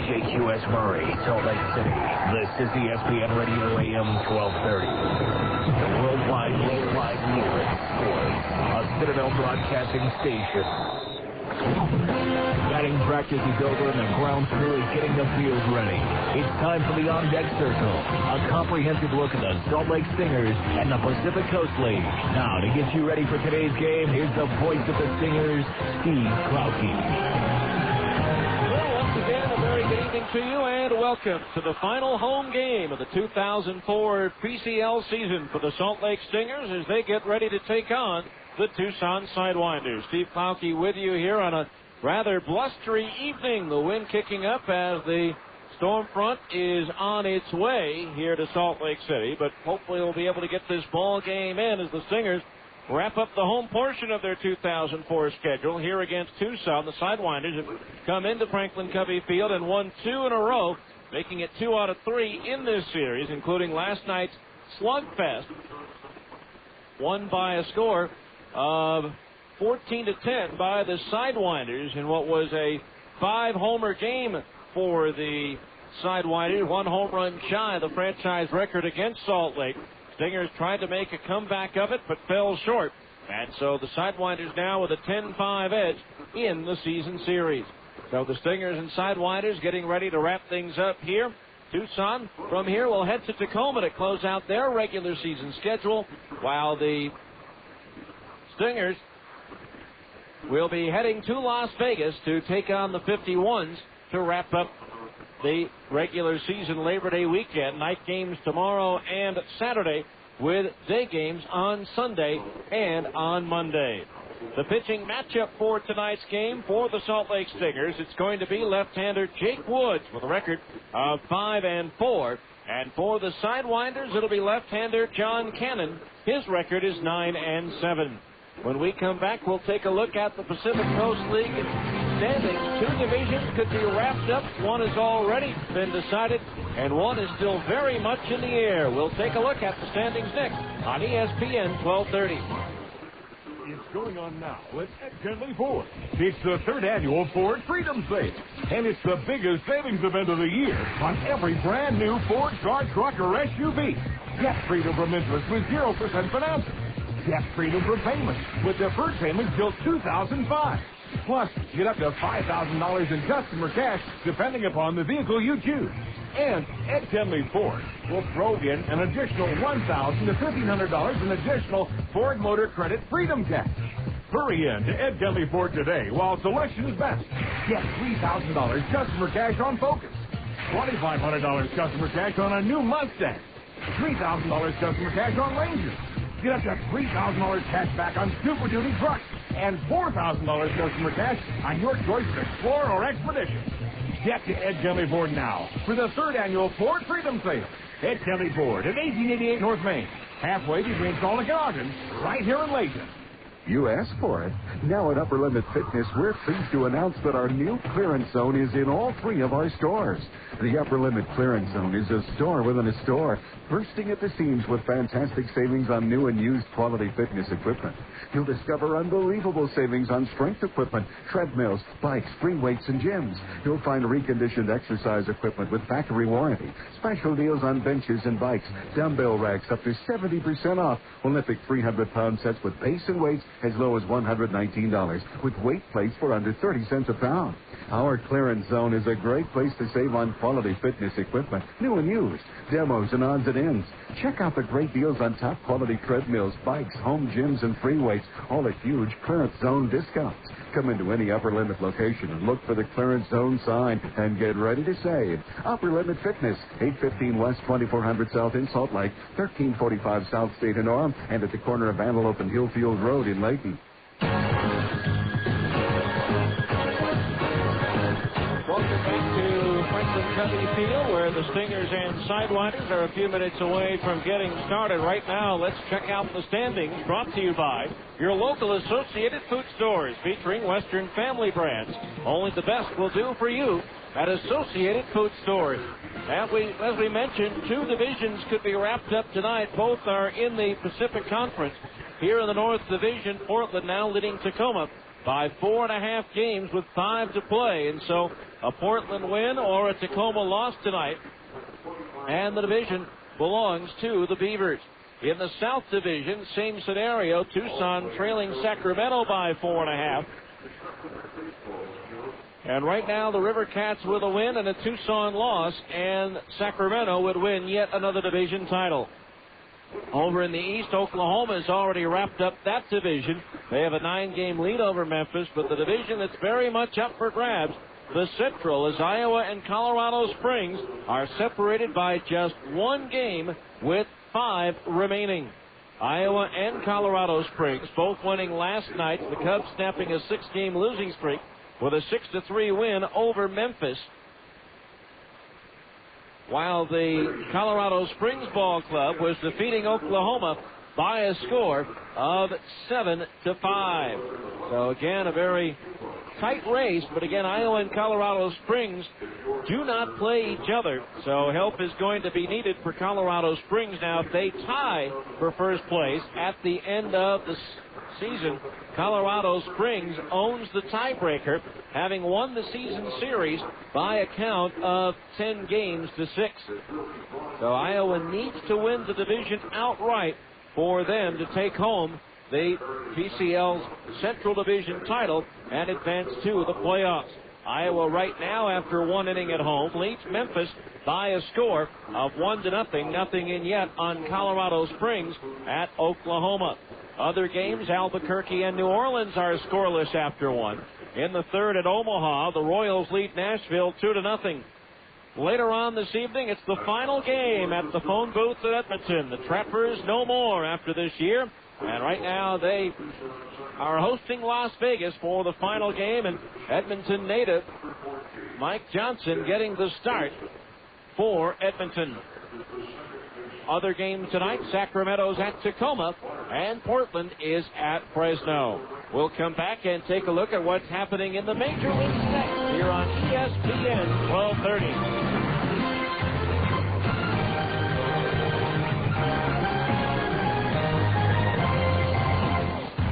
WJQS Murray, Salt Lake City. This is ESPN Radio AM 1230. The worldwide leader in sports. A Citadel Broadcasting station. Batting practice is over and the ground crew is getting the field ready. It's time for the On-Deck Circle, a comprehensive look at the Salt Lake Stingers and the Pacific Coast League. Now, to get you ready for today's game, here's the voice of the Stingers, Steve Klauke. Well, once again, a very good evening to you, and welcome to the final home game of the 2004 PCL season for the Salt Lake Stingers as they get ready to take on the Tucson Sidewinders. Steve Klauke with you here on a rather blustery evening. The wind kicking up as the storm front is on its way here to Salt Lake City, but hopefully we'll be able to get this ball game in as the Stingers wrap up the home portion of their 2004 schedule here against Tucson. The Sidewinders have come into Franklin Covey Field and won 2 in a row, making it 2 out of 3 in this series, including last night's slugfest, won by a score of 14-10 by the Sidewinders in what was a 5-homer game for the Sidewinders, 1 home run shy of the franchise record against Salt Lake. Stingers tried to make a comeback of it, but fell short. And so the Sidewinders now with a 10-5 edge in the season series. So the Stingers and Sidewinders getting ready to wrap things up here. Tucson, from here, will head to Tacoma to close out their regular season schedule, while the Stingers will be heading to Las Vegas to take on the 51s to wrap up the regular season Labor Day weekend. Night games tomorrow and Saturday, with day games on Sunday and on Monday. The pitching matchup for tonight's game for the Salt Lake Stingers, it's going to be left-hander Jake Woods with a record of 5-4. And for the Sidewinders, it'll be left-hander John Cannon. His record is 9-7. When we come back, we'll take a look at the Pacific Coast League standings. 2 divisions could be wrapped up. One has already been decided, and one is still very much in the air. We'll take a look at the standings next on ESPN 1230. It's going on now at Gently Ford. It's the 3rd annual Ford Freedom Sale, and it's the biggest savings event of the year on every brand new Ford car, truck, or SUV. Get freedom from interest with 0% financing. Get freedom from payments with deferred payments till 2005. Plus, get up to $5,000 in customer cash depending upon the vehicle you choose. And Ed Kenley Ford will throw in an additional $1,000 to $1,500 in additional Ford Motor Credit Freedom Cash. Hurry in to Ed Kenley Ford today while selection is best. Get $3,000 customer cash on Focus, $2,500 customer cash on a new Mustang, $3,000 customer cash on Ranger. Get up to $3,000 cash back on Super Duty trucks and $4,000 customer cash on your choice of Explorer or Expedition. Get to Ed Kelly Ford now for the 3rd annual Ford Freedom Sale. Ed Kelly Ford at 1888 North Main, halfway between Salt Lake and Ogden, right here in Layton. You asked for it. Now at Upper Limit Fitness, we're pleased to announce that our new clearance zone is in all 3 of our stores. The Upper Limit Clearance Zone is a store within a store, bursting at the seams with fantastic savings on new and used quality fitness equipment. You'll discover unbelievable savings on strength equipment, treadmills, bikes, free weights, and gyms. You'll find reconditioned exercise equipment with factory warranty, special deals on benches and bikes, dumbbell racks up to 70% off, Olympic 300-pound sets with base and weights as low as $119, with weight plates for under 30 cents a pound. Our clearance zone is a great place to save on quality fitness equipment, new and used, demos and odds and ends. Check out the great deals on top quality treadmills, bikes, home gyms, and free weights, all at huge clearance zone discounts. Come into any Upper Limit location and look for the clearance zone sign and get ready to save. Upper Limit Fitness, 815 West 2400 South in Salt Lake, 1345 South State in Orem, and at the corner of Antelope and Hillfield Road in Layton. Welcome back to Franklin Covey Field, where the Stingers and Sidewinders are a few minutes away from getting started. Right now, let's check out the standings, brought to you by your local Associated Food Stores, featuring Western family brands. Only the best will do for you at Associated Food Stores. As we mentioned, 2 divisions could be wrapped up tonight. Both are in the Pacific Conference. Here in the North Division, Portland now leading Tacoma by 4.5 games with 5 to play. And so a Portland win or a Tacoma loss tonight, and the division belongs to the Beavers. In the South Division, same scenario. Tucson trailing Sacramento by 4.5. And right now, the River Cats with a win and a Tucson loss, and Sacramento would win yet another division title. Over in the East, Oklahoma has already wrapped up that division. They have a 9-game lead over Memphis, but the division that's very much up for grabs, the Central, as Iowa and Colorado Springs are separated by just 1 game with 5 remaining. Iowa and Colorado Springs both winning last night. The Cubs snapping a 6-game losing streak with a 6-3 win over Memphis, while the Colorado Springs Ball Club was defeating Oklahoma by a score of 7-5. So again, a very tight race, but again, Iowa and Colorado Springs do not play each other, so help is going to be needed for Colorado Springs. Now, if they tie for first place at the end of the season, Colorado Springs owns the tiebreaker, having won the season series by a count of 10 games to 6. So Iowa needs to win the division outright for them to take home the PCL's Central Division title and advance to the playoffs. Iowa right now, after 1 inning at home, leads Memphis by a score of 1-0. Nothing in yet on Colorado Springs at Oklahoma. Other games, Albuquerque and New Orleans are scoreless after 1. In the third at Omaha, the Royals lead Nashville 2-0. Later on this evening, it's the final game at the phone booth at Edmonton. The Trappers no more after this year. And right now they are hosting Las Vegas for the final game, and Edmonton native Mike Johnson getting the start for Edmonton. Other games tonight, Sacramento's at Tacoma, and Portland is at Fresno. We'll come back and take a look at what's happening in the Major Leagues next here on ESPN 1230.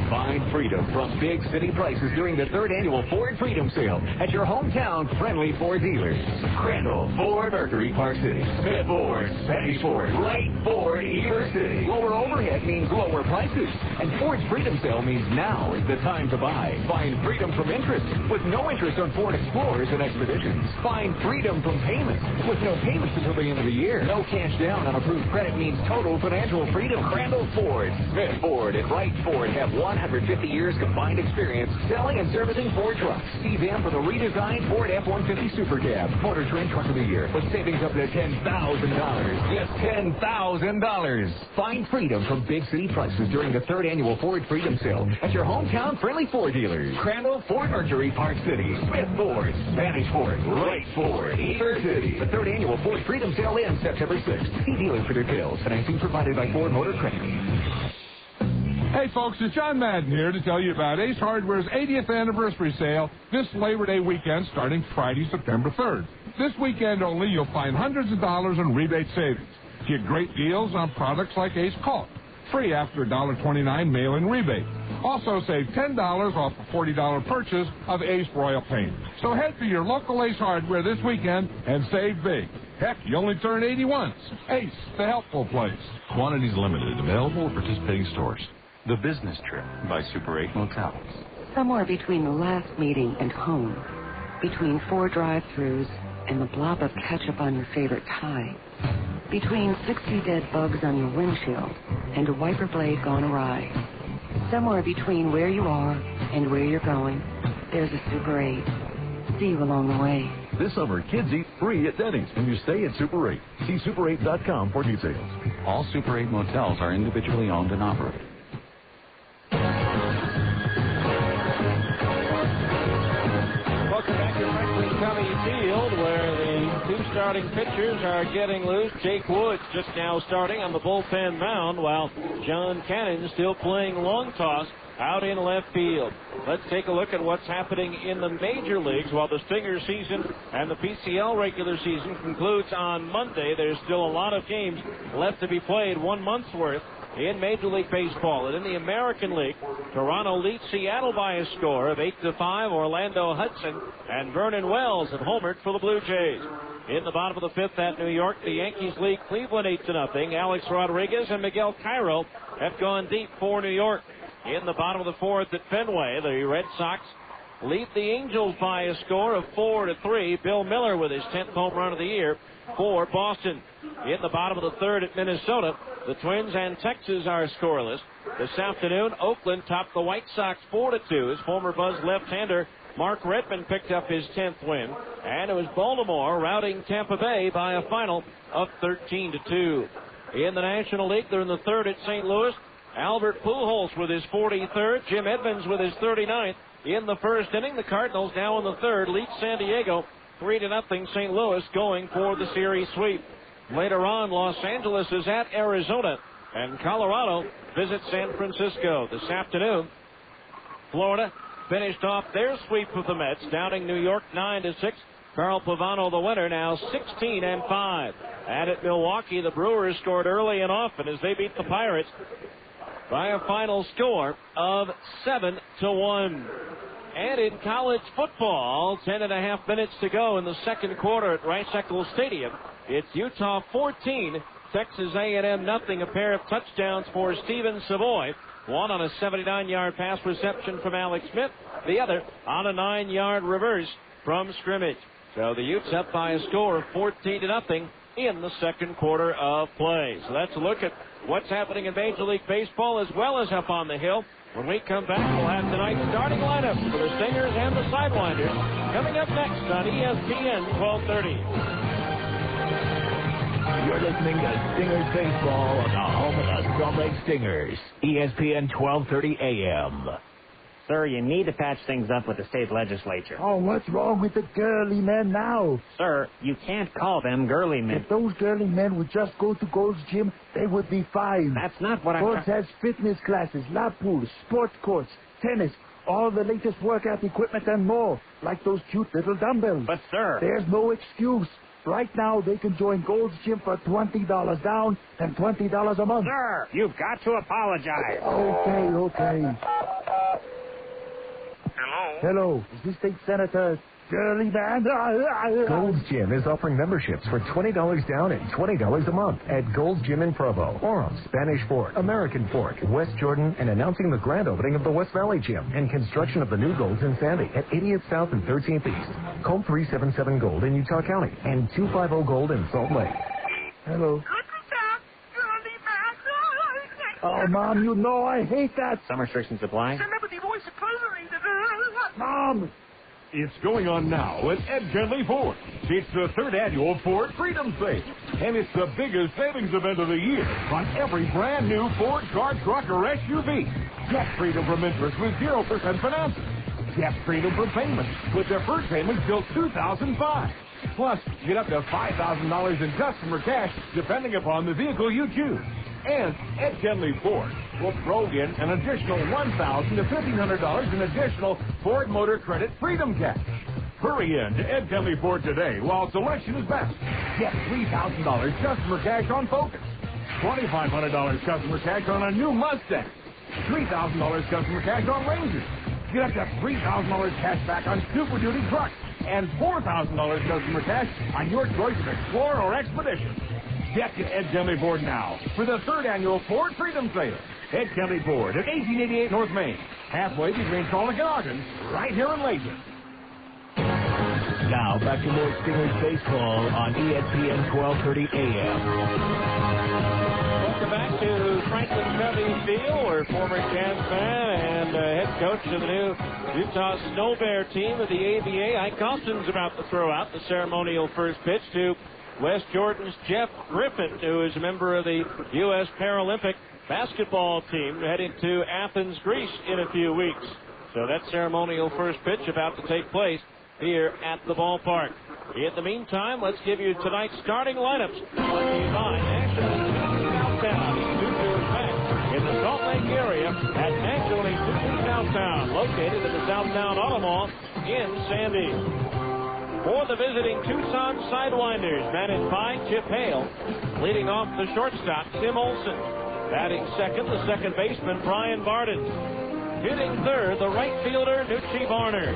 Find freedom from big city prices during the 3rd annual Ford Freedom Sale at your hometown friendly Ford dealers. Crandall, Ford, Mercury Park City, Smith Ford, Spanish Ford, Wright Ford, Eber City. Lower overhead means lower prices, and Ford's Freedom Sale means now is the time to buy. Find freedom from interest with no interest on Ford Explorers and Expeditions. Find freedom from payments with no payments until the end of the year. No cash down on approved credit means total financial freedom. Crandall Ford, Smith Ford, and Wright Ford have 150 years combined experience selling and servicing Ford trucks. See them for the redesigned Ford F-150 Super Cab, Motor Trend Truck of the Year, with savings up to $10,000. Yes, $10,000. Find freedom from big city prices during the 3rd annual Ford Freedom Sale at your hometown friendly Ford dealers. Crandall, Ford, Mercury, Park City, Smith Ford, Spanish Ford, Wright Ford, Eber City. The 3rd annual Ford Freedom Sale ends September 6th. See dealers for details. Financing provided by Ford Motor Credit. Hey, folks, it's John Madden here to tell you about Ace Hardware's 80th anniversary sale this Labor Day weekend starting Friday, September 3rd. This weekend only, you'll find hundreds of dollars in rebate savings. Get great deals on products like Ace Caulk, free after $1.29 mail-in rebate. Also save $10 off a $40 purchase of Ace Royal Paint. So head to your local Ace Hardware this weekend and save big. Heck, you only turn 80 once. Ace, the helpful place. Quantities limited, available at participating stores. The Business Trip by Super 8 Motels. Somewhere between the last meeting and home, between 4 drive-thrus and the blob of ketchup on your favorite tie, between 60 dead bugs on your windshield and a wiper blade gone awry, somewhere between where you are and where you're going, there's a Super 8. See you along the way. This summer, kids eat free at Denny's when you stay at Super 8. See super8.com for details. All Super 8 motels are individually owned and operated. Welcome back to Franklin County Field, where the 2 starting pitchers are getting loose. Jake Woods just now starting on the bullpen mound, while John Cannon still playing long toss out in left field. Let's take a look at what's happening in the major leagues. While the Stinger season and the PCL regular season concludes on Monday, there's still a lot of games left to be played, 1 month's worth in Major League Baseball. And in the American League, Toronto leads Seattle by a score of 8-5. Orlando Hudson and Vernon Wells have homered for the Blue Jays. In the bottom of the fifth at New York, the Yankees lead Cleveland 8-0. Alex Rodriguez and Miguel Cairo have gone deep for New York. In the bottom of the fourth at Fenway, the Red Sox lead the Angels by a score of 4-3. Bill Miller with his 10th home run of the year for Boston. In the bottom of the third at Minnesota, the Twins and Texas are scoreless. This afternoon, Oakland topped the White Sox 4-2. His former Buzz left-hander Mark Redmond picked up his 10th win. And it was Baltimore routing Tampa Bay by a final of 13-2. In the National League, they're in the third at St. Louis. Albert Pujols with his 43rd. Jim Edmonds with his 39th. In the first inning, the Cardinals now in the third lead San Diego 3-0. St. Louis going for the series sweep. Later on, Los Angeles is at Arizona, and Colorado visits San Francisco. This afternoon, Florida finished off their sweep of the Mets, downing New York 9-6. Carl Pavano, the winner, now 16-5. And at Milwaukee, the Brewers scored early and often as they beat the Pirates by a final score of 7-1. And in college football, 10.5 minutes to go in the second quarter at Rice-Eccles Stadium. It's Utah 14, Texas A&M nothing. A pair of touchdowns for Steven Savoy. One on a 79-yard pass reception from Alex Smith. The other on a 9-yard reverse from scrimmage. So the Utes up by a score of 14-0 in the second quarter of play. So that's a look at what's happening in Major League Baseball as well as up on the hill. When we come back, we'll have tonight's starting lineups for the Stingers and the Sidewinders coming up next on ESPN 1230. You're listening to Stingers Baseball on the home of the Salt Lake Stingers, ESPN 1230 AM. Sir, you need to patch things up with the state legislature. Oh, what's wrong with the girly men now? Sir, you can't call them girly men. If those girly men would just go to Gold's Gym, they would be fine. That's not what Gold's has fitness classes, lap pools, sports courts, tennis, all the latest workout equipment and more, like those cute little dumbbells. But, sir... There's no excuse. Right now, they can join Gold's Gym for $20 down and $20 a month. Sir, you've got to apologize. Okay. Hello, is this state senator girly man? Gold's Gym is offering memberships for $20 down and $20 a month at Gold's Gym in Provo, Orem, Spanish Fork, American Fork, West Jordan, and announcing the grand opening of the West Valley Gym and construction of the new Golds in Sandy at 80th South and 13th East. Call 377 Gold in Utah County and 250 Gold in Salt Lake. Hello. Oh, Mom, you know I hate that. Some restrictions apply. Mom! It's going on now at Ed Gentley Ford. It's the third annual Ford Freedom Sale, and it's the biggest savings event of the year on every brand new Ford car, truck, or SUV. Get freedom from interest with 0% financing. Get freedom from payments with their first payment till $2,005. Plus, get up to $5,000 in customer cash depending upon the vehicle you choose. And Ed Gentley Ford will throw in an additional $1,000 to $1,500 in additional Ford Motor Credit Freedom Cash. Hurry in to Ed Gentley Ford today while selection is best. Get $3,000 customer cash on Focus, $2,500 customer cash on a new Mustang, $3,000 customer cash on Ranger. Get up to $3,000 cash back on Super Duty trucks and $4,000 customer cash on your choice of Explorer or Expedition. Get to Ed Gentley Ford now for the third annual Ford Freedom Sale. Ed Gentley Ford at 1888 North Main, halfway between Salt Lake and Ogden, right here in Lakeland. Now back to more Stingers baseball on ESPN 1230 AM. Welcome back to Franklin Covey Field, where former Jazz fan and head coach of the new Utah Snow Bear team of the ABA, Ike Austin's about to throw out the ceremonial first pitch to West Jordan's Jeff Griffin, who is a member of the U.S. Paralympic basketball team, heading to Athens, Greece in a few weeks. So that ceremonial first pitch about to take place here at the ballpark. In the meantime, let's give you tonight's starting lineups. By National Southtown, in the Salt Lake area at National Southtown, located at the Southtown Auto Mall in Sandy. For the visiting Tucson Sidewinders, managed by Chip Hale. Leading off the shortstop, Tim Olson. Batting second, the second baseman, Brian Barden. Hitting third, the right fielder, Nucci Varner.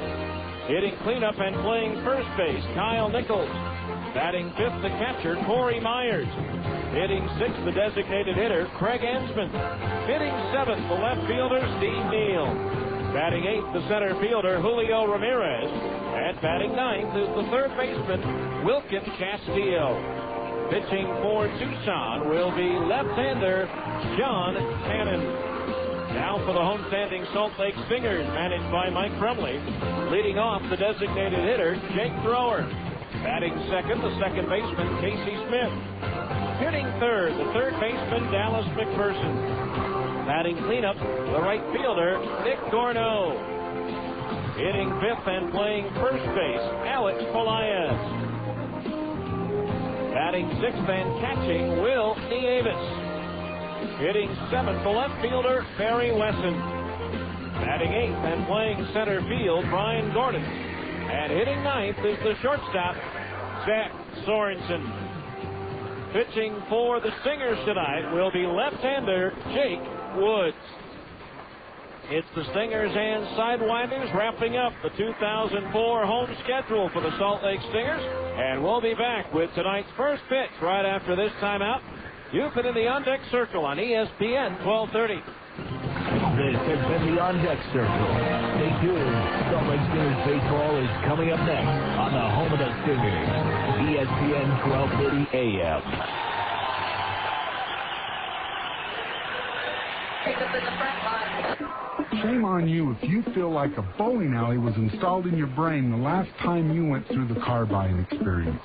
Hitting cleanup and playing first base, Kyle Nichols. Batting fifth, the catcher, Corey Myers. Hitting sixth, the designated hitter, Craig Ansman. Hitting seventh, the left fielder, Steve Neal. Batting eighth, the center fielder, Julio Ramirez. And batting ninth is the third baseman, Wilkin Castillo. Pitching for Tucson will be left-hander John Cannon. Now for the homestanding Salt Lake Stingers, managed by Mike Crumley. Leading off, the designated hitter, Jake Thrower. Batting second, the second baseman, Casey Smith. Hitting third, the third baseman, Dallas McPherson. Batting cleanup, the right fielder, Nick Gorno. Hitting fifth and playing first base, Alex Polias. Batting sixth and catching, Will Nieves. Hitting seventh, the left fielder, Barry Wesson. Batting eighth and playing center field, Brian Gordon. And hitting ninth is the shortstop, Zach Sorensen. Pitching for the Stingers tonight will be left-hander Jake Woods. It's the Stingers and Sidewinders wrapping up the 2004 home schedule for the Salt Lake Stingers. And we'll be back with tonight's first pitch right after this timeout. You've been in the On Deck Circle on ESPN 1230. This has been the On Deck Circle. Stay tuned. Salt Lake Stingers baseball is coming up next on the home of the Stingers, ESPN 1230 AM. Shame on you if you feel like a bowling alley was installed in your brain the last time you went through the car buying experience.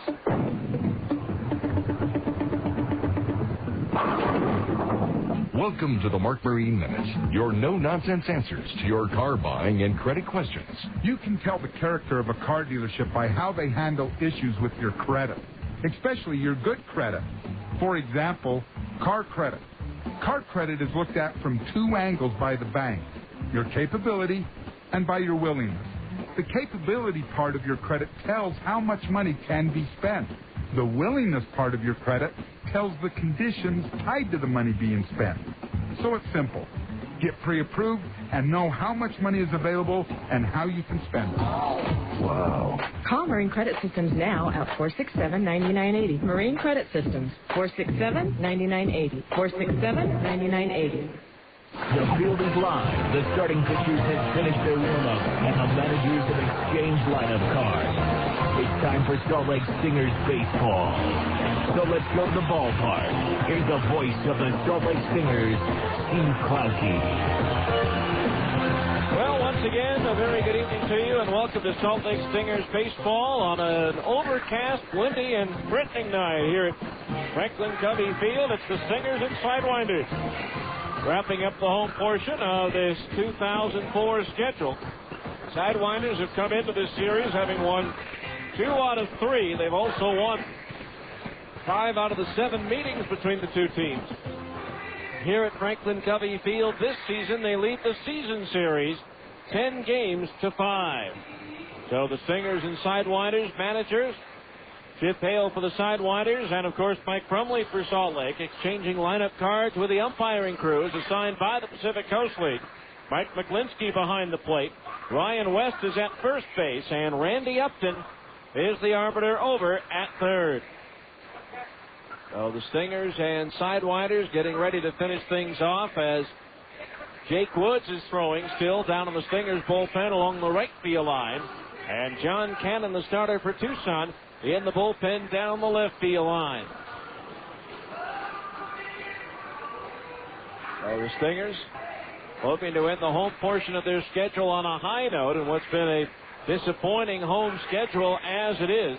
Welcome to the Mark Marine Minute, your no-nonsense answers to your car buying and credit questions. You can tell the character of a car dealership by how they handle issues with your credit, especially your good credit. For example, car credit. Car credit is looked at from two angles by the bank, your capability and by your willingness. The capability part of your credit tells how much money can be spent. The willingness part of your credit tells the conditions tied to the money being spent. So it's simple. Get pre-approved and know how much money is available and how you can spend it. Wow. Call Marine Credit Systems now at 467-9980. Marine Credit Systems, 467-9980. 467-9980. The field is live. The starting pitchers have finished their warm-up, and the managers have exchanged lineup cards. It's time for Salt Lake Stingers baseball. So let's go to the ballpark. Here's the voice of the Salt Lake Stingers, Steve Klauke. Well, once again, a very good evening to you, and welcome to Salt Lake Stingers baseball on an overcast, windy, and threatening night here at Franklin Covey Field. It's the Stingers and Sidewinders, wrapping up the home portion of this 2004 schedule. Sidewinders have come into this series having won 2 out of 3. They've also won 5 out of the 7 meetings between the two teams. Here at Franklin Covey Field this season, they lead the season series 10 games to 5. So the Stingers and Sidewinders managers, Chip Hale for the Sidewinders, and of course Mike Crumley for Salt Lake, exchanging lineup cards with the umpiring crews assigned by the Pacific Coast League. Mike McGlinskey behind the plate. Ryan West is at first base, and Randy Upton is the arbiter over at third. So the Stingers and Sidewinders getting ready to finish things off as Jake Woods is throwing still down in the Stingers bullpen along the right field line. And John Cannon, the starter for Tucson, in the bullpen down the left field line. So the Stingers hoping to end the home portion of their schedule on a high note in what's been a disappointing home schedule as it is.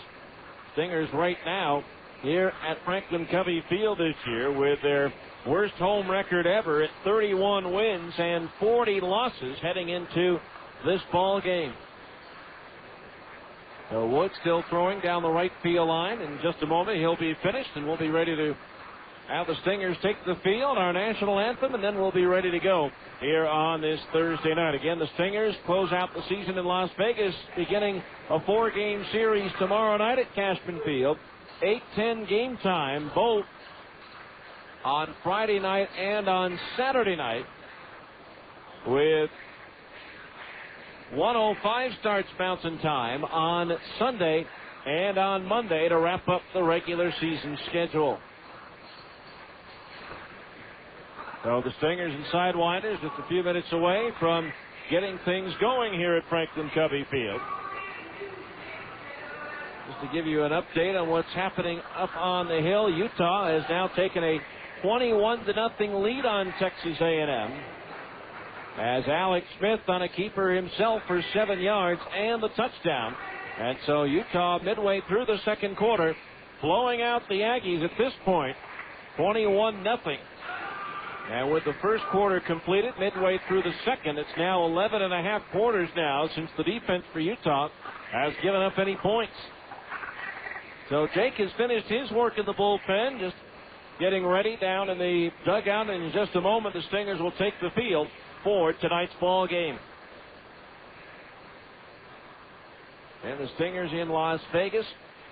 Stingers right now here at Franklin Covey Field this year with their worst home record ever at 31 wins and 40 losses heading into this ball game. So Wood still throwing down the right field line. In just a moment, he'll be finished, and we'll be ready to have the Stingers take the field, our national anthem, and then we'll be ready to go here on this Thursday night. Again, the Stingers close out the season in Las Vegas, beginning a 4-game series tomorrow night at Cashman Field. 8:10 game time. Both on Friday night and on Saturday night, with 1:05 starts Mountain Time on Sunday and on Monday to wrap up the regular season schedule. So the Stingers and Sidewinders just a few minutes away from getting things going here at Franklin Covey Field. Just to give you an update on what's happening up on the hill, Utah has now taken a 21-0 lead on Texas A&M. As Alex Smith on a keeper himself for 7 yards and the touchdown. And so Utah midway through the second quarter, blowing out the Aggies at this point, 21-0. And with the first quarter completed, midway through the second, it's now 11.5 quarters now since the defense for Utah has given up any points. So Jake has finished his work in the bullpen, just getting ready down in the dugout. And in just a moment, the Stingers will take the field for tonight's ball game. And the Stingers in Las Vegas,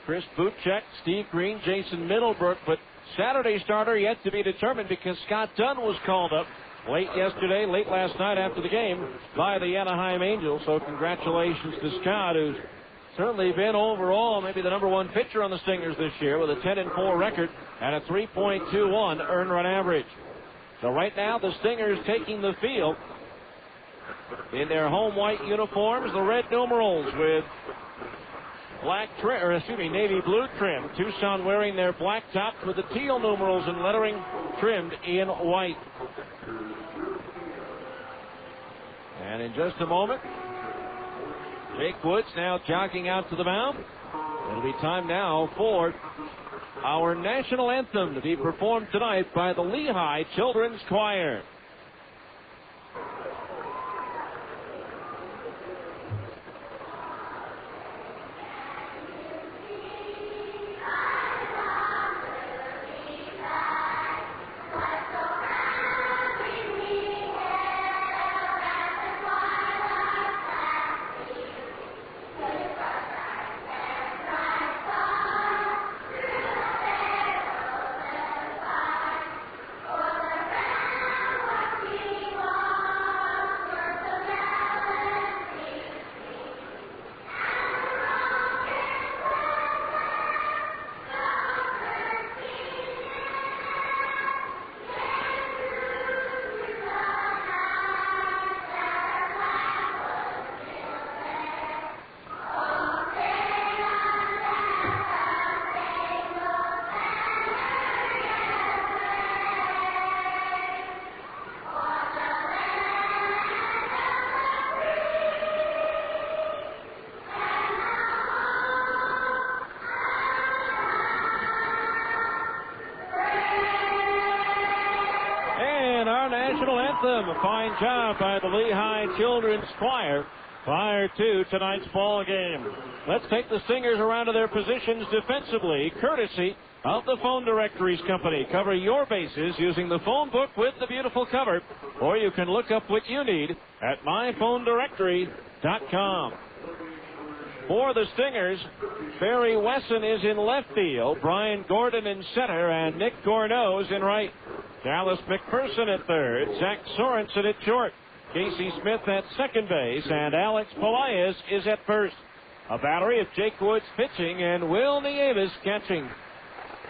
Chris Buchek, Steve Green, Jason Middlebrook, but Saturday starter yet to be determined because Scott Dunn was called up late last night after the game by the Anaheim Angels. So congratulations to Scott, who's certainly been overall maybe the number one pitcher on the Stingers this year with a 10-4 record and a 3.21 earned run average. So right now the Stingers taking the field in their home white uniforms, the red numerals with navy blue trim. Tucson wearing their black tops with the teal numerals and lettering trimmed in white. And in just a moment, Jake Woods now jogging out to the mound. It'll be time now for our national anthem to be performed tonight by the Lehigh Children's Choir. A fine job by the Lehigh Children's Choir prior to tonight's ball game. Let's take the Stingers around to their positions defensively, courtesy of the Phone Directories Company. Cover your bases using the phone book with the beautiful cover, or you can look up what you need at myphonedirectory.com. For the Stingers, Barry Wesson is in left field, Brian Gordon in center, and Nick Gorneau's in right. Dallas McPherson at third, Zach Sorensen at short, Casey Smith at second base, and Alex Pelaez is at first. A battery of Jake Woods pitching and Will Nieves catching.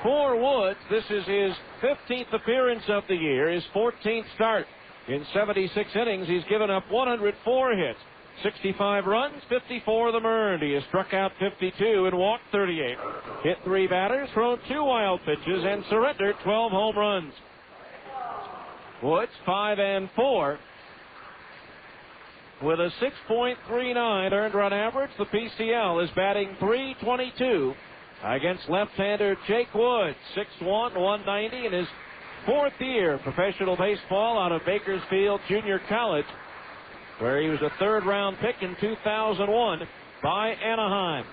For Woods, this is his 15th appearance of the year, his 14th start. In 76 innings, he's given up 104 hits, 65 runs, 54 of them earned. He has struck out 52 and walked 38, hit 3 batters, thrown 2 wild pitches, and surrendered 12 home runs. Woods 5-4 with a 6.39 earned run average. The PCL is batting .322 against left-hander Jake Woods, 6'1", 190 in his 4th year professional baseball out of Bakersfield Junior College, where he was a 3rd-round pick in 2001 by Anaheim.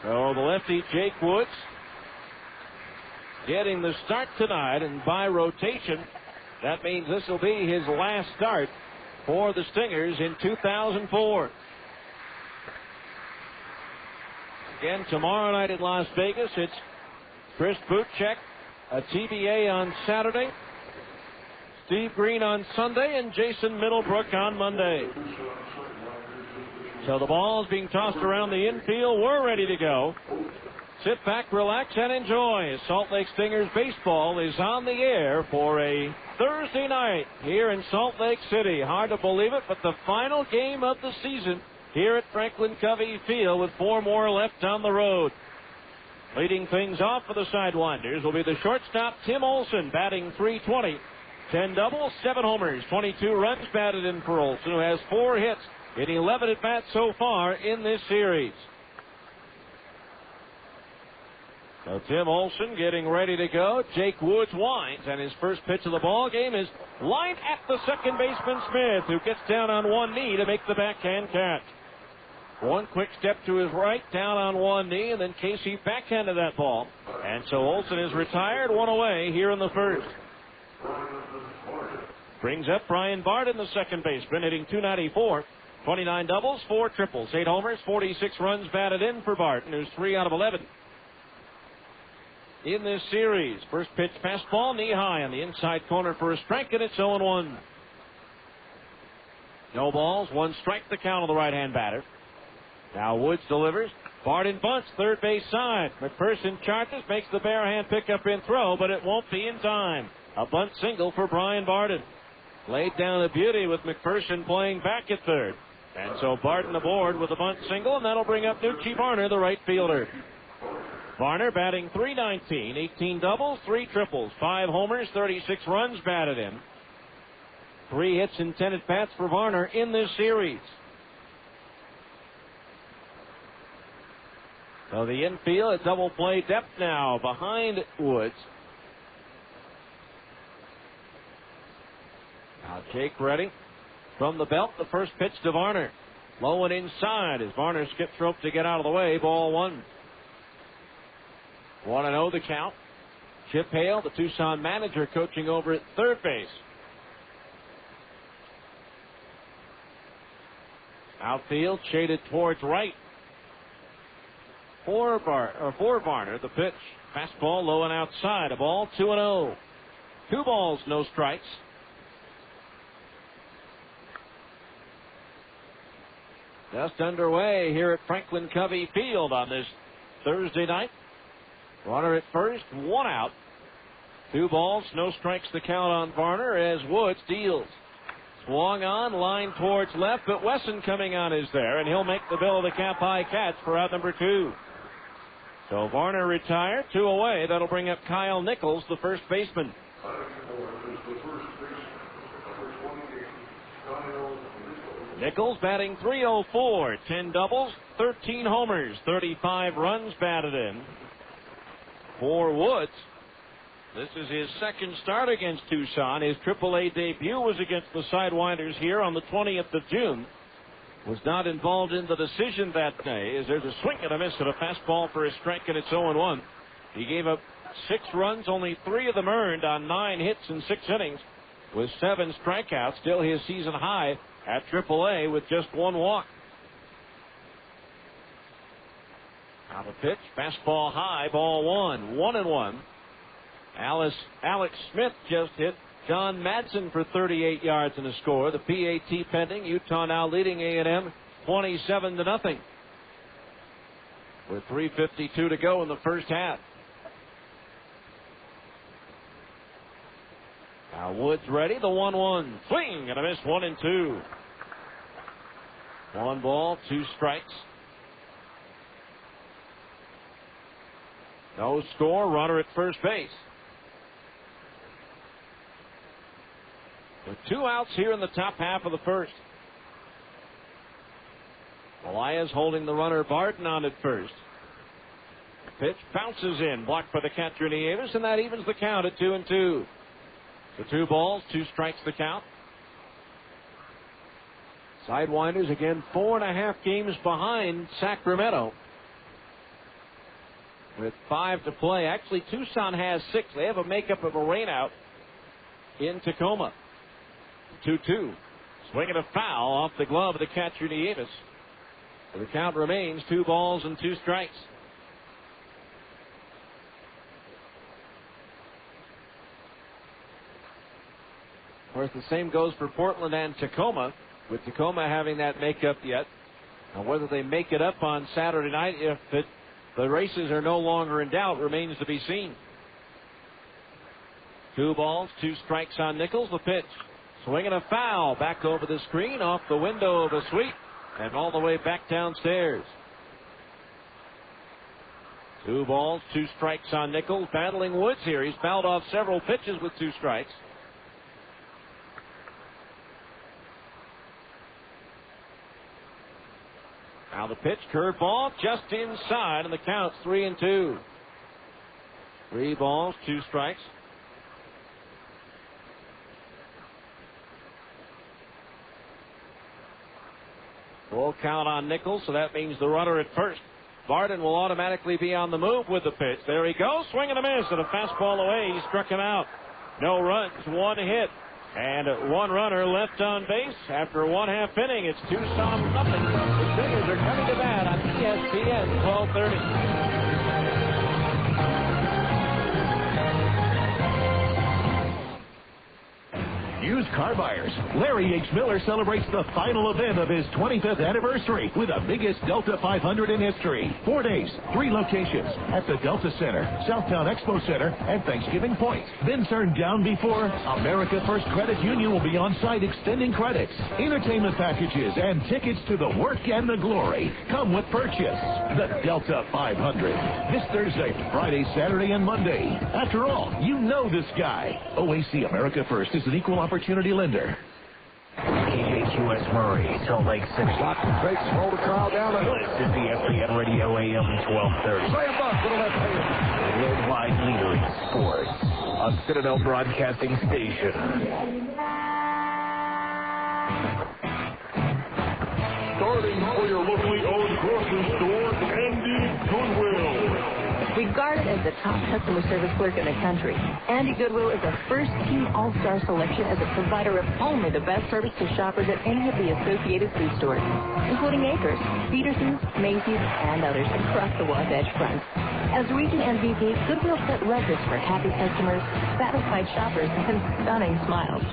So the lefty Jake Woods getting the start tonight, and by rotation, that means this will be his last start for the Stingers in 2004. Again, tomorrow night in Las Vegas, it's Chris Butchek, a TBA on Saturday, Steve Green on Sunday, and Jason Middlebrook on Monday. So the ball is being tossed around the infield. We're ready to go. Sit back, relax, and enjoy. Salt Lake Stingers baseball is on the air for a Thursday night here in Salt Lake City. Hard to believe it, but the final game of the season here at Franklin Covey Field with 4 more left on the road. Leading things off for the Sidewinders will be the shortstop, Tim Olson, batting .320. 10 doubles, 7 homers, 22 runs batted in for Olson, who has 4 hits in 11 at-bats so far in this series. So Tim Olson getting ready to go. Jake Woods winds, and his first pitch of the ball game is lined at the second baseman Smith, who gets down on one knee to make the backhand catch. One quick step to his right, down on one knee, and then Casey backhanded that ball. And so Olson is retired, 1 away here in the first. Brings up Brian Barton, the second baseman, hitting .294. 29 doubles, 4 triples, 8 homers, 46 runs batted in for Barton, who's 3 out of 11 in this series. First pitch fastball, knee high on the inside corner for a strike, and it's 0-1. No balls, 1 strike, the count of the right-hand batter. Now Woods delivers. Barton bunts, third base side. McPherson charges, makes the bare hand pickup and throw, but it won't be in time. A bunt single for Brian Barton. Laid down a beauty with McPherson playing back at third. And so Barton aboard with a bunt single, and that'll bring up Nucci Varner, the right fielder. Varner batting .319, 18 doubles, 3 triples, 5 homers, 36 runs batted in. 3 hits and 10 at-bats for Varner in this series. So the infield, a double play depth now behind Woods. Now Jake ready from the belt. The first pitch to Varner. Low and inside as Varner skips rope to get out of the way. Ball 1. 1-0 the count. Chip Hale, the Tucson manager, coaching over at third base. Outfield shaded towards right. For Varner, the pitch. Fastball low and outside. A ball, 2-0. 2 balls, no strikes. Just underway here at Franklin Covey Field on this Thursday night. Runner at first, 1 out. 2 balls, no strikes, the count on Varner as Woods deals. Swung on, line towards left, but Wesson coming on is there, and he'll make the bill of the cap high catch for out number 2. So Varner retired, 2 away. That'll bring up Kyle Nichols, the first baseman. Nichols batting .304, 10 doubles, 13 homers, 35 runs batted in. For Woods, this is his second start against Tucson. His AAA debut was against the Sidewinders here on the 20th of June. Was not involved in the decision that day, as there's a swing and a miss at a fastball for a strike, and it's 0-1. He gave up 6 runs, only 3 of them earned on 9 hits in 6 innings with 7 strikeouts. Still his season high at AAA with just 1 walk. Now the pitch, fastball high, ball 1, 1-1. Alex Smith just hit John Madsen for 38 yards and a score. The PAT pending. Utah now leading A&M 27-0. With 3:52 to go in the first half. Now Woods ready. The 1-1 swing and a miss. 1-2. 1 ball, 2 strikes. No score. Runner at first base. With 2 outs here in the top half of the first. Elias holding the runner Barton on at first. Pitch bounces in, blocked by the catcher Nieves, and that evens the count at 2-2. The 2 balls, 2 strikes the count. Sidewinders again 4.5 games behind Sacramento. With 5 to play. Actually, Tucson has 6. They have a makeup of a rainout in Tacoma. 2-2. Swinging a foul off the glove of the catcher Nieves. The count remains 2 balls and 2 strikes. Of course, the same goes for Portland and Tacoma, with Tacoma having that makeup yet. Now, whether they make it up on Saturday night, if the races are no longer in doubt, remains to be seen. 2 balls, 2 strikes on Nichols. The pitch. Swinging a foul. Back over the screen, off the window of a sweep, and all the way back downstairs. 2 balls, 2 strikes on Nichols. Battling Woods here. He's fouled off several pitches with 2 strikes. Now the pitch, curveball, just inside, and the count's 3-2. 3 balls, 2 strikes. Full count on Nichols, so that means the runner at first. Varden will automatically be on the move with the pitch. There he goes, swing and a miss, and a fastball away. He struck him out. No runs, 1 hit, and 1 runner left on base. After 1/2 inning, it's Tucson nothing. The Stingers are coming to bat on ESPN 1230. Used car buyers, Larry H. Miller celebrates the final event of his 25th anniversary with the biggest Delta 500 in history. 4 days, 3 locations at the Delta Center, Southtown Expo Center, and Thanksgiving Point. Been turned down before? America First Credit Union will be on site extending credits, entertainment packages, and tickets to the work and the glory. Come with purchase. The Delta 500. This Thursday, Friday, Saturday, and Monday. After all, you know this guy. OAC America First is an equal opportunity lender. KJQS Murray, Salt Lake City. Lock and fakes, roll the crowd down. This is the FBN Radio AM 1230. Play a buck for the left hand. Worldwide leader in sports. A Citadel Broadcasting Station. Starting for your locally owned grocery store, Andy Goodwill. Regarded as the top customer service clerk in the country, Andy Goodwill is a first-team all-star selection as a provider of only the best service to shoppers at any of the associated food stores, including Acres, Peterson's, Macy's, and others across the Wasatch Front. As region MVP, Goodwill set records for happy customers, satisfied shoppers, and stunning smiles.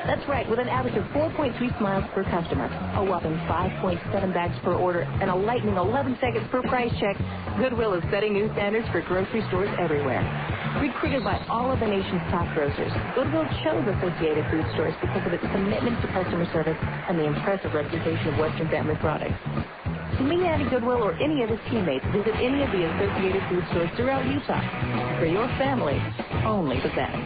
That's right, with an average of 4.3 smiles per customer, a whopping 5.7 bags per order, and a lightning 11 seconds per price check, Goodwill is setting new standards for grocery stores everywhere. Recruited by all of the nation's top grocers, Goodwill chose Associated Food Stores because of its commitment to customer service and the impressive reputation of Western Family Products. To meet Andy Goodwill or any of his teammates, visit any of the Associated Food Stores throughout Utah. For your family, only the best.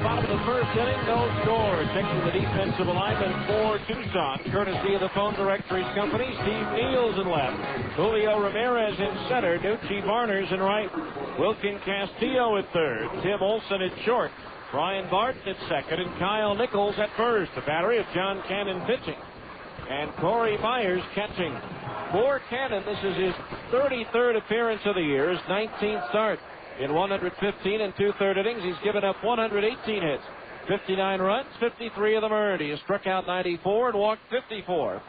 Bottom of the first inning, no score. Checking the defensive alignment for Tucson, courtesy of the Phone Directories Company. Steve Niels in left, Julio Ramirez in center, Nucci Varners in right, Wilkin Castillo at third, Tim Olson at short, Brian Barton at second, and Kyle Nichols at first. The battery of John Cannon pitching, and Corey Myers catching. For Cannon, this is his 33rd appearance of the year, his 19th start. In 115 and 2/3 innings, he's given up 118 hits, 59 runs, 53 of them earned. He has struck out 94 and walked 54.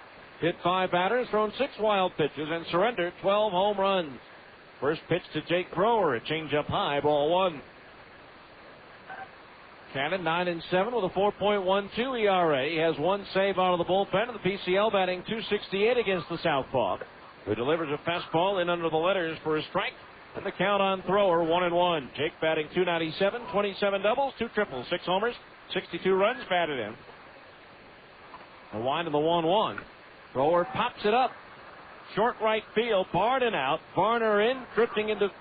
Hit 5 batters, thrown 6 wild pitches, and surrendered 12 home runs. First pitch to Jake Brewer, a changeup high, ball 1. Cannon 9-7 with a 4.12 ERA. He has 1 save out of the bullpen, and the PCL batting .268 against the Southpaw, who delivers a fastball in under the letters for a strike. And the count on thrower, 1-1. Jake batting .297, 27 doubles, 2 triples, 6 homers, 62 runs batted in. The wind of the 1-1. Thrower pops it up. Short right field, Barden out. Varner in, drifting into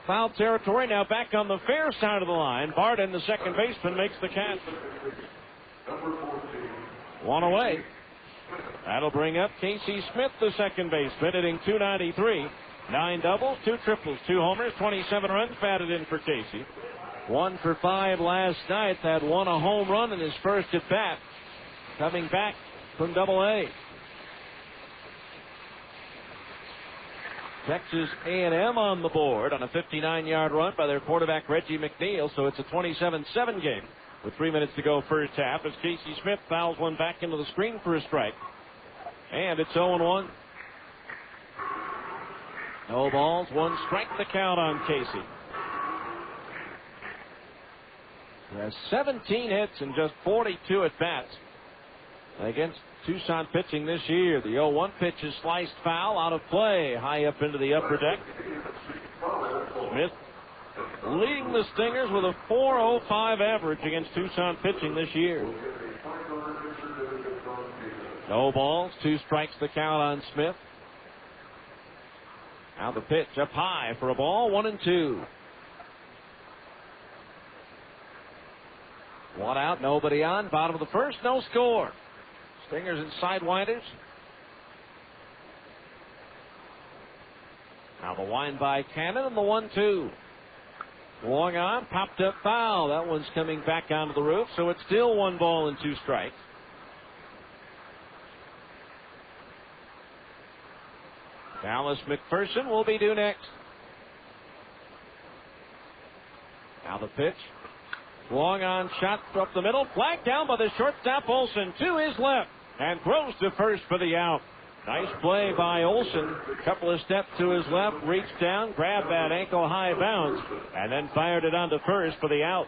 foul territory. Now back on the fair side of the line. Barden, the second baseman, makes the catch. 1 away. That'll bring up Casey Smith, the second baseman, hitting .293. 9 doubles, 2 triples, 2 homers, 27 runs batted in for Casey. 1 for 5 last night. Had 1 a home run in his first at bat, coming back from Double-A. Texas A&M on the board on a 59-yard run by their quarterback Reggie McNeil, so it's a 27-7 game with 3 minutes to go first half as Casey Smith fouls one back into the screen for a strike. And it's 0-1. No balls, 1 strike the count on Casey. He has 17 hits and just 42 at-bats against Tucson pitching this year. The 0-1 pitch is sliced foul, out of play, high up into the upper deck. Smith leading the Stingers with a .405 average against Tucson pitching this year. No balls, 2 strikes the count on Smith. Now the pitch up high for a ball, 1-2. 1 out, nobody on. Bottom of the first, no score. Stingers and Sidewinders. Now the wind by Cannon and the 1-2. Long on, popped up foul. That one's coming back onto the roof, so it's still 1 ball and 2 strikes. Dallas McPherson will be due next. Now the pitch. Long on shot up the middle. Flagged down by the shortstop Olson to his left and throws to first for the out. Nice play by Olson. Couple of steps to his left, reached down, grabbed that ankle-high bounce, and then fired it onto first for the out.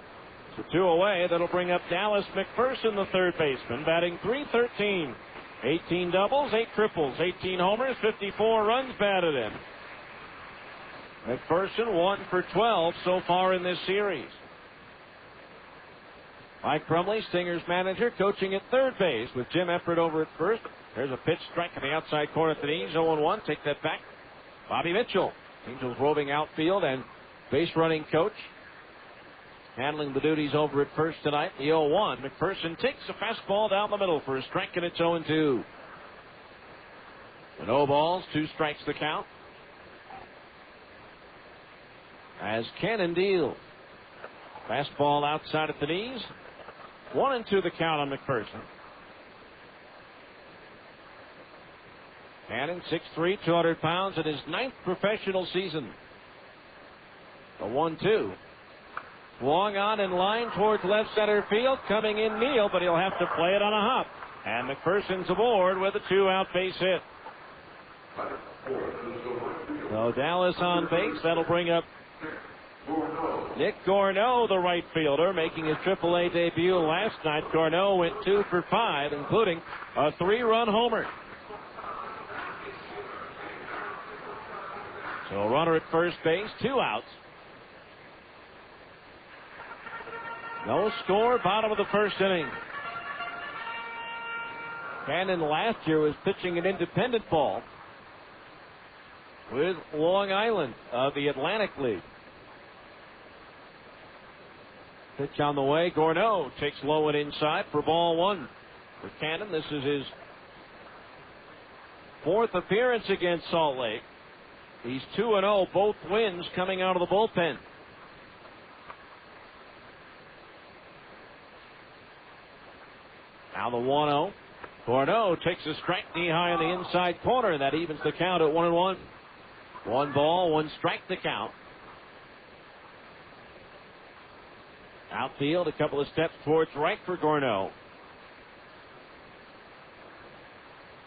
So 2 away. That'll bring up Dallas McPherson, the third baseman, batting .313. 18 doubles, 8 triples, 18 homers, 54 runs batted in. McPherson 1 for 12 so far in this series. Mike Crumley, Stingers manager, coaching at third base with Jim Efford over at first. There's a pitch strike in the outside corner at the knees. 0-1. Take that back. Bobby Mitchell, Angels roving outfield and base running coach, handling the duties over at first tonight. The 0-1. McPherson takes a fastball down the middle for a strike, and it's 0-2. No balls, 2 strikes the count. As Cannon deals. Fastball outside at the knees. 1-2 the count on McPherson. Cannon, 6'3", 200 pounds in his 9th professional season. The 1-2. Long on in line towards left center field. Coming in Neal, but he'll have to play it on a hop. And McPherson's aboard with a 2-out base hit. So Dallas on base. That'll bring up Nick Gorneau, the right fielder, making his AAA debut last night. Gorneau went 2 for 5, including a 3-run homer. So runner at first base, 2 outs. No score, bottom of the first inning. Cannon last year was pitching an independent ball with Long Island of the Atlantic League. Pitch on the way. Gorneau takes low and inside for ball 1. For Cannon, this is his 4th appearance against Salt Lake. He's 2-0, both wins coming out of the bullpen. Now the 1-0. Gorneau takes a strike knee high in the inside corner. That evens the count at 1-1. 1 ball, 1 strike the count. Outfield, a couple of steps towards right for Gorneau.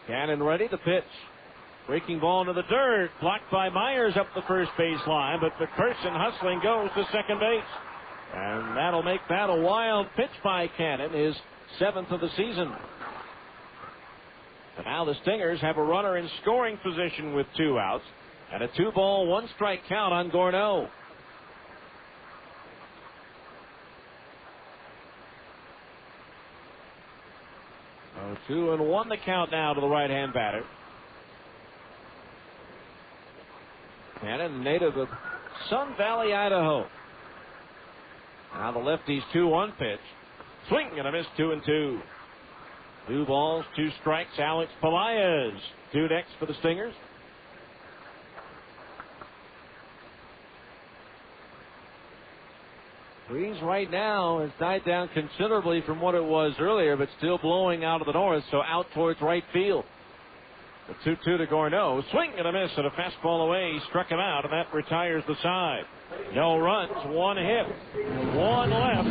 Cannon ready to pitch. Breaking ball into the dirt. Blocked by Myers up the first base line, but McPherson hustling goes to second base. And that'll make that a wild pitch by Cannon, his 7th of the season. And now the Stingers have a runner in scoring position with 2 outs and a 2-ball, 1-strike count on Gorneau. So 2-1 the count now to the right-hand batter. Cannon, native of Sun Valley, Idaho. Now the lefty's 2-1 pitch. Swing and a miss, 2-2. 2 balls, 2 strikes. Alex Pelaez due next for the Stingers. Breeze right now has died down considerably from what it was earlier, but still blowing out of the north, so out towards right field. The 2-2 to Gorneau. Swing and a miss and a fastball away. He struck him out, and that retires the side. No runs, 1 hit, 1 left.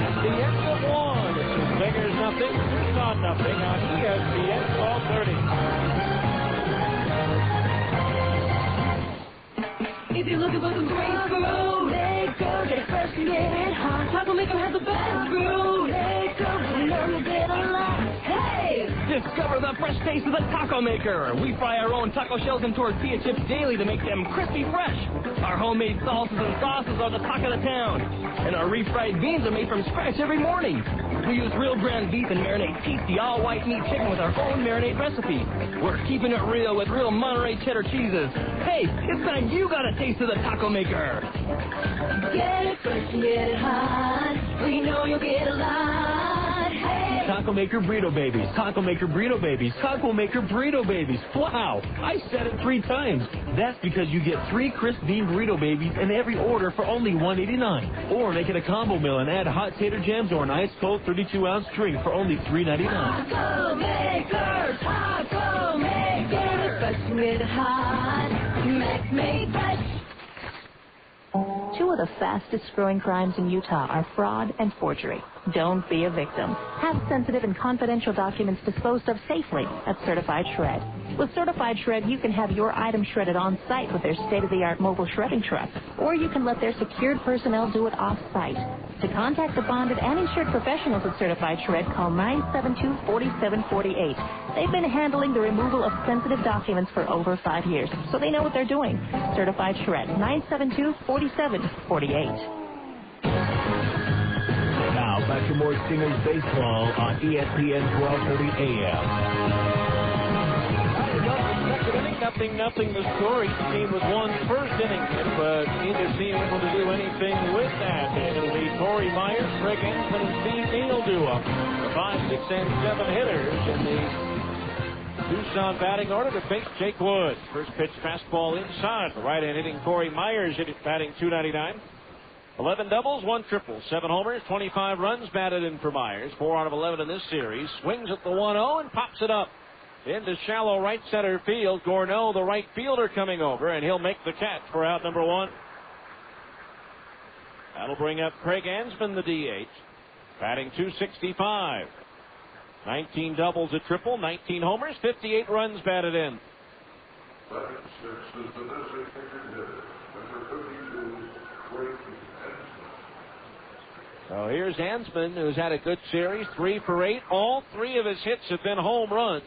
And the end of one. It's the Stingers nothing, Tucson nothing on ESPN 1230. If you're looking for some great food, let go. Get it fresh and get it hot. Taco Maker has the best food. Let go. We know you'll get a lot. Hey! Discover the fresh taste of the Taco Maker. We fry our own taco shells and tortilla chips daily to make them crispy fresh. Our homemade salsas and sauces are the talk of the town. And our refried beans are made from scratch every morning. We use real ground beef and marinate tasty all-white meat chicken with our own marinade recipe. We're keeping it real with real Monterey cheddar cheeses. Hey, it's time you got a taste of the Taco Maker. Get it fresh and get it hot. We know you'll get a lot. Hey! Taco Maker Burrito Babies. Taco Maker Burrito Babies. Taco Maker Burrito Babies. Wow! I said it 3 times. That's because you get 3 crisp bean burrito babies in every order for only $1.89. Or make it a combo meal and add hot tater jams or an ice cold 32-ounce drink for only $3.99. Taco Maker, Taco Maker. Get it fresh and get it hot. Make fresh. 2 of the fastest growing crimes in Utah are fraud and forgery. Don't be a victim. Have sensitive and confidential documents disposed of safely at Certified Shred. With Certified Shred, you can have your item shredded on site with their state-of-the-art mobile shredding truck, or you can let their secured personnel do it off-site. To contact the bonded and insured professionals at Certified Shred, call 972-4748. They've been handling the removal of sensitive documents for over 5 years, so they know what they're doing. Certified Shred, 972-4748. Now, back to more Stingers baseball on ESPN 1230 AM. Nothing the score. Each team with one first inning, but neither team able to do anything with that. It'll be Corey Myers, Greg Ansman, and Steve Neal do up. The 5, 6, and 7 hitters in the Tucson batting order to face Jake Wood. First pitch fastball inside. The right-hand hitting Corey Myers hit it batting .299. 11 doubles, 1 triple, 7 homers, 25 runs batted in for Myers. 4 out of 11 in this series. Swings at the 1-0 and pops it up into shallow right center field. Gorneau, the right fielder, coming over, and he'll make the catch for out number 1. That'll bring up Craig Ansman, the DH, batting .265. 19 doubles, a triple, 19 homers, 58 runs batted in. So here's Ansman, who's had a good series, 3 for 8. All 3 of his hits have been home runs.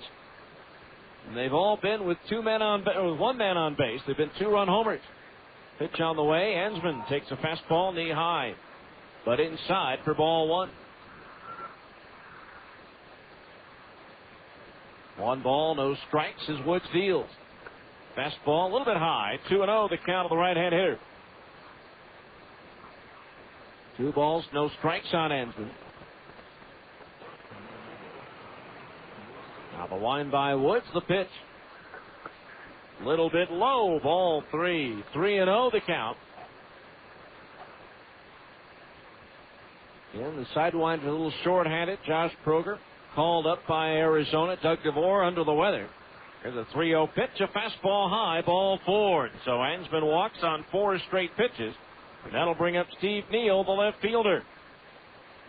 And they've all been with 1 man on base. They've been 2-run homers. Pitch on the way. Ansman takes a fastball knee high, but inside for ball 1. 1 ball, no strikes as Woods deals. Fastball a little bit high. 2-0 the count of the right-hand hitter. 2 balls, no strikes on Ansman. Now the wind by Woods, the pitch. Little bit low, ball 3. 3-0 the count. And the Sidewinders a little short-handed. Josh Proger called up by Arizona. Doug DeVore under the weather. Here's a 3-0 pitch, a fastball high, ball 4. So Ansman walks on 4 straight pitches. And that'll bring up Steve Neal, the left fielder.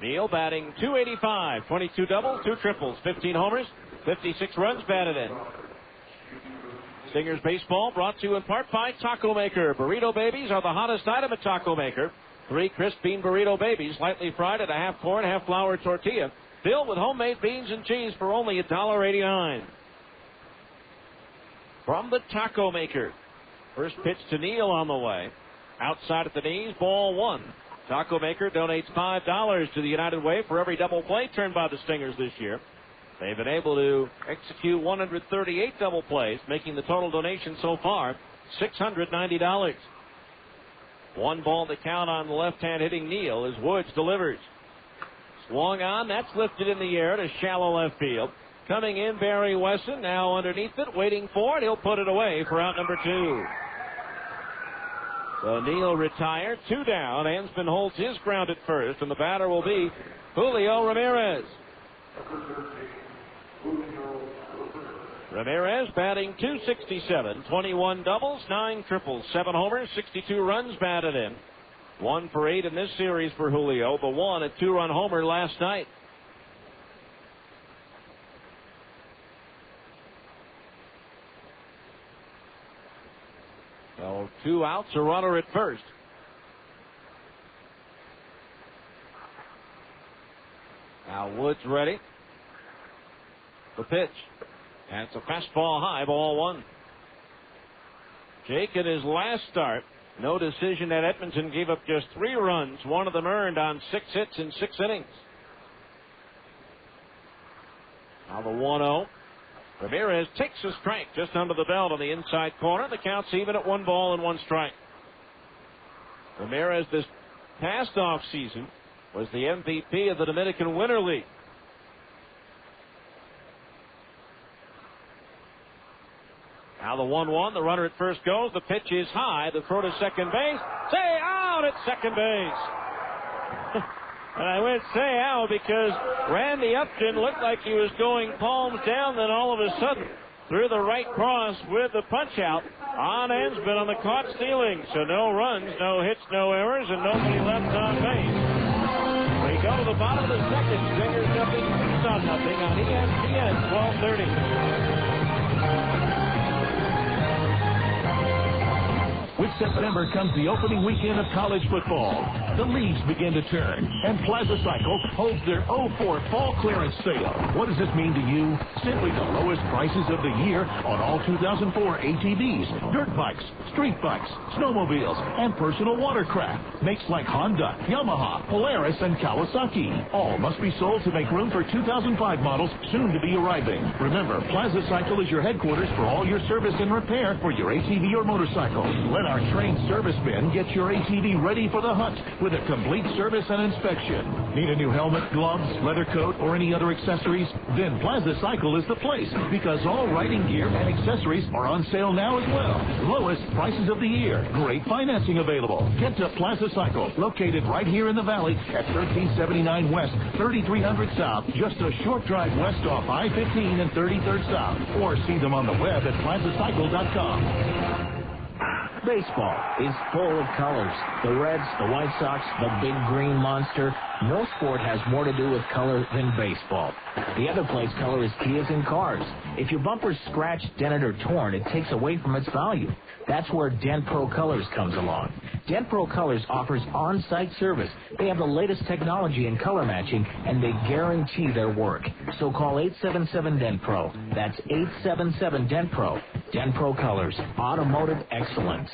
Neal batting .285, 22 doubles, 2 triples, 15 homers, 56 runs batted in. Stingers baseball brought to you in part by Taco Maker. Burrito babies are the hottest item at Taco Maker. 3 crisp bean burrito babies, lightly fried at a half corn, half flour tortilla, filled with homemade beans and cheese for only $1.89. From the Taco Maker. First pitch to Neal on the way. Outside at the knees, ball 1. Taco Maker donates $5 to the United Way for every double play turned by the Stingers this year. They've been able to execute 138 double plays, making the total donation so far $690. 1 ball to count on the left-hand hitting Neal as Woods delivers. Swung on, that's lifted in the air to shallow left field. Coming in, Barry Wesson, now underneath it, waiting for it. He'll put it away for out number 2. So Neal retired, 2 down. Ansman holds his ground at first, and the batter will be Julio Ramirez. Ramirez batting .267, 21 doubles, 9 triples, 7 homers, 62 runs batted in. 1 for 8 in this series for Julio. The one, a 2-run homer last night. So 2 outs, a runner at first. Now Woods ready. The pitch. And it's a fastball high, ball 1. Jake in his last start, no decision at Edmonton, gave up just 3 runs, 1 of them earned on 6 hits in 6 innings. Now the 1-0. Ramirez takes a strike just under the belt on the inside corner. The count's even at 1 ball and 1 strike. Ramirez this past off season was the MVP of the Dominican Winter League. Now the 1-1, the runner at first goes. The pitch is high. The throw to second base. Say out at second base. And I went say out because Randy Upton looked like he was going palms down. Then all of a sudden, through the right cross with the punch out on Ensbin on the caught stealing. So no runs, no hits, no errors, and nobody left on base. We go to the bottom of the second. Stingers nothing, Tucson nothing on ESPN 1230. With September comes the opening weekend of college football. The leagues begin to turn, and Plaza Cycle holds their 04 fall clearance sale. What does this mean to you? Simply the lowest prices of the year on all 2004 ATVs, dirt bikes, street bikes, snowmobiles, and personal watercraft. Makes like Honda, Yamaha, Polaris, and Kawasaki. All must be sold to make room for 2005 models soon to be arriving. Remember, Plaza Cycle is your headquarters for all your service and repair for your ATV or motorcycle. Let our trained servicemen get your ATV ready for the hunt with a complete service and inspection. Need a new helmet, gloves, leather coat, or any other accessories? Then Plaza Cycle is the place, because all riding gear and accessories are on sale now as well. Lowest prices of the year. Great financing available. Get to Plaza Cycle, located right here in the valley at 1379 West, 3300 South, just a short drive west off I-15 and 33rd South. Or see them on the web at plazacycle.com. Baseball is full of colors. The Reds, the White Sox, the big green monster. No sport has more to do with color than baseball. The other place color is key is in cars. If your bumper's scratched, dented, or torn, it takes away from its value. That's where Dent Pro Colors comes along. Dent Pro Colors offers on-site service. They have the latest technology in color matching, and they guarantee their work. So call 877-DENT-PRO. That's 877-DENT-PRO. Dent Pro Colors. Automotive excellence.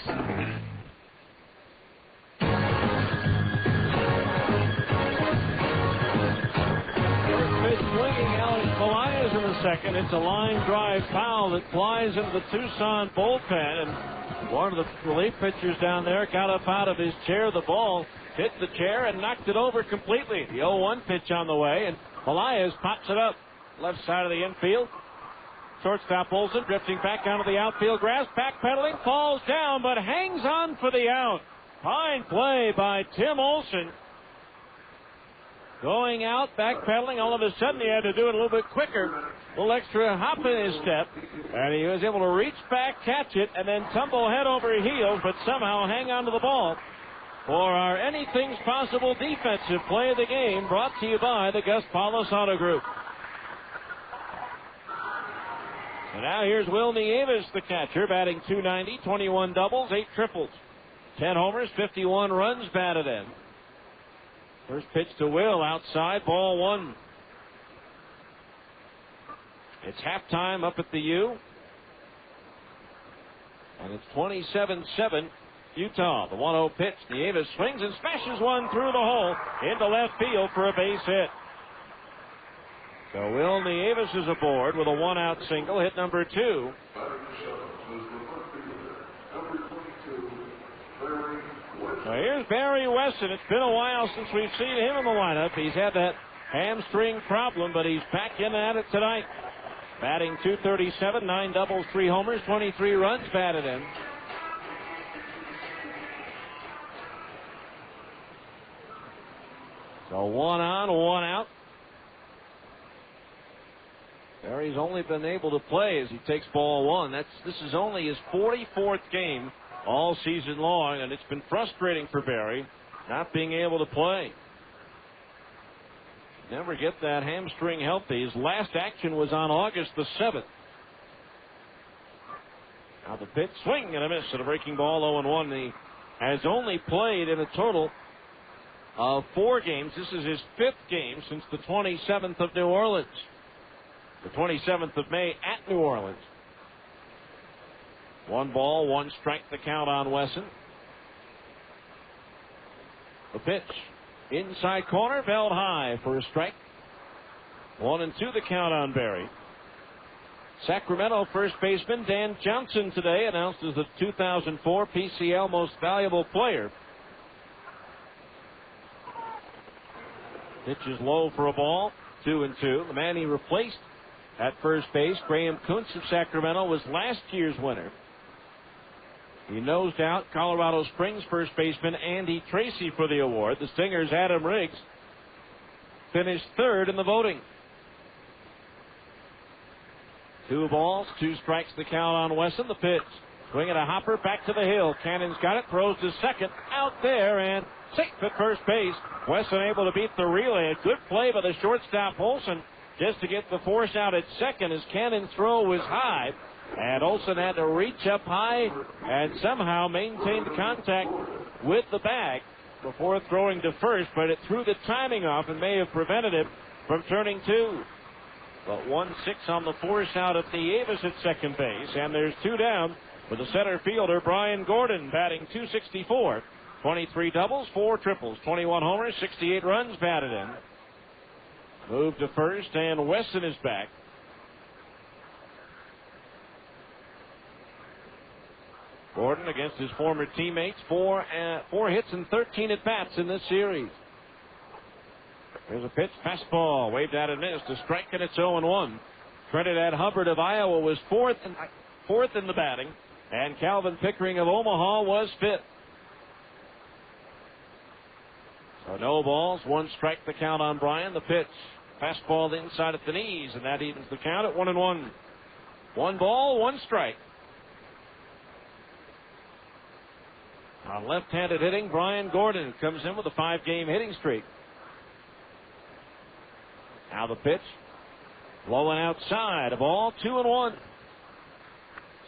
Swinging Alex Elias in the second. It's a line drive foul that flies into the Tucson bullpen, and one of the relief pitchers down there got up out of his chair. The ball hit the chair and knocked it over completely. The 0-1 pitch on the way, and Elias pops it up left side of the infield. Shortstop Olsen drifting back onto the outfield grass, backpedaling, falls down, but hangs on for the out. Fine play by Tim Olsen. Going out, backpedaling, all of a sudden he had to do it a little bit quicker. A little extra hop in his step, and he was able to reach back, catch it, and then tumble head over heels, but somehow hang on to the ball. For our Anything's Possible defensive play of the game, brought to you by the Gus Paulus Auto Group. And now here's Will Nieves, the catcher, batting .290, 21 doubles, 8 triples, 10 homers, 51 runs batted in. First pitch to Will, outside, ball 1. It's halftime up at the U. And it's 27-7 Utah. The 1-0 pitch. Nieves swings and smashes one through the hole into left field for a base hit. So Will Nieves is aboard with a 1-out single, hit number 2. Now here's Barry Weston. It's been a while since we've seen him in the lineup. He's had that hamstring problem, but he's back in at it tonight. Batting .237, 9 doubles, 3 homers, 23 runs batted in. So 1 on, 1 out. Barry's only been able to play as he takes ball 1. This is only his 44th game all season long, and it's been frustrating for Barry. not being able to play. Never get that hamstring healthy. His last action was on August the 7th. Now the pitch, swing and a miss at a breaking ball, 0-1. He has only played in a total of 4 games. This is his 5th game since the 27th of New Orleans. The 27th of May at New Orleans. 1 ball, 1 strike, the count on Wesson. The pitch, inside corner, held high for a strike. 1-2 the count on Berry. Sacramento first baseman Dan Johnson today announced as the 2004 PCL Most Valuable Player. Pitch is low for a ball, 2-2. The man he replaced at first base, Graham Kuntz of Sacramento, was last year's winner. He nosed out Colorado Springs first baseman Andy Tracy for the award. The Stingers' Adam Riggs finished 3rd in the voting. 2 balls, 2 strikes, the count on Wesson. The pitch, swing and a hopper back to the hill. Cannon's got it, throws to second, out there, and safe at first base. Wesson able to beat the relay. A good play by the shortstop Olson just to get the force out at second as Cannon's throw was high. And Olson had to reach up high and somehow maintain contact with the bag before throwing to first, but it threw the timing off and may have prevented him from turning 2. But 1-6 on the force out of Nieves at second base, and there's 2 down with the center fielder Brian Gordon batting .264. 23 doubles, 4 triples, 21 homers, 68 runs batted in. Moved to first, and Wesson is back. Gordon against his former teammates, 4 hits and 13 at-bats in this series. There's a pitch, fastball, waved out and missed, a strike, and it's 0-1. Trinidad Hubbard of Iowa was fourth in the batting, and Calvin Pickering of Omaha was 5th. So no balls, 1 strike, the count on Bryan. The pitch, fastball inside at the knees, and that evens the count at 1-1. 1 ball, 1 strike. On left-handed hitting, Brian Gordon comes in with a 5-game hitting streak. Now the pitch, blowing outside, a ball, 2-1.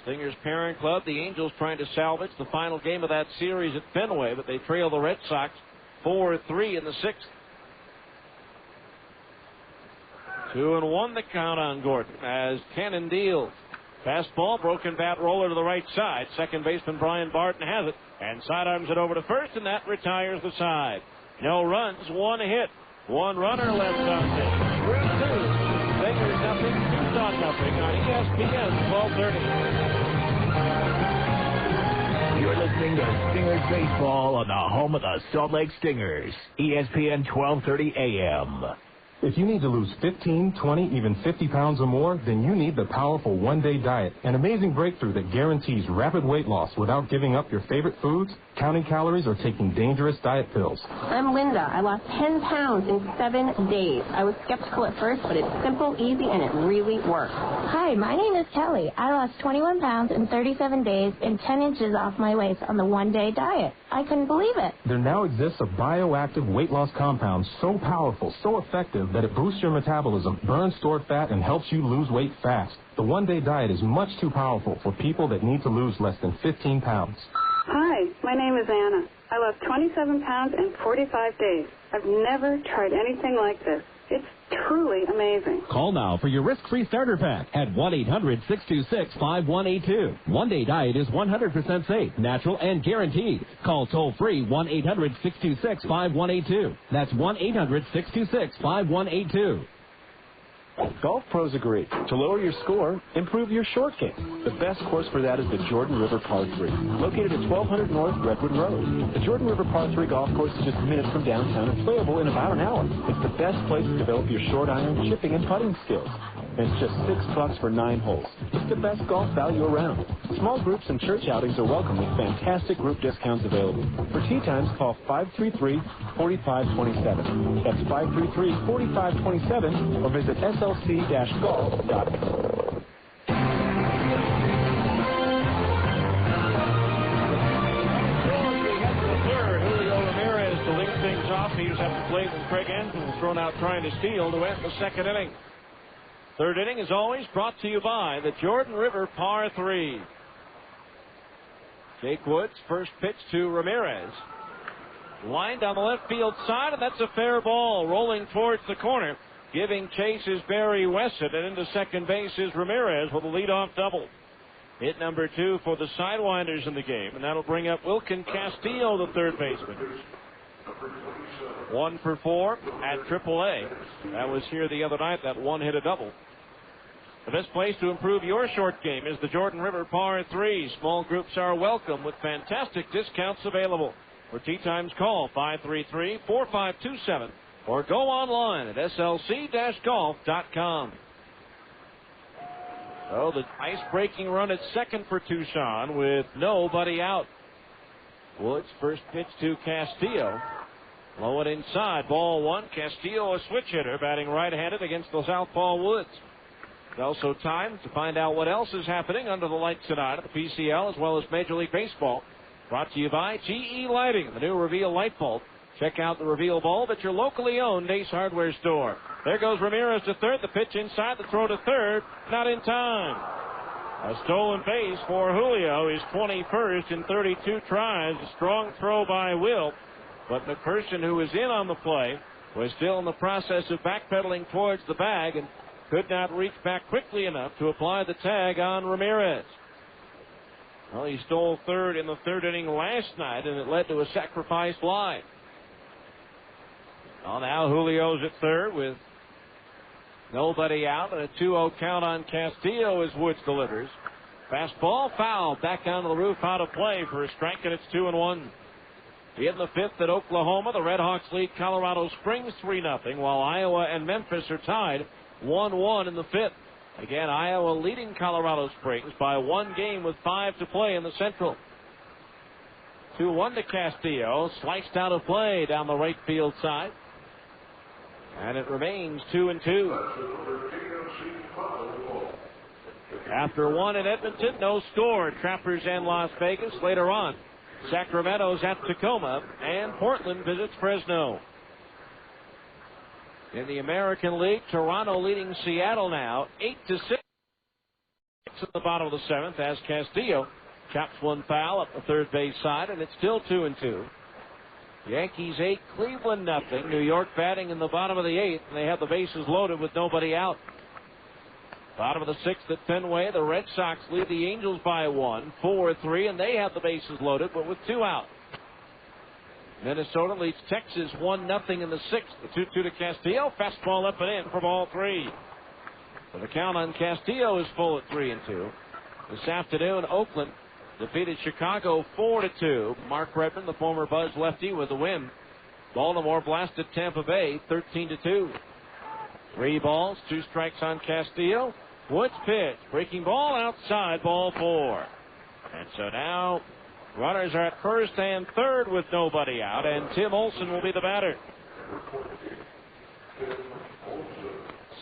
Stingers' parent club, the Angels, trying to salvage the final game of that series at Fenway, but they trail the Red Sox 4-3 in the 6th. 2-1 the count on Gordon as Cannon deals. Fastball, broken bat roller to the right side. Second baseman Brian Barton has it and sidearms it over to first, and that retires the side. No runs, 1 hit, 1 runner left on base. 3-2. Stingers nothing, Tucson nothing on ESPN 1230. You're listening to Stingers Baseball on the home of the Salt Lake Stingers, ESPN 1230 AM. If you need to lose 15, 20, even 50 pounds or more, then you need the powerful one-day diet, an amazing breakthrough that guarantees rapid weight loss without giving up your favorite foods, counting calories, or taking dangerous diet pills. I'm Linda. I lost 10 pounds in 7 days. I was skeptical at first, but it's simple, easy, and it really works. Hi, my name is Kelly. I lost 21 pounds in 37 days and 10 inches off my waist on the one-day diet. I couldn't believe it. There now exists a bioactive weight loss compound so powerful, so effective, that it boosts your metabolism, burns stored fat, and helps you lose weight fast. The one-day diet is much too powerful for people that need to lose less than 15 pounds. Hi, my name is Anna. I lost 27 pounds in 45 days. I've never tried anything like this. It's truly amazing. Call now for your risk-free starter pack at 1-800-626-5182. One-day diet is 100% safe, natural, and guaranteed. Call toll-free 1-800-626-5182. That's 1-800-626-5182. Golf pros agree. To lower your score, improve your short game. The best course for that is the Jordan River Par 3, located at 1200 North Redwood Road. The Jordan River Par 3 golf course is just minutes from downtown and playable in about an hour. It's the best place to develop your short iron, chipping, and putting skills. And it's just $6 for 9 holes. It's the best golf value around. Small groups and church outings are welcome with fantastic group discounts available. For tee times, call 533-4527. That's 533-4527 or visit slc-golf.com. He's up to plate with Craig Anton thrown out trying to steal to end the second inning. Third inning is always brought to you by the Jordan River Par 3. Jake Woods, first pitch to Ramirez. Line down the left field side, and that's a fair ball. Rolling towards the corner. Giving chase is Barry Wesson, and into second base is Ramirez with a leadoff double. Hit number 2 for the Sidewinders in the game, and that'll bring up Wilkin Castillo, the third baseman. 1 for 4 at AAA. That was here the other night, that one hit a double. The best place to improve your short game is the Jordan River Par 3. Small groups are welcome with fantastic discounts available. For tee times, call 533-4527 or go online at slc-golf.com. So the ice-breaking run at second for Tucson with nobody out. Woods, first pitch to Castillo. Low and inside, ball 1. Castillo, a switch hitter, batting right-handed against the southpaw Woods. It's also time to find out what else is happening under the lights tonight at the PCL as well as Major League Baseball. Brought to you by GE Lighting, the new Reveal light bulb. Check out the Reveal bulb at your locally owned Ace Hardware store. There goes Ramirez to third. The pitch inside, the throw to third. Not in time. A stolen base for Julio, his 21st in 32 tries. A strong throw by Will. But McPherson, who was in on the play, was still in the process of backpedaling towards the bag and could not reach back quickly enough to apply the tag on Ramirez. Well, he stole third in the third inning last night, and it led to a sacrifice fly. Well, now Julio's at third with nobody out, and a 2-0 count on Castillo as Woods delivers. Fastball foul back onto the roof, out of play for a strike, and it's 2-1. In the fifth at Oklahoma, the Red Hawks lead Colorado Springs 3-0, while Iowa and Memphis are tied 1-1 in the fifth. Again, Iowa leading Colorado Springs by 1 game with 5 to play in the Central. 2-1 to Castillo, sliced out of play down the right field side. And it remains 2-2. After 1 in Edmonton, no score. Trappers and Las Vegas. Later on, Sacramento's at Tacoma, and Portland visits Fresno. In the American League, Toronto leading Seattle now 8-6 at the bottom of the 7th as Castillo chops one foul up the third base side, and it's still 2-2. Yankees 8, Cleveland nothing. New York batting in the bottom of the 8th, and they have the bases loaded with nobody out. Bottom of the 6th at Fenway, the Red Sox lead the Angels by 1, 4-3, and they have the bases loaded, but with 2 out. Minnesota leads Texas 1-0 in the 6th. The 2-2 to Castillo. Fastball up and in for ball 3. So the count on Castillo is full at 3-2. This afternoon, Oakland defeated Chicago 4-2. Mark Redmond, the former Buzz lefty, with a win. Baltimore blasted Tampa Bay 13-2. 3 balls, 2 strikes on Castillo. Woods pitch, breaking ball outside, ball 4. And so now runners are at first and third with nobody out, and Tim Olson will be the batter.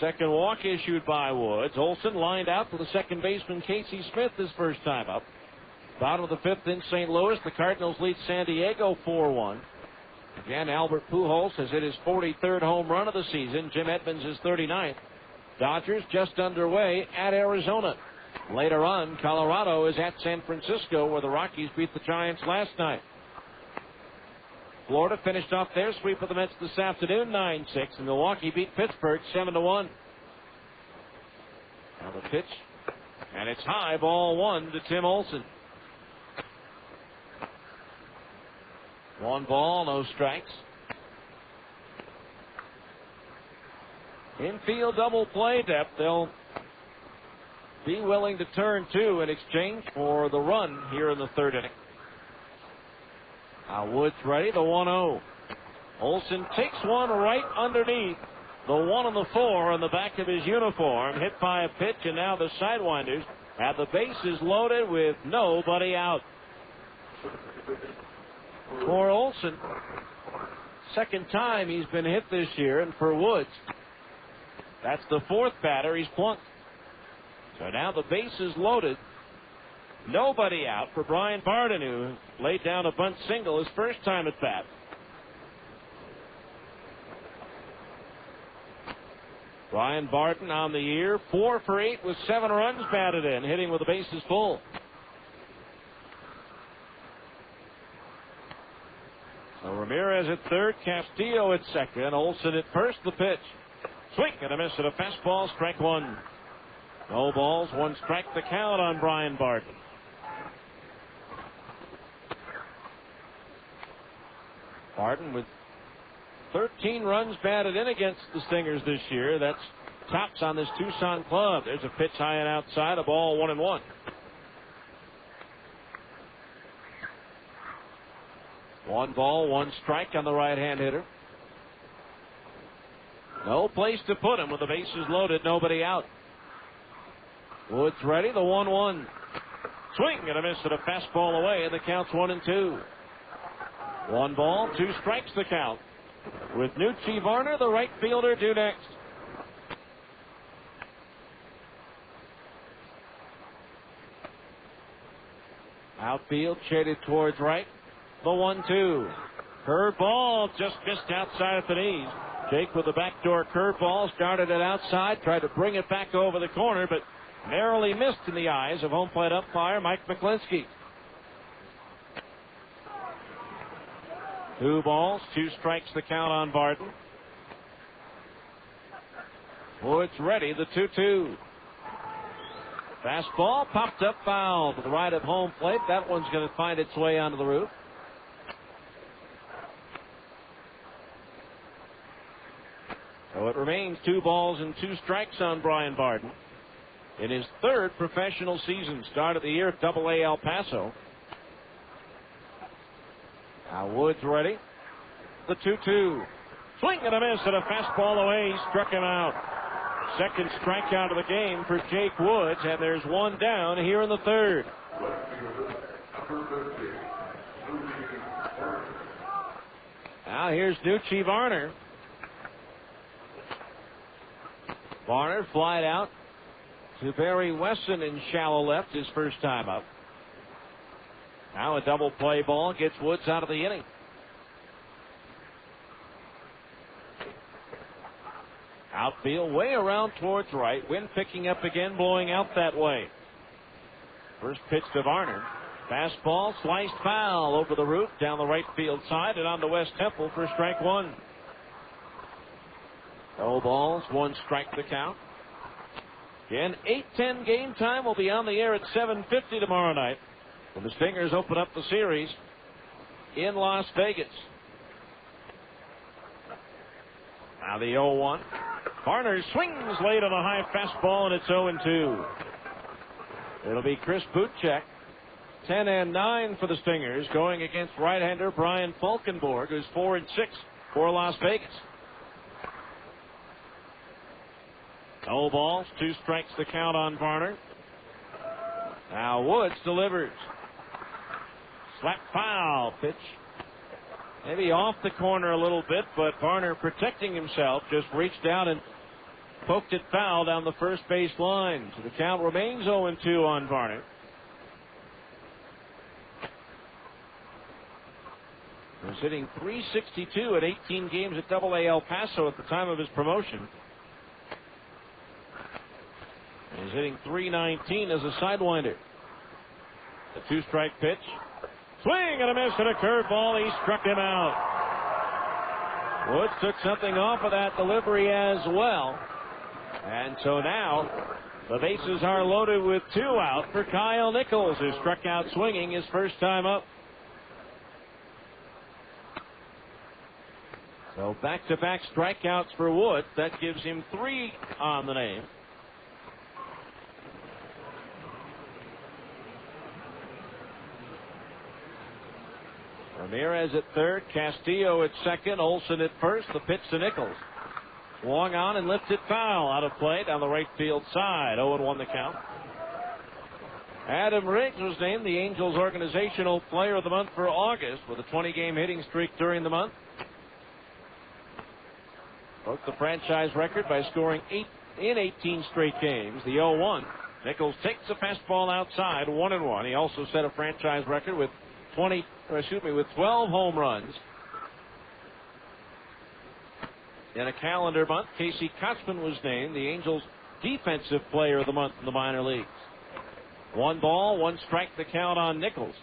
Second walk issued by Woods. Olson lined out for the second baseman Casey Smith his first time up. Bottom of the 5th in St. Louis, the Cardinals lead San Diego 4-1. Again, Albert Pujols has hit his 43rd home run of the season. Jim Edmonds is 39th. Dodgers just underway at Arizona. Later on, Colorado is at San Francisco, where the Rockies beat the Giants last night. Florida finished off their sweep of the Mets this afternoon, 9-6, and Milwaukee beat Pittsburgh 7-1. Now the pitch, and it's high, ball 1 to Tim Olson. 1 ball, no strikes. Infield double play depth. They'll be willing to turn 2 in exchange for the run here in the third inning. Now Woods ready, the 1-0. Olson takes one right underneath the 1 and the 4 on the back of his uniform, hit by a pitch, and now the Sidewinders have the bases loaded with nobody out. For Olson, second time he's been hit this year, and for Woods, that's the 4th batter he's plunked. So now the base is loaded. Nobody out for Brian Barden, who laid down a bunt single his first time at bat. Brian Barton on the year, 4 for 8 with 7 runs batted in, hitting with the bases full. So Ramirez at third, Castillo at second, Olson at first. The pitch. Swing and a miss at a fastball, strike one. No balls, 1 strike the count on Brian Barton. Barton with 13 runs batted in against the Stingers this year. That's tops on this Tucson club. There's a pitch high and outside, a ball, 1-1. One ball, 1 strike on the right-hand hitter. No place to put him with the bases loaded, nobody out. Woods ready, the 1-1. Swing and a miss at a fastball away, and the count's 1-2. 1 ball, 2 strikes the count. With Nucci Varner, the right fielder, due next. Outfield shaded towards right. The 1-2. Curveball just missed outside at the knees. Jake with the backdoor curveball started it outside, tried to bring it back over the corner, but narrowly missed in the eyes of home plate umpire Mike McClinsky. 2 balls, 2 strikes the count on Barton. Woods ready, the 2-2. Fastball popped up foul to the right of home plate. That one's going to find its way onto the roof. So it remains 2 balls and 2 strikes on Brian Barton in his 3rd professional season. Started the year at Double-A El Paso. Now Woods ready. The 2-2. Swing and a miss at a fastball away. He struck him out. Second strikeout of the game for Jake Woods, and there's 1 down here in the 3rd. Now here's Nucci Varner. Varner flied out to Barry Wesson in shallow left, his first time up. Now a double play ball gets Woods out of the inning. Outfield way around towards right. Wind picking up again, blowing out that way. First pitch to Varner. Fastball sliced foul over the roof down the right field side and on the West Temple for strike 1. No balls, 1 strike the count. Again, 8:10 game time. Will be on the air at 7:50 tomorrow night when the Stingers open up the series in Las Vegas. Now the 0-1. Varner swings late on a high fastball, and it's 0-2. It'll be Chris Butchek, 10-9 for the Stingers, going against right-hander Brian Falkenborg, who's 4-6 for Las Vegas. No balls, 2 strikes the count on Varner. Now Woods delivers. Slap foul pitch. Maybe off the corner a little bit, but Varner, protecting himself, just reached out and poked it foul down the first base line. So the count remains 0-2 on Varner. He was hitting .362 at 18 games at Double-A El Paso at the time of his promotion. And he's hitting .319 as a sidewinder. The 2-strike pitch. Swing and a miss and a curveball. He struck him out. Woods took something off of that delivery as well. And so now the bases are loaded with 2 out for Kyle Nichols, who struck out swinging his first time up. So back-to-back strikeouts for Woods. That gives him 3 on the name. Ramirez at third, Castillo at second, Olson at first. The pitch to Nichols. Swung on and lifted foul out of play down the right field side. 0-1 the count. Adam Riggs was named the Angels Organizational Player of the Month for August with a 20-game hitting streak during the month. Broke the franchise record by scoring 8 in 18 straight games. The 0-1. Nichols takes a fastball outside, 1-1. He also set a franchise record with 12 home runs In a calendar month, Casey Kotzman was named the Angels' Defensive Player of the Month in the minor leagues. 1 ball, 1 strike, the count on Nichols.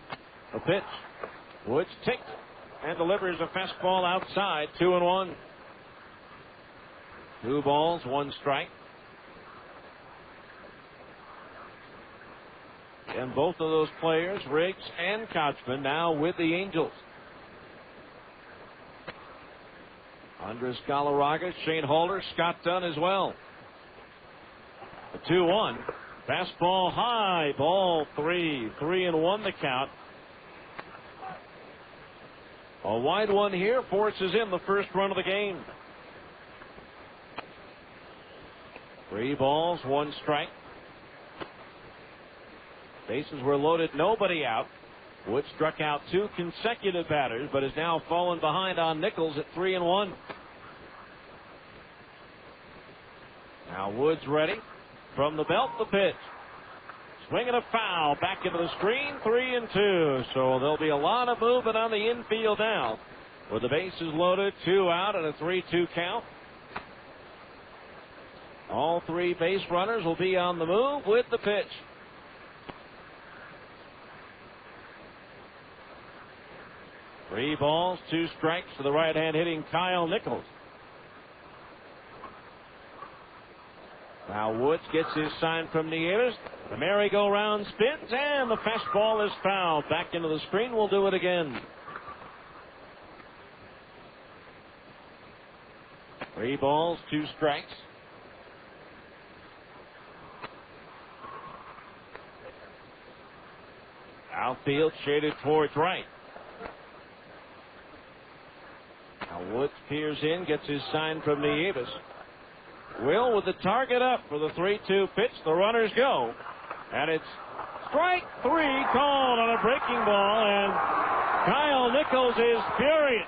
A pitch. Woods takes and delivers a fastball outside. 2-1. 2 balls, 1 strike. And both of those players, Riggs and Kotzman, now with the Angels. Andres Galarraga, Shane Halter, Scott Dunn as well. The 2-1. Fastball high, ball 3. 3-1 the count. A wide one here forces in the first run of the game. 3 balls, 1 strike. Bases were loaded, nobody out. Woods struck out 2 consecutive batters, but has now fallen behind on Nichols at 3-1. Now Woods ready. From the belt, the pitch. Swing and a foul. Back into the screen, 3-2. So there'll be a lot of movement on the infield now. With the bases loaded, 2 out and a 3-2 count. All 3 base runners will be on the move with the pitch. Three balls, 2 strikes to the right-hand hitting Kyle Nichols. Now Woods gets his sign from Nieves. The merry-go-round spins, and the fastball is fouled. Back into the screen. We'll do it again. 3 balls, 2 strikes. Outfield shaded towards right. Now Woods peers in, gets his sign from Nieves. Will with the target up for the 3-2 pitch. The runners go. And it's strike 3 called on a breaking ball, and Kyle Nichols is furious.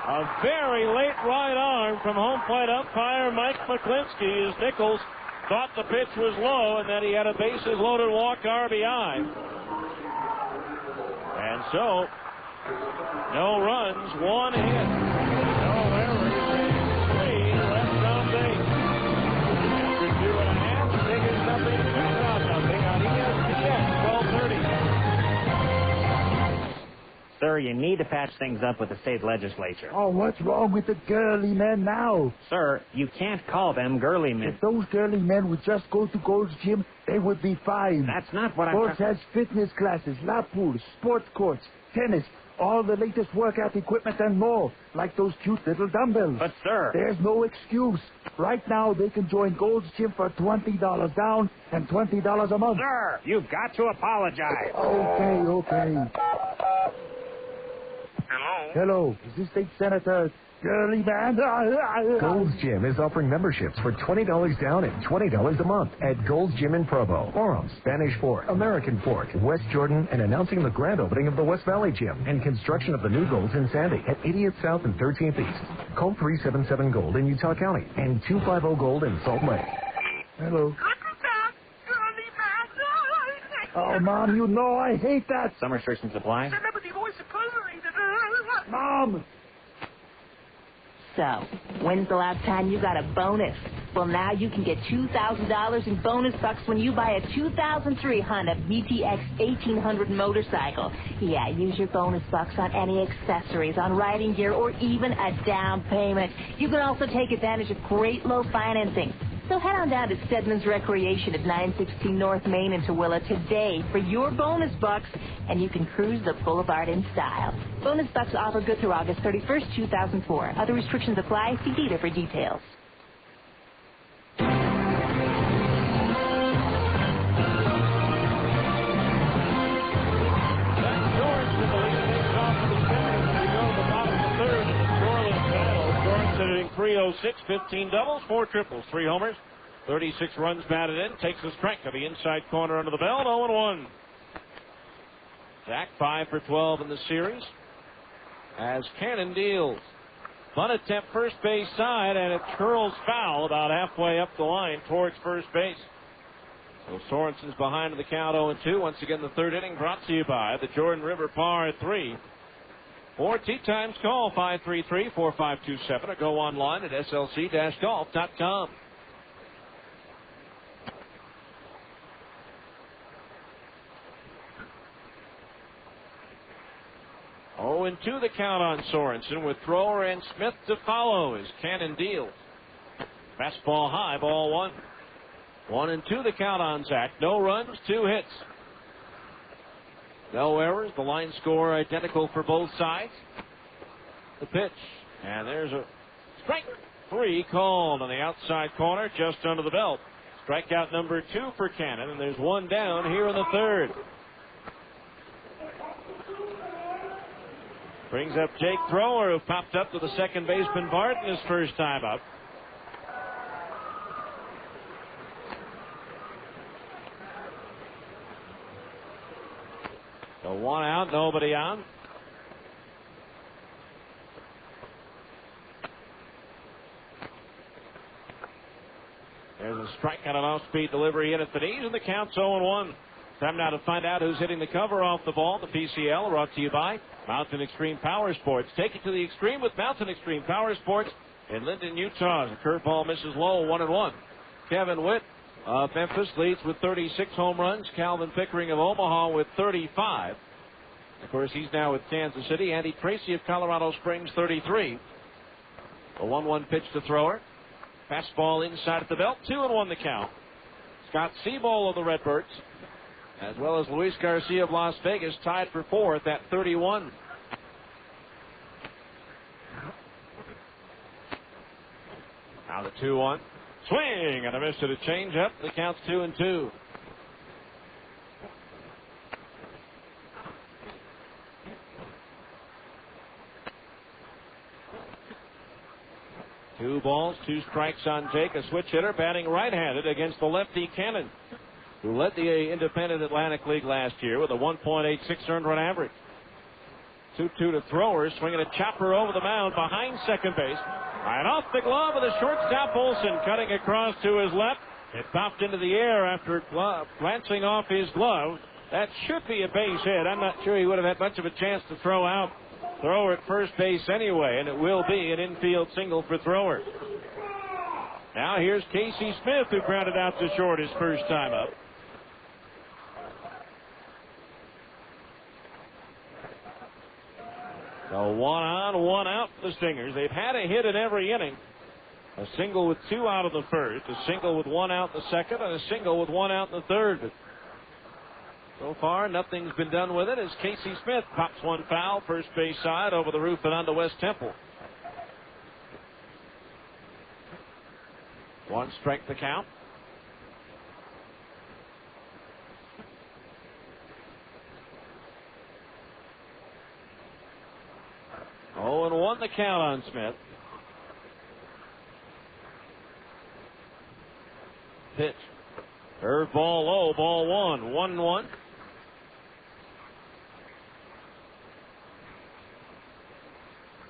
A very late right arm from home plate umpire Mike McClinsky as Nichols thought the pitch was low and that he had a bases loaded walk RBI. And so, no runs, 1 hit. No errors. 3 left on base. After 2.5, Tigers nothing, Tucson nothing on ESPN 1230. Sir, you need to patch things up with the state legislature. Oh, what's wrong with the girly men now? Sir, you can't call them girly men. If those girly men would just go to Gold's Gym, they would be fine. That's not what Gold's has fitness classes, lap pools, sports courts, tennis, all the latest workout equipment and more, like those cute little dumbbells. But, sir... There's no excuse. Right now, they can join Gold's Gym for $20 down and $20 a month. Sir, you've got to apologize. Okay. Hello, is this state senator girly man? Gold's Gym is offering memberships for $20 down and $20 a month at Gold's Gym in Provo, Orem, Spanish Fork, American Fork, West Jordan, and announcing the grand opening of the West Valley Gym and construction of the new Golds in Sandy at 80th South and 13th East. Call 377 Gold in Utah County and 250 Gold in Salt Lake. Hello. Oh, Mom, you know I hate that. Some restrictions apply. Mom! So, when's the last time you got a bonus? Well, now you can get $2,000 in bonus bucks when you buy a 2003 Honda VTX 1800 motorcycle. Yeah, use your bonus bucks on any accessories, on riding gear, or even a down payment. You can also take advantage of great low financing. So head on down to Stedman's Recreation at 916 North Main in Tooele today for your bonus bucks, and you can cruise the boulevard in style. Bonus bucks offer good through August 31st, 2004. Other restrictions apply. See dealer for details. Hitting 306, 15 doubles, 4 triples, 3 homers, 36 runs batted in, takes a strike to the inside corner under the belt, 0-1. Zach 5 for 12 in the series as Cannon deals. Bunt attempt first base side, and it curls foul about halfway up the line towards first base. So Sorensen's behind in the count 0-2. Once again, the third inning brought to you by the Jordan River Par 3. For tee times, call 533-4527 or go online at slc-golf.com. Oh, and 2 the count on Sorensen with Thrower and Smith to follow as Cannon deals. Fastball high, ball 1. 1 and 2 the count on Zach. No runs, 2 hits. No errors. The line score identical for both sides. The pitch. And there's a strike 3 called on the outside corner just under the belt. Strikeout number 2 for Cannon, and there's 1 down here in the 3rd. Brings up Jake Thrower, who popped up to the second baseman Barton his first time up. So 1 out, nobody on. There's a strike on an off-speed delivery in at the knees, and the count's 0-1. Time now to find out who's hitting the cover off the ball. The PCL brought to you by Mountain Extreme Power Sports. Take it to the extreme with Mountain Extreme Power Sports in Linden, Utah. The curveball misses low, 1-1. Kevin Witt of Memphis leads with 36 home runs. Calvin Pickering of Omaha with 35. Of course, he's now with Kansas City. Andy Tracy of Colorado Springs, 33. A 1-1 pitch to Thrower. Fastball inside at the belt, 2-1 the count. Scott Seabold of the Redbirds, as well as Luis Garcia of Las Vegas, tied for 4th at 31. Now the 2-1. Swing and a miss to the changeup. The count's 2-2. Two balls, 2 strikes on Jake, a switch hitter batting right-handed against the lefty Cannon, who led the Independent Atlantic League last year with a 1.86 earned run average. 2-2 to Thrower, swinging a chopper over the mound behind second base. And off the glove of the shortstop Olsen, cutting across to his left. It popped into the air after glancing off his glove. That should be a base hit. I'm not sure he would have had much of a chance to throw out. Thrower at first base anyway, and it will be an infield single for Thrower. Now here's Casey Smith, who grounded out to short his first time up. So 1 on, 1 out for the Stingers. They've had a hit in every inning. A single with 2 out of the first, a single with 1 out in the second, and a single with 1 out in the third. But so far, nothing's been done with it as Casey Smith pops one foul, first base side over the roof and onto West Temple. 1 strike the count. Oh, and 1 the count on Smith. Pitch. Curve ball low, ball 1, 1-1.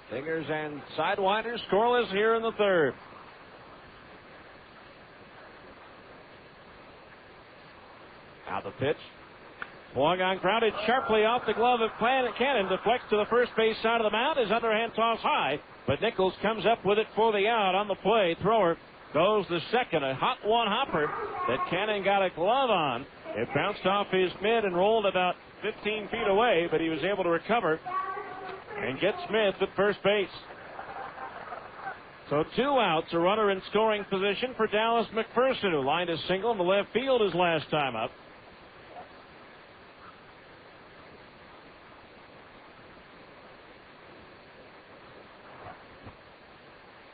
Stingers and Sidewinders scoreless here in the 3rd. Now the pitch. Swung on, grounded sharply off the glove of Cannon. Deflects to the first base side of the mound. His underhand toss high, but Nichols comes up with it for the out on the play. Thrower goes the second. A hot one hopper that Cannon got a glove on. It bounced off his mid and rolled about 15 feet away, but he was able to recover and get Smith at first base. So 2 outs, a runner in scoring position for Dallas McPherson, who lined a single in the left field his last time up.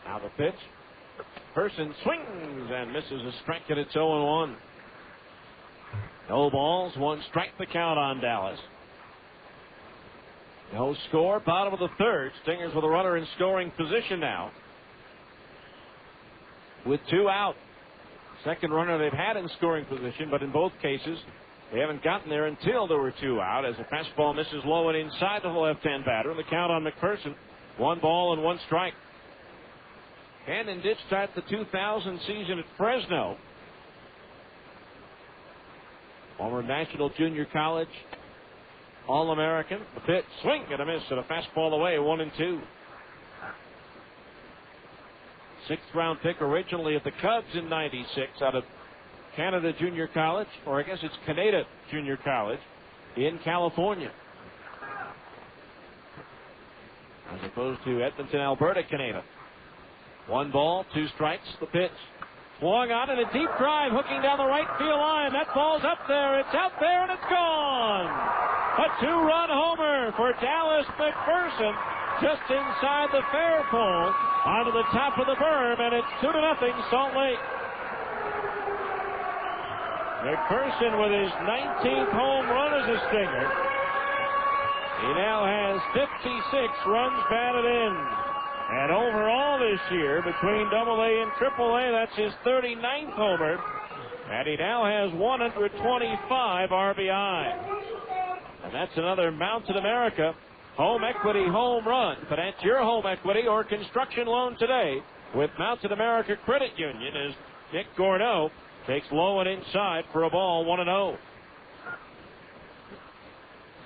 Now the pitch. Person swings and misses a strike, and it's 0-1. No balls, 1 strike the count on Dallas. No score, bottom of the 3rd. Stingers with a runner in scoring position now, with 2 out. Second runner they've had in scoring position, but in both cases they haven't gotten there until there were 2 out, as the fastball misses low and inside to the left-hand batter. The count on McPherson, 1 ball and 1 strike. Cannon did start the 2000 season at Fresno. Former National Junior College All-American. The pitch, swing and a miss, and a fastball away, 1-2. Sixth-round pick originally at the Cubs in '96 out of Canada Junior College, or I guess it's Canada Junior College in California, as opposed to Edmonton, Alberta, Canada. 1 ball, 2 strikes. The pitch swung on and a deep drive hooking down the right field line. That ball's up there. It's out there and it's gone. A 2-run homer for Dallas McPherson just inside the fair pole onto the top of the berm, and it's 2-0 Salt Lake. McPherson with his 19th home run as a Stinger. He now has 56 runs batted in. And overall this year, between AA and AAA, that's his 39th homer. And he now has 125 RBI. And that's another Mountain America home equity home run. Finance your home equity or construction loan today with Mountain America Credit Union as Nick Gorneau takes low and inside for a ball, 1-0.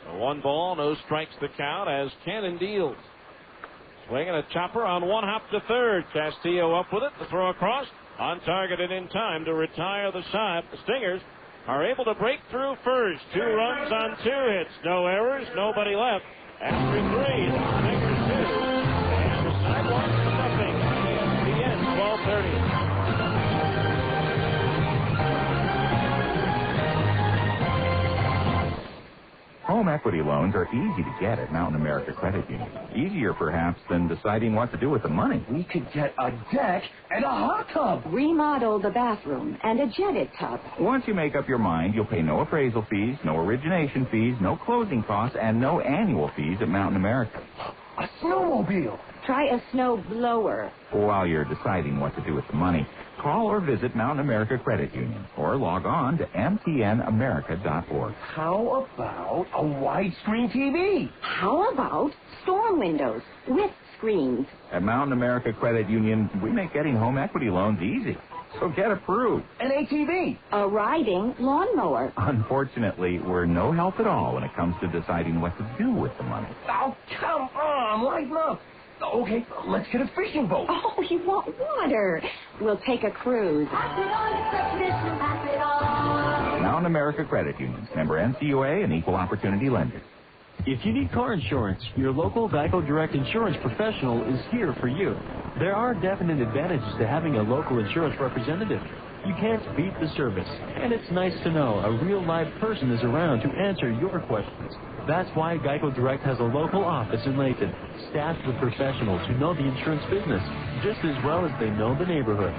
So 1 ball, no strikes the count as Cannon deals. Swinging a chopper on 1 hop to third. Castillo up with it. The throw across. On target and in time to retire the side. The Stingers are able to break through first. 2 runs on 2 hits. No errors. Nobody left. After 3, the Stingers 2. And the Sidewinders nothing. ESPN 1230. Home equity loans are easy to get at Mountain America Credit Union. Easier, perhaps, than deciding what to do with the money. We could get a deck and a hot tub. Remodel the bathroom and a jetted tub. Once you make up your mind, you'll pay no appraisal fees, no origination fees, no closing costs, and no annual fees at Mountain America. A snowmobile. Try a snow blower. While you're deciding what to do with the money, call or visit Mountain America Credit Union or log on to mtnamerica.org. How about a widescreen TV? How about storm windows with screens? At Mountain America Credit Union, we make getting home equity loans easy. So get approved. An ATV. A riding lawnmower. Unfortunately, we're no help at all when it comes to deciding what to do with the money. Oh, come on, lighten up. Okay, let's get a fishing boat. Oh, you want water? We'll take a cruise. Mountain America Credit Union, member NCUA and equal opportunity lender. If you need car insurance, your local Geico Direct insurance professional is here for you. There are definite advantages to having a local insurance representative. You can't beat the service, and it's nice to know a real live person is around to answer your questions. That's why Geico Direct has a local office in Layton, staffed with professionals who know the insurance business just as well as they know the neighborhood.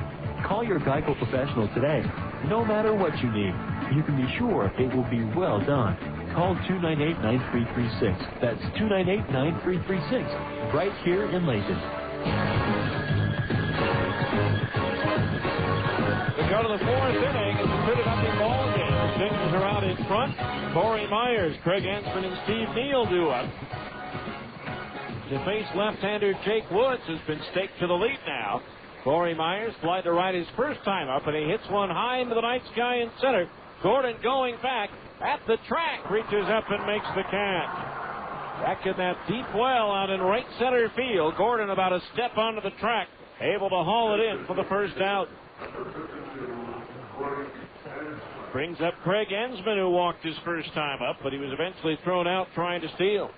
Call your Geico professional today. No matter what you need, you can be sure it will be well done. Call 298-9336. That's 298-9336, right here in Layton. We go to the 4th inning. It's a pretty nothing ball game. The Stingers are out in front. Corey Myers, Craig Ansman, and Steve Neal do up. To face left-hander Jake Woods has been staked to the lead now. Corey Myers flied to right his first time up, and he hits one high into the night sky in center. Gordon going back at the track, reaches up and makes the catch. Back in that deep well out in right center field. Gordon about a step onto the track, able to haul it in for the first out. Brings up Craig Ensman, who walked his first time up, but he was eventually thrown out trying to steal.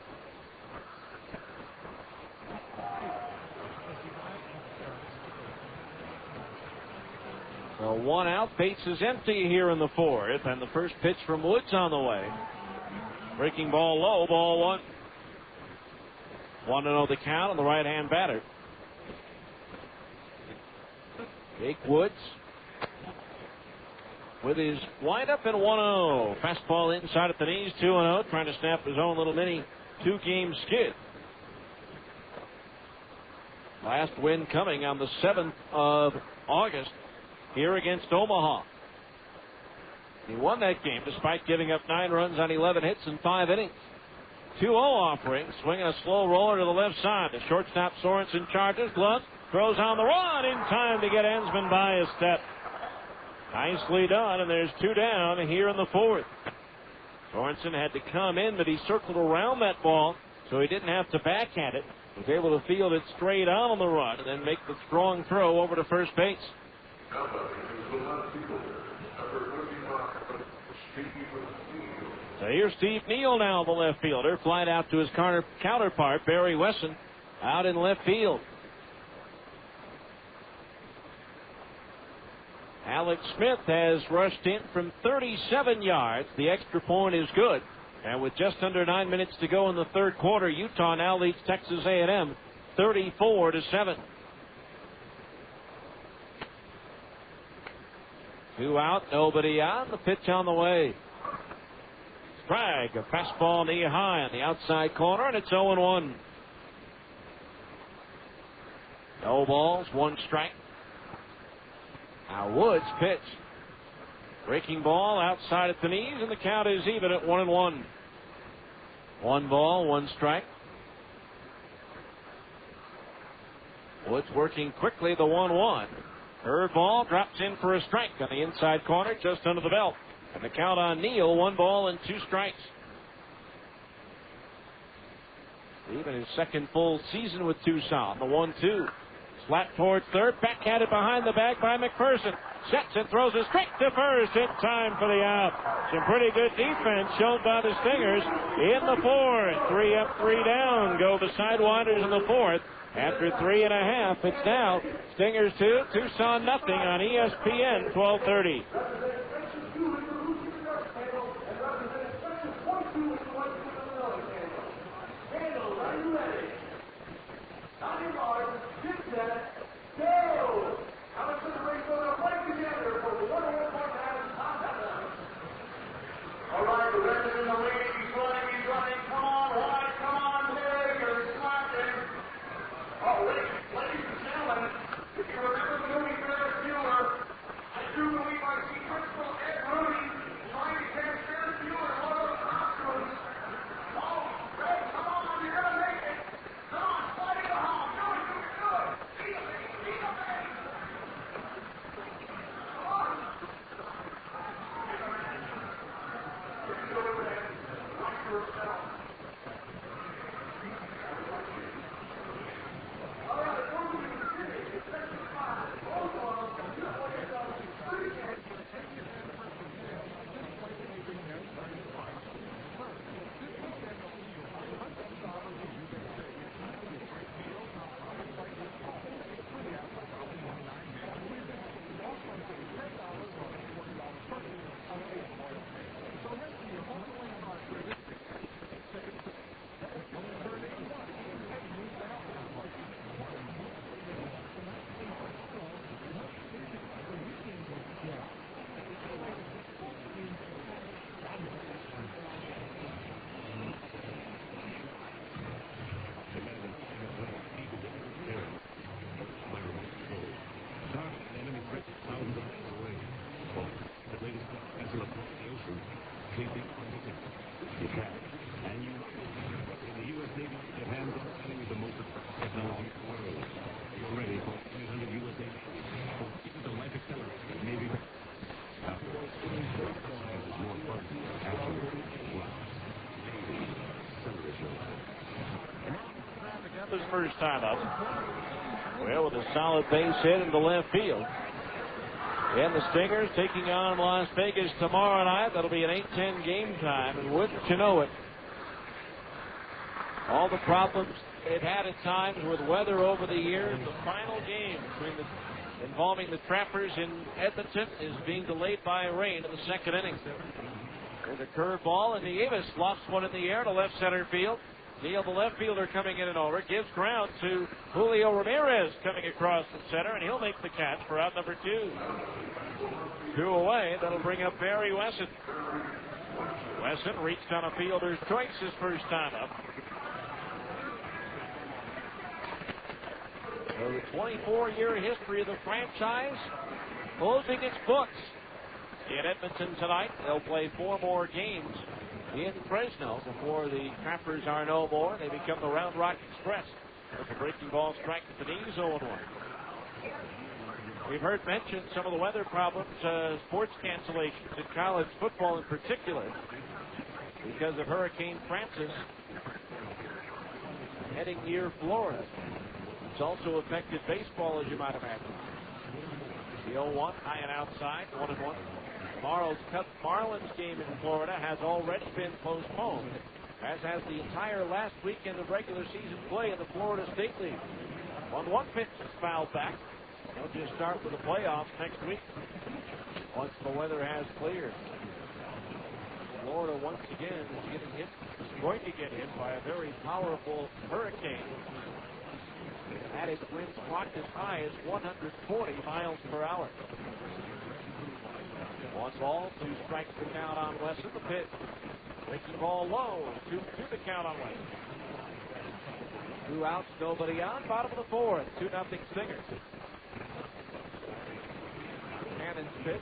So 1 out, base is empty here in the 4th, and the first pitch from Woods on the way. Breaking ball low, ball 1. 1-0 the count on the right-hand batter. Jake Woods with his windup and 1-0. Fastball inside at the knees, 2-0, trying to snap his own little mini 2-game skid. Last win coming on the 7th of August here against Omaha. He won that game despite giving up 9 runs on 11 hits in 5 innings. 2-0 offering, swinging a slow roller to the left side. The shortstop Sorensen charges, gloves, throws on the run in time to get Ensman by a step. Nicely done, and there's 2 down here in the 4th. Sorensen had to come in, but he circled around that ball, so he didn't have to backhand it. He was able to field it straight on the run and then make the strong throw over to first base. So here's Steve Neal now, the left fielder, flied out to his counterpart, Barry Wesson, out in left field. Alex Smith has rushed in from 37 yards. The extra point is good. And with just under 9 minutes to go in the third quarter, Utah now leads Texas A&M 34-7. 2 out, nobody on. The pitch on the way. Strike, a fastball knee high on the outside corner, and it's 0-1. No balls, 1 strike. Now Woods pitch. Breaking ball outside at the knees, and the count is even at 1-1. 1 ball, 1 strike. Woods working quickly, the 1-1. Curveball drops in for a strike on the inside corner, just under the belt. And the count on Neal, 1 ball and 2 strikes. Even his second full season with Tucson, the 1-2. Slap towards third, backhanded behind the bag by McPherson. Sets it, throws it straight to first in time for the out. Some pretty good defense shown by the Stingers in the fourth. 3 up, 3 down. Go the Sidewinders in the fourth. After 3.5, it's now Stingers 2, Tucson nothing on ESPN 1230. His first time up. Well, with a solid base hit into left field. And the Stingers taking on Las Vegas tomorrow night. That'll be an 8-10 game time. And wouldn't you know it, all the problems they've had at times with weather over the years, the final game involving the Trappers in Edmonton is being delayed by rain in the second inning. There's a curveball, and Nieves lofts one in the air to left center field. Neal, the left fielder, coming in and over, gives ground to Julio Ramirez coming across the center, and he'll make the catch for out number 2. 2 away. That'll bring up Barry Wesson. Wesson reached on a fielder's choice his first time up. So the 24-year history of the franchise closing its books in Edmonton tonight. They'll play 4 more games in Fresno before the Trappers are no more. They become the Round Rock Express. With the breaking ball strike at the knees, 0-1. We've heard mentioned some of the weather problems, sports cancellations in college football in particular. because of Hurricane Francis heading near Florida. It's also affected baseball, as you might imagine. The 0-1, high and outside, 1-1. Tomorrow's Cubs Marlins game in Florida has already been postponed, as has the entire last weekend of regular season play in the Florida State League. 1-1 pitch is fouled back. They'll just start with the playoffs next week once the weather has cleared. Florida once again is going to get hit by a very powerful hurricane. At its winds clocked as high as 140 miles per hour. 1 ball, 2 strikes to count on Wesson. The pitch. Breaking ball low. 2 to count on Wesson. 2 outs, nobody on. Bottom of the 4th. 2-0 Stingers. Cannon's pitch.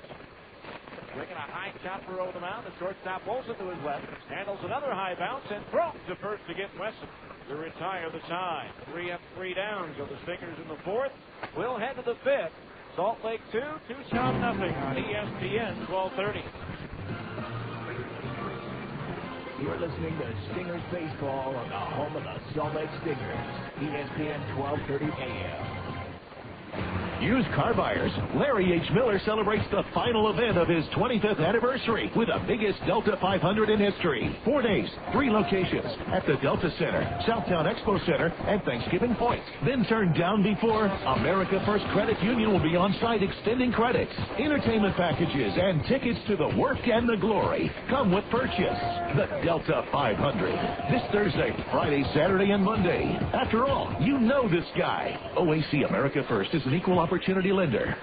Bringing a high chopper over the mound. The shortstop Olsen to his left. Handles another high bounce and throws to first to get Wesson to retire the tie. 3 up, 3 down. Go the Stingers in the 4th. We'll head to the 5th. Salt Lake 2, Tucson nothing on ESPN 1230. You're listening to Stingers Baseball on the home of the Salt Lake Stingers. ESPN 1230 AM. Used car buyers, Larry H. Miller celebrates the final event of his 25th anniversary with the biggest Delta 500 in history. 4 days, 3 locations at the Delta Center, Southtown Expo Center, and Thanksgiving Point. Then turn down before America First Credit Union will be on site extending credits, entertainment packages, and tickets to the work and the glory. Come with purchase. The Delta 500. This Thursday, Friday, Saturday, and Monday. After all, you know this guy. OAC America First is an equal opportunity lender.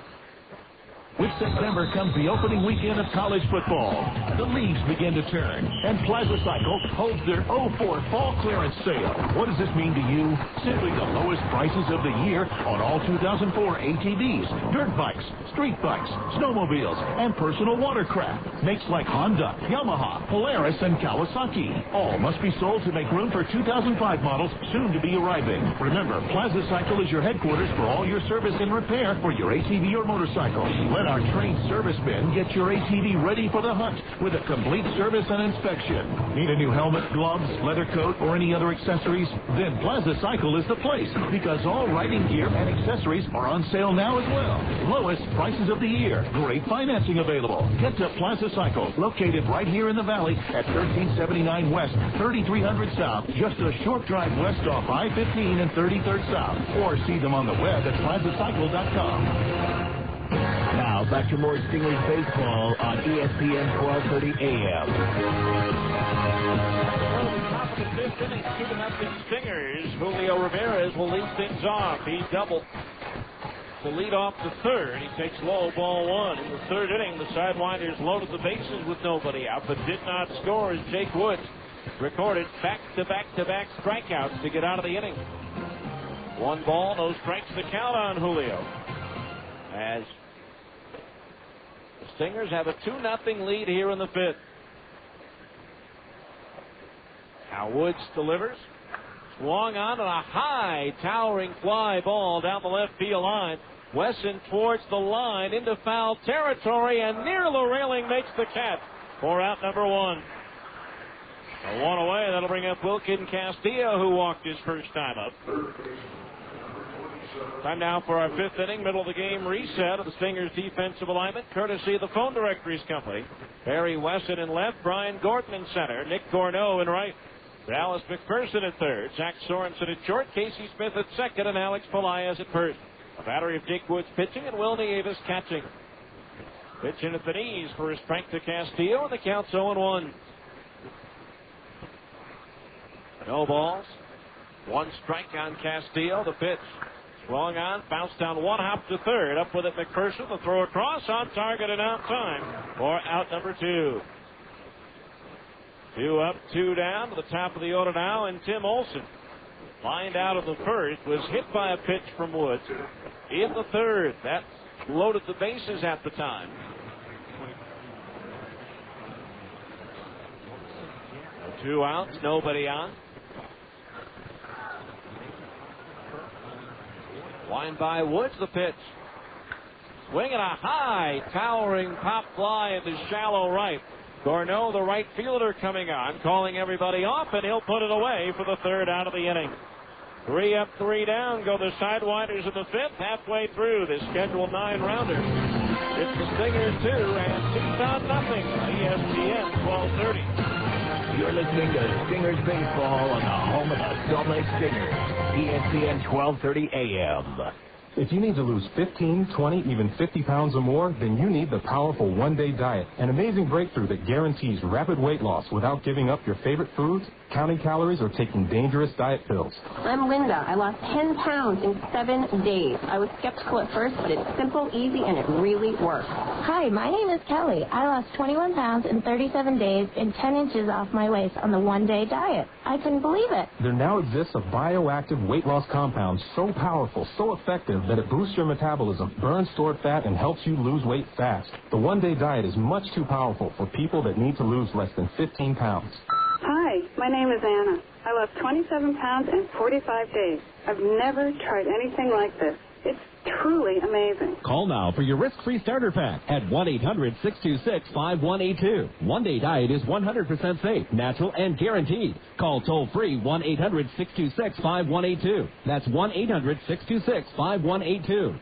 With September comes the opening weekend of college football. The leagues begin to turn, and Plaza Cycle holds their 04 fall clearance sale. What does this mean to you? Simply the lowest prices of the year on all 2004 ATVs, dirt bikes, street bikes, snowmobiles, and personal watercraft. Makes like Honda, Yamaha, Polaris, and Kawasaki. All must be sold to make room for 2005 models soon to be arriving. Remember, Plaza Cycle is your headquarters for all your service and repair for your ATV or motorcycle. Let our trained servicemen get your ATV ready for the hunt with a complete service and inspection. Need a new helmet, gloves, leather coat, or any other accessories? Then Plaza Cycle is the place, because all riding gear and accessories are on sale now as well. Lowest prices of the year. Great financing available. Get to Plaza Cycle, located right here in the valley at 1379 West, 3300 South, just a short drive west off I-15 and 33rd South. Or see them on the web at plazacycle.com. Now, back to more Stingers baseball on ESPN 1230 AM. Top of the 5th inning, 2-0 Stingers. Julio Rivera will lead things off. He doubled to lead off the 3rd. He takes low, ball 1. In the 3rd inning, the Sidewinders loaded the bases with nobody out, but did not score as Jake Woods recorded back-to-back strikeouts to get out of the inning. 1 ball, no strikes to count on Julio. As the Stingers have a 2-0 lead here in the 5th. Now Woods delivers. Swung on a high, towering fly ball down the left field line. Wesson towards the line into foul territory and near the railing makes the catch for out number 1. A 1 away. That'll bring up Wilkin Castillo, who walked his first time up. Time now for our 5th inning, middle of the game reset of the Stingers defensive alignment, courtesy of the Phone Directories Company. Barry Wesson in left, Brian Gordon in center, Nick Gorneau in right, Dallas McPherson at 3rd, Zach Sorensen at short, Casey Smith at 2nd, and Alex Pelaez at 1st. A battery of Jake Woods pitching and Will Nieves catching. Pitch in at the knees for his strike to Castillo, and the count's 0-1. No balls. 1 strike on Castillo. The pitch. Swung on, bounced down 1 hop to 3rd. Up with it, McPherson. The throw across, on target and out time for out number 2. 2 up, 2 down to the top of the order now, and Tim Olson, lined out of the 1st, was hit by a pitch from Woods in the 3rd. That loaded the bases at the time. 2 outs, nobody on. Line by Woods, the pitch. Swinging a high, towering pop fly into shallow right. Gorneau, the right fielder, coming on, calling everybody off, and he'll put it away for the third out of the inning. 3 up, 3 down go the Sidewinders in the fifth, halfway through this scheduled 9-rounder. It's the Stingers 2 and Tucson nothing. ESPN 1230. You're listening to Stingers Baseball on the home of the Salt Lake Stingers. ESPN 1230 AM. If you need to lose 15, 20, even 50 pounds or more, then you need the powerful one-day diet, an amazing breakthrough that guarantees rapid weight loss without giving up your favorite foods, counting calories, or taking dangerous diet pills. I'm Linda. I lost 10 pounds in 7 days. I was skeptical at first, but it's simple, easy, and it really works. Hi, my name is Kelly. I lost 21 pounds in 37 days and 10 inches off my waist on the one-day diet. I couldn't believe it. There now exists a bioactive weight loss compound so powerful, so effective, that it boosts your metabolism, burns stored fat, and helps you lose weight fast. The one-day diet is much too powerful for people that need to lose less than 15 pounds. Hi, my name is Anna. I lost 27 pounds in 45 days. I've never tried anything like this. It's truly amazing. Call now for your risk-free starter pack at 1-800-626-5182. One-day diet is 100% safe, natural, and guaranteed. Call toll-free 1-800-626-5182. That's 1-800-626-5182.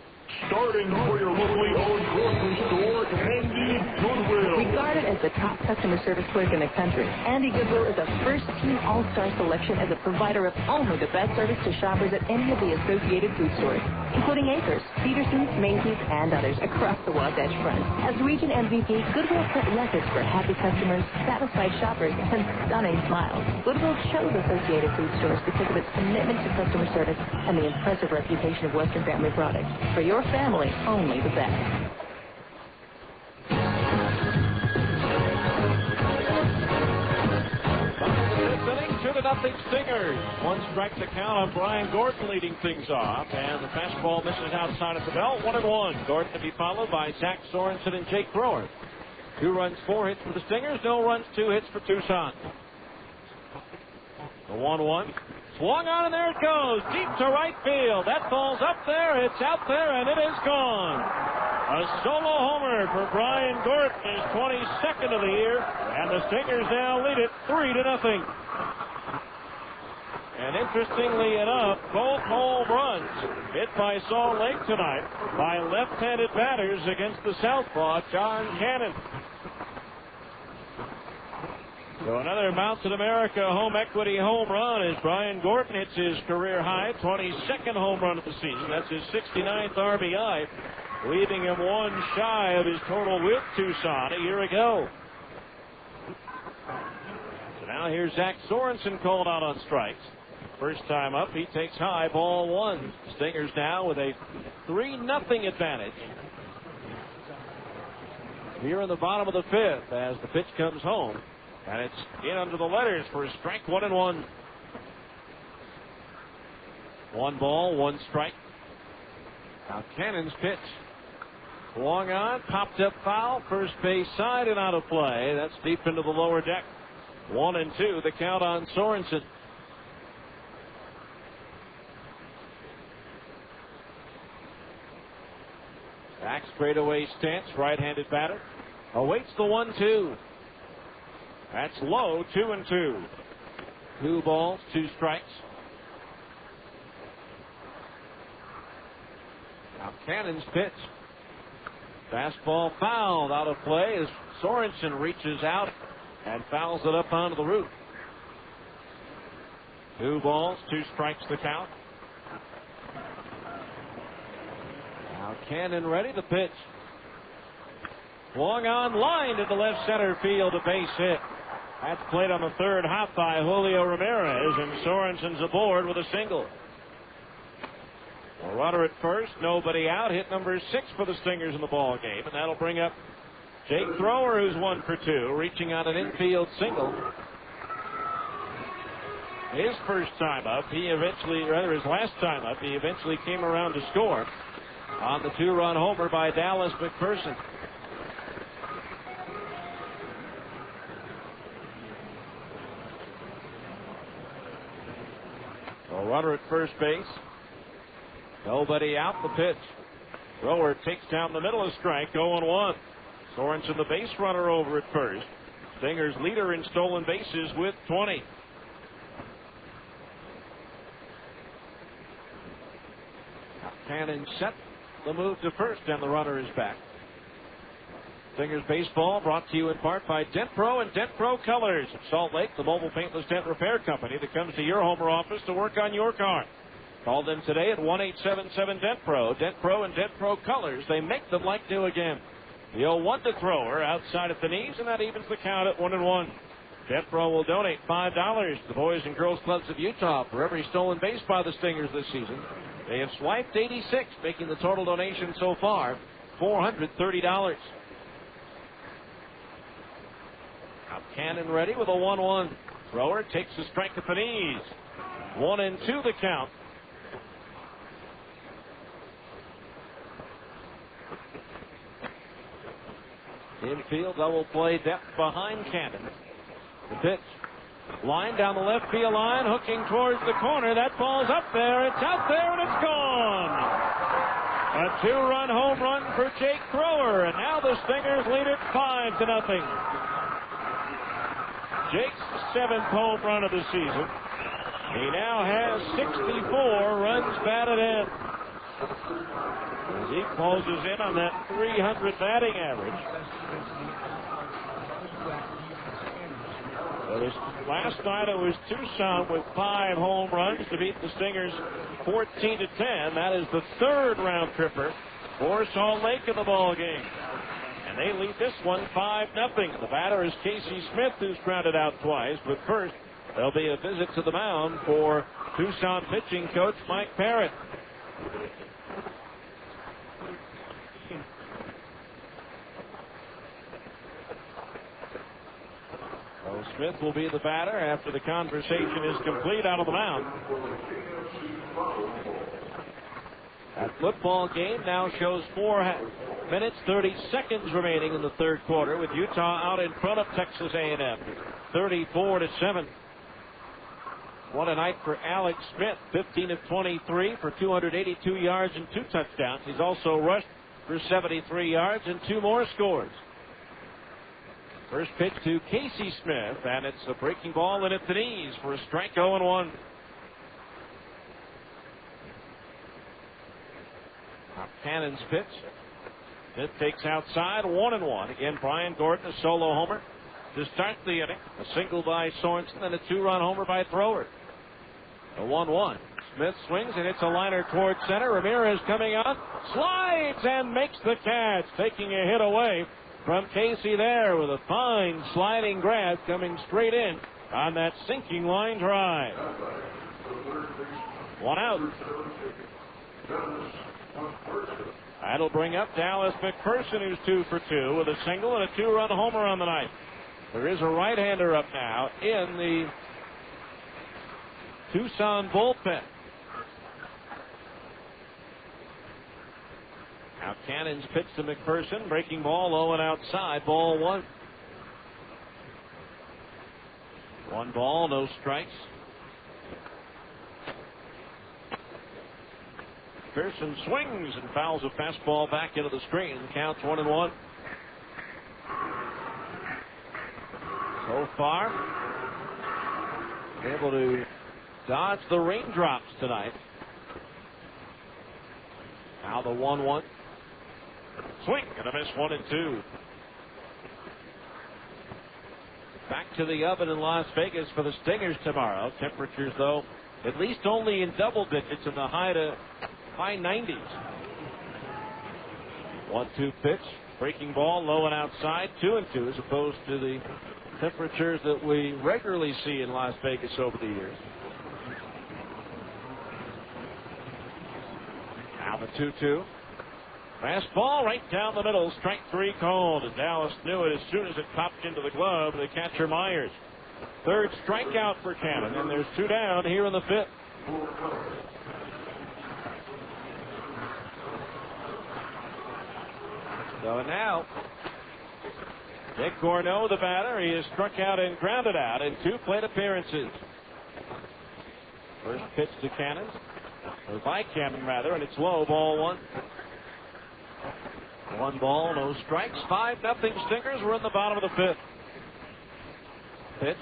Starting for your locally owned grocery store, Andy Goodwill. Regarded as the top customer service clerk in the country, Andy Goodwill is a first-team all-star selection as a provider of only the best service to shoppers at any of the associated food stores, including Acres, Peterson's, Macy's, and others across the Wasatch Front. As region MVP, Goodwill set records for happy customers, satisfied shoppers, and stunning smiles. Goodwill chose associated food stores because of its commitment to customer service and the impressive reputation of Western Family products. For your family, only the best. Inning, 2-0 Stingers. One strike to count on Brian Gordon leading things off, and the fastball misses outside of the belt. 1-1. Gordon to be followed by Zach Sorensen and Jake Thrower. 2 runs, 4 hits for the Stingers. No runs, 2 hits for Tucson. The 1-1. Swung on, and there it goes. Deep to right field. That ball's up there. It's out there, and it is gone. A solo homer for Brian Gordon, his 22nd of the year, and the Stingers now lead it 3-0. And interestingly enough, both home runs hit by Salt Lake tonight by left-handed batters against the southpaw, John Cannon. So another Mountain America home equity home run as Brian Gordon hits his career high 22nd home run of the season. That's his 69th RBI, leaving him one shy of his total with Tucson a year ago. So now here's Zach Sorensen called out on strikes. First time up, he takes high, ball 1. Stingers now with a 3-0 advantage here in the bottom of the fifth as the pitch comes home. And it's in under the letters for a strike, 1-1. 1 ball, 1 strike. Now Cannon's pitch. Swung on, popped up foul, first base side and out of play. That's deep into the lower deck. 1-2, the count on Sorensen. Back straightaway stance, right-handed batter. Awaits the 1-2. That's low, 2-2. 2 balls, 2 strikes. Now Cannon's pitch. Fastball fouled out of play as Sorensen reaches out and fouls it up onto the roof. 2 balls, 2 strikes to count. Now Cannon ready to pitch. Swung on, line to the left center field, a base hit. That's played on the third hop by Julio Ramirez, and Sorensen's aboard with a single. A runner at first, nobody out. Hit number 6 for the Stingers in the ball game, and that'll bring up Jake Thrower, who's 1 for 2, reaching on an infield single. His first time up, his last time up, he eventually came around to score on the 2-run homer by Dallas McPherson. A runner at first base. Nobody out, the pitch. Thrower takes down the middle of strike, 0-1. Sorensen, the base runner, over at first. Stingers leader in stolen bases with 20. Cannon set the move to first, and the runner is back. Stingers baseball brought to you in part by Dent Pro and Dent Pro Colors of Salt Lake, the mobile paintless dent repair company that comes to your home or office to work on your car. Call them today at 1-877-DENT-PRO. Dent Pro and Dent Pro Colors, they make them like new again. The 0-1 to thrower outside at the knees, and that evens the count at 1-1. Dent Pro will donate $5 to the Boys and Girls Clubs of Utah for every stolen base by the Stingers this season. They have swiped 86, making the total donation so far $430. Now Cannon ready with a 1-1. Thrower takes a strike at the knees. 1-2 the count. Infield double play depth behind Cannon. The pitch. Line down the left field line, hooking towards the corner. That ball's up there. It's out there, and it's gone. A 2-run home run for Jake Thrower, and now the Stingers lead it 5-0. Jake's 7th home run of the season. He now has 64 runs batted in. As he closes in on that 300 batting average. Last night it was Tucson with 5 home runs to beat the Stingers 14-10. That is the 3rd round tripper for Salt Lake in the ball game. And they lead this one 5-0. The batter is Casey Smith, who's grounded out twice. But first, there'll be a visit to the mound for Tucson pitching coach Mike Parrott. So Smith will be the batter after the conversation is complete out of the mound. That football game now shows 4 minutes, 30 seconds remaining in the third quarter, with Utah out in front of Texas A&M, 34-7. What a night for Alex Smith, 15 of 23 for 282 yards and 2 touchdowns. He's also rushed for 73 yards and 2 more scores. First pitch to Casey Smith, and it's a breaking ball in at the knees for a strike. 0-1. Cannon's pitch. Smith takes outside, 1-1. Again, Brian Gordon, a solo homer to start the inning. A single by Sorensen and a 2-run homer by Thrower. A 1-1. Smith swings, and it's a liner towards center. Ramirez coming on, slides and makes the catch, taking a hit away from Casey there with a fine sliding grab coming straight in on that sinking line drive. 1 out. That'll bring up Dallas McPherson, who's 2 for 2 with a single and a 2-run homer on the night. There is a right-hander up now in the Tucson bullpen. Now Cannon's pitch to McPherson, breaking ball low and outside, ball 1. 1 ball, no strikes. McPherson swings and fouls a fastball back into the screen. Counts 1-1. So far, able to dodge the raindrops tonight. Now the 1-1. Swing and a miss, 1-2. Back to the oven in Las Vegas for the Stingers tomorrow. Temperatures, though, at least only in double digits in the high 90s. 1-2 pitch. Breaking ball low and outside. 2-2 as opposed to the temperatures that we regularly see in Las Vegas over the years. Now the 2-2. Fastball right down the middle. Strike 3 called. And Dallas knew it as soon as it popped into the glove of the catcher Myers. 3rd strikeout for Cannon, and there's 2 down here in the 5th. So now, Nick Gorneau, the batter, he has struck out and grounded out in 2 plate appearances. First pitch to Cannon, or by Cannon rather, and it's low, ball 1. 1 ball, no strikes. 5-0 Stingers. We're in the bottom of the 5th. Pitch.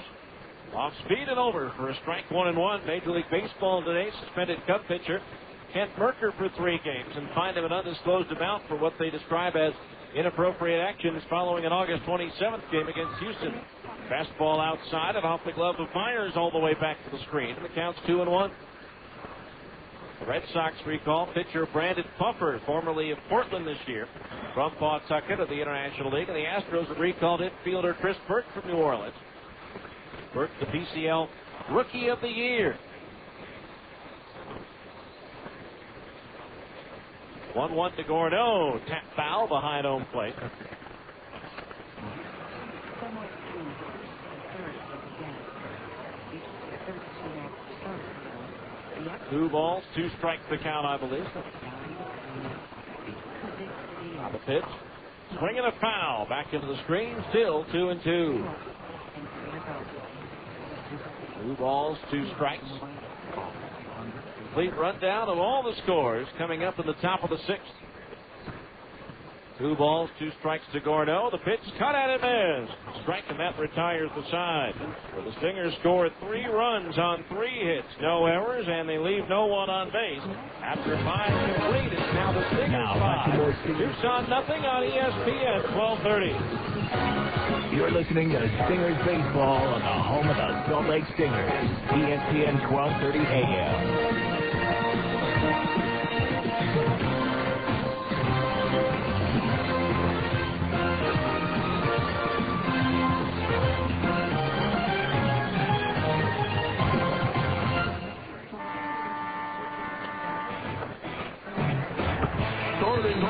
Off speed and over for a strike 1-1. Major League Baseball today suspended Cub pitcher Kent Merker for 3 games and fined him an undisclosed amount for what they describe as inappropriate actions following an August 27th game against Houston. Fastball outside and off the glove of Myers all the way back to the screen. The count's 2-1. The Red Sox recall pitcher Brandon Puffer, formerly of Portland this year, from Pawtucket of the International League. And the Astros have recalled infielder Chris Burke from New Orleans. Burke, the PCL Rookie of the Year. 1-1 to Gordo. Tap foul behind home plate. 2 balls, 2 strikes the count, I believe. On the pitch. Swinging a foul. Back into the screen. Still 2-2. 2 balls, 2 strikes. Complete rundown of all the scores coming up in the top of the 6th. 2 balls, 2 strikes to Gordo. The pitch cut at him is. Strike, and that retires the side. Where the Stingers scored 3 runs on 3 hits. No errors, and they leave no one on base. After 5 complete, it's now the Stingers 5. Tucson nothing on ESPN 1230. You're listening to Stingers Baseball on the home of the Salt Lake Stingers. ESPN 1230 AM.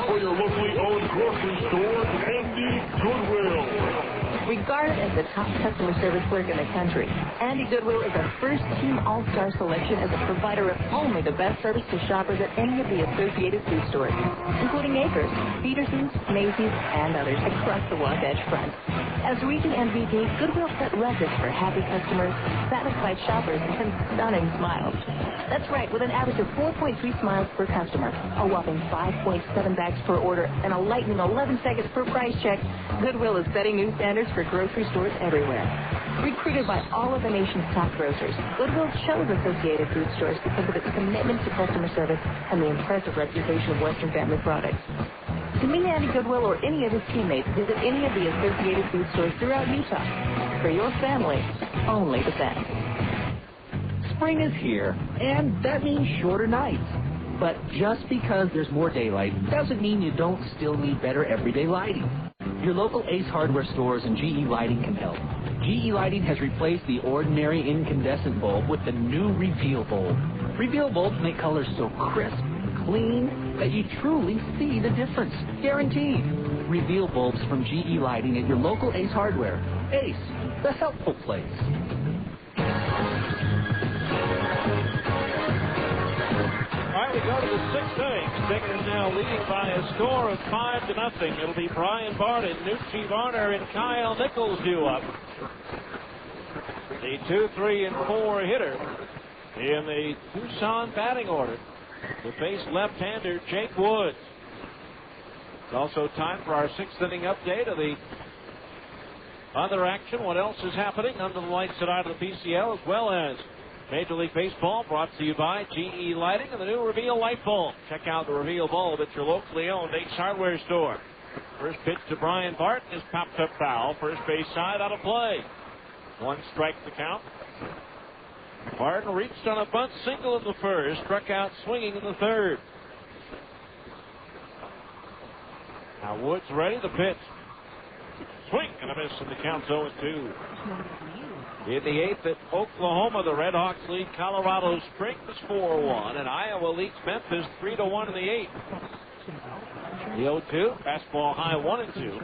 For your locally owned grocery store, Andy Goodwill. Regarded as the top customer service clerk in the country, Andy Goodwill is a first-team all-star selection as a provider of only the best service to shoppers at any of the associated food stores, including Acres, Peterson's, Macy's, and others across the Wasatch Front. As region MVP, Goodwill set records for happy customers, satisfied shoppers, and stunning smiles. That's right, with an average of 4.3 smiles per customer, a whopping 5.7 bags per order, and a lightning 11 seconds per price check, Goodwill is setting new standards for grocery stores everywhere. Recruited by all of the nation's top grocers, Goodwill chose Associated Food Stores because of its commitment to customer service and the impressive reputation of Western Family Products. To meet Andy Goodwill or any of his teammates, visit any of the Associated Food Stores throughout Utah. For your family, only the best. Spring is here, and that means shorter nights. But just because there's more daylight doesn't mean you don't still need better everyday lighting. Your local Ace Hardware stores and GE Lighting can help. GE Lighting has replaced the ordinary incandescent bulb with the new Reveal bulb. Reveal bulbs make colors so crisp, clean, that you truly see the difference. Guaranteed. Reveal bulbs from GE Lighting at your local Ace Hardware. Ace, the helpful place. All right, we go to the 6th inning. Stingers now leading by a score of 5-0. It'll be Brian Barton, Nucci Varner, and Kyle Nichols due up. The 2, 3, and 4 hitter in the Tucson batting order to face left-hander Jake Woods. It's also time for our 6th inning update of the other action. What else is happening under the lights tonight of the PCL, as well as Major League Baseball, brought to you by GE Lighting and the new Reveal light bulb. Check out the Reveal bulb at your locally owned Ace Hardware store. First pitch to Brian Barton is popped up foul. First base side out of play. 1 strike the count. Barton reached on a bunt single in the first, struck out swinging in the third. Now Woods ready, the pitch. Swing and a miss, and the count's 0-2. In the 8th at Oklahoma, the Red Hawks lead Colorado Springs 4-1, and Iowa leads Memphis 3-1 in the 8th. The 0-2, fastball high 1-2.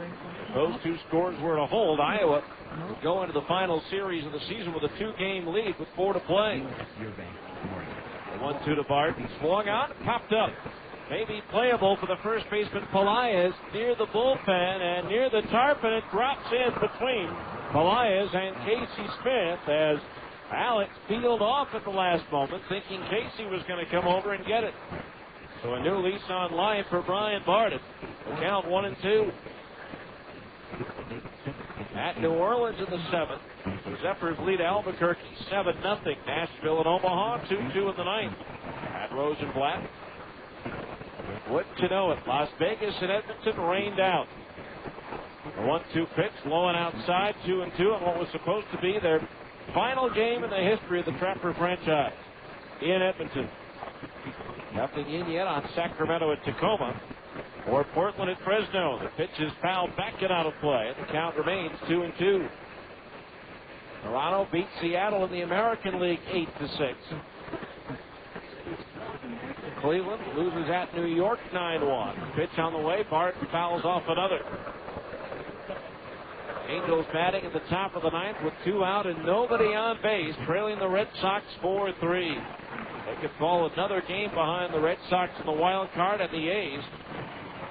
Those 2 scores were to hold. Iowa will go into the final series of the season with a 2-game lead with 4 to play. The 1-2 to Barton, swung out, popped up. Maybe playable for the first baseman Pelaez near the bullpen and near the tarp, and it drops in between Pelaez and Casey Smith as Alex peeled off at the last moment, thinking Casey was going to come over and get it. So a new lease on life for Brian Barton. The count 1-2. At New Orleans in the 7th. The Zephyrs lead Albuquerque 7-0. Nashville and Omaha 2-2 in the ninth. At Rosenblatt. Wouldn't you know it? Las Vegas and Edmonton rained out. The 1-2 pitch, low and outside, 2-2, and what was supposed to be their final game in the history of the Trapper franchise in Edmonton. Nothing in yet on Sacramento at Tacoma or Portland at Fresno. The pitch is fouled back and out of play. The count remains 2-2. Toronto beat Seattle in the American League 8-6. Cleveland loses at New York 9-1. Pitch on the way. Barton fouls off another. Angels batting at the top of the ninth with 2 out and nobody on base, trailing the Red Sox 4-3. They could fall another game behind the Red Sox in the wild card and the A's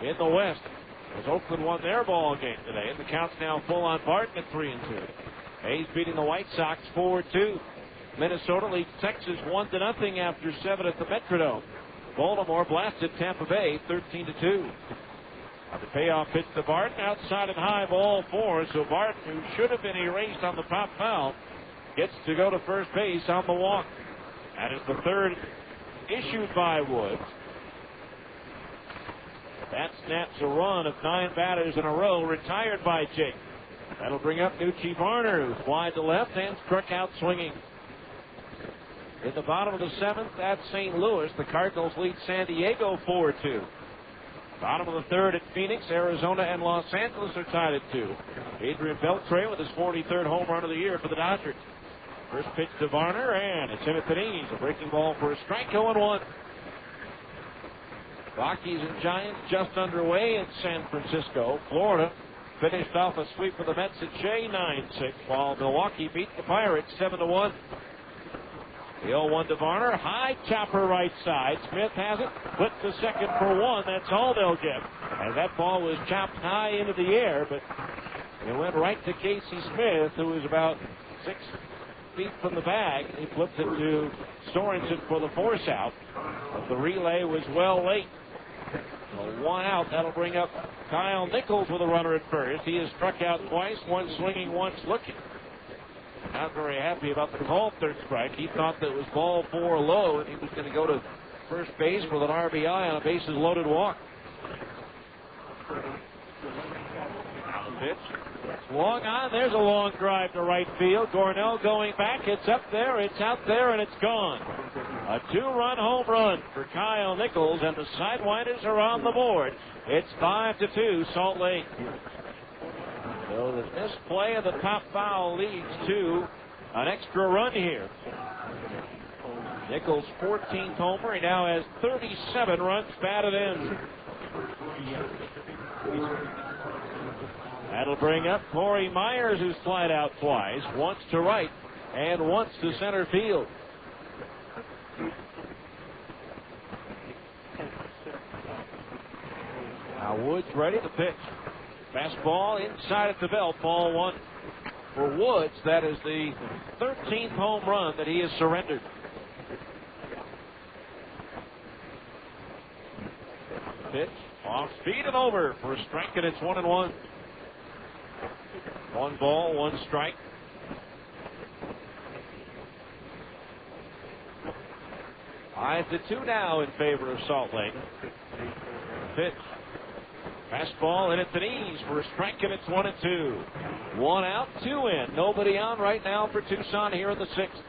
in the West, as Oakland won their ball game today. And the count's now full on Barton at 3-2. A's beating the White Sox 4-2. Minnesota leads Texas 1-0 after 7 at the Metrodome. Baltimore blasted Tampa Bay 13-2. The payoff pitch to Barton, outside and high, ball 4. So Barton, who should have been erased on the pop foul, gets to go to first base on the walk. That is the third issued by Woods. That snaps a run of 9 batters in a row, retired by Jake. That'll bring up Nucci Varner, who flied to left and struck out swinging. In the bottom of the 7th at St. Louis, the Cardinals lead San Diego 4-2. Bottom of the 3rd at Phoenix, Arizona and Los Angeles are tied at 2. Adrian Beltre with his 43rd home run of the year for the Dodgers. First pitch to Varner, and it's in at the knees. A breaking ball for a strike, 0-1. Rockies and Giants just underway in San Francisco. Florida finished off a sweep for the Mets at Shea 9-6, while Milwaukee beat the Pirates 7-1. The 0-1 to Varner. High chopper right side. Smith has it. Put to second for 1. That's all they'll get. As that ball was chopped high into the air, but it went right to Casey Smith, who was about 6 feet from the bag. He flipped it to Sorensen for the force out. But the relay was well late. So 1 out. That'll bring up Kyle Nichols with a runner at first. He has struck out twice, once swinging, once looking. Not very happy about the call, 3rd strike. He thought that it was ball 4 low, and he was going to go to first base with an RBI on a bases-loaded walk. Now the pitch. It's long on. There's a long drive to right field. Gornell going back. It's up there, it's out there, and it's gone. A 2-run home run for Kyle Nichols, and the Sidewinders are on the board. It's 5-2, Salt Lake. So the misplay of the top foul leads to an extra run here. Nichols' 14th homer. He now has 37 runs batted in. That'll bring up Corey Myers, who's flied out twice, once to right and once to center field. Now Woods ready to pitch. Fastball inside at the belt, ball 1. For Woods, that is the 13th home run that he has surrendered. Pitch, off speed and over for a strike, and it's 1-1. 1 ball, 1 strike. Five to 2 now in favor of Salt Lake. Pitch. Fastball in at the knees for a strike, and it's 1-2. 1 out, 2 in. Nobody on right now for Tucson here in the 6th.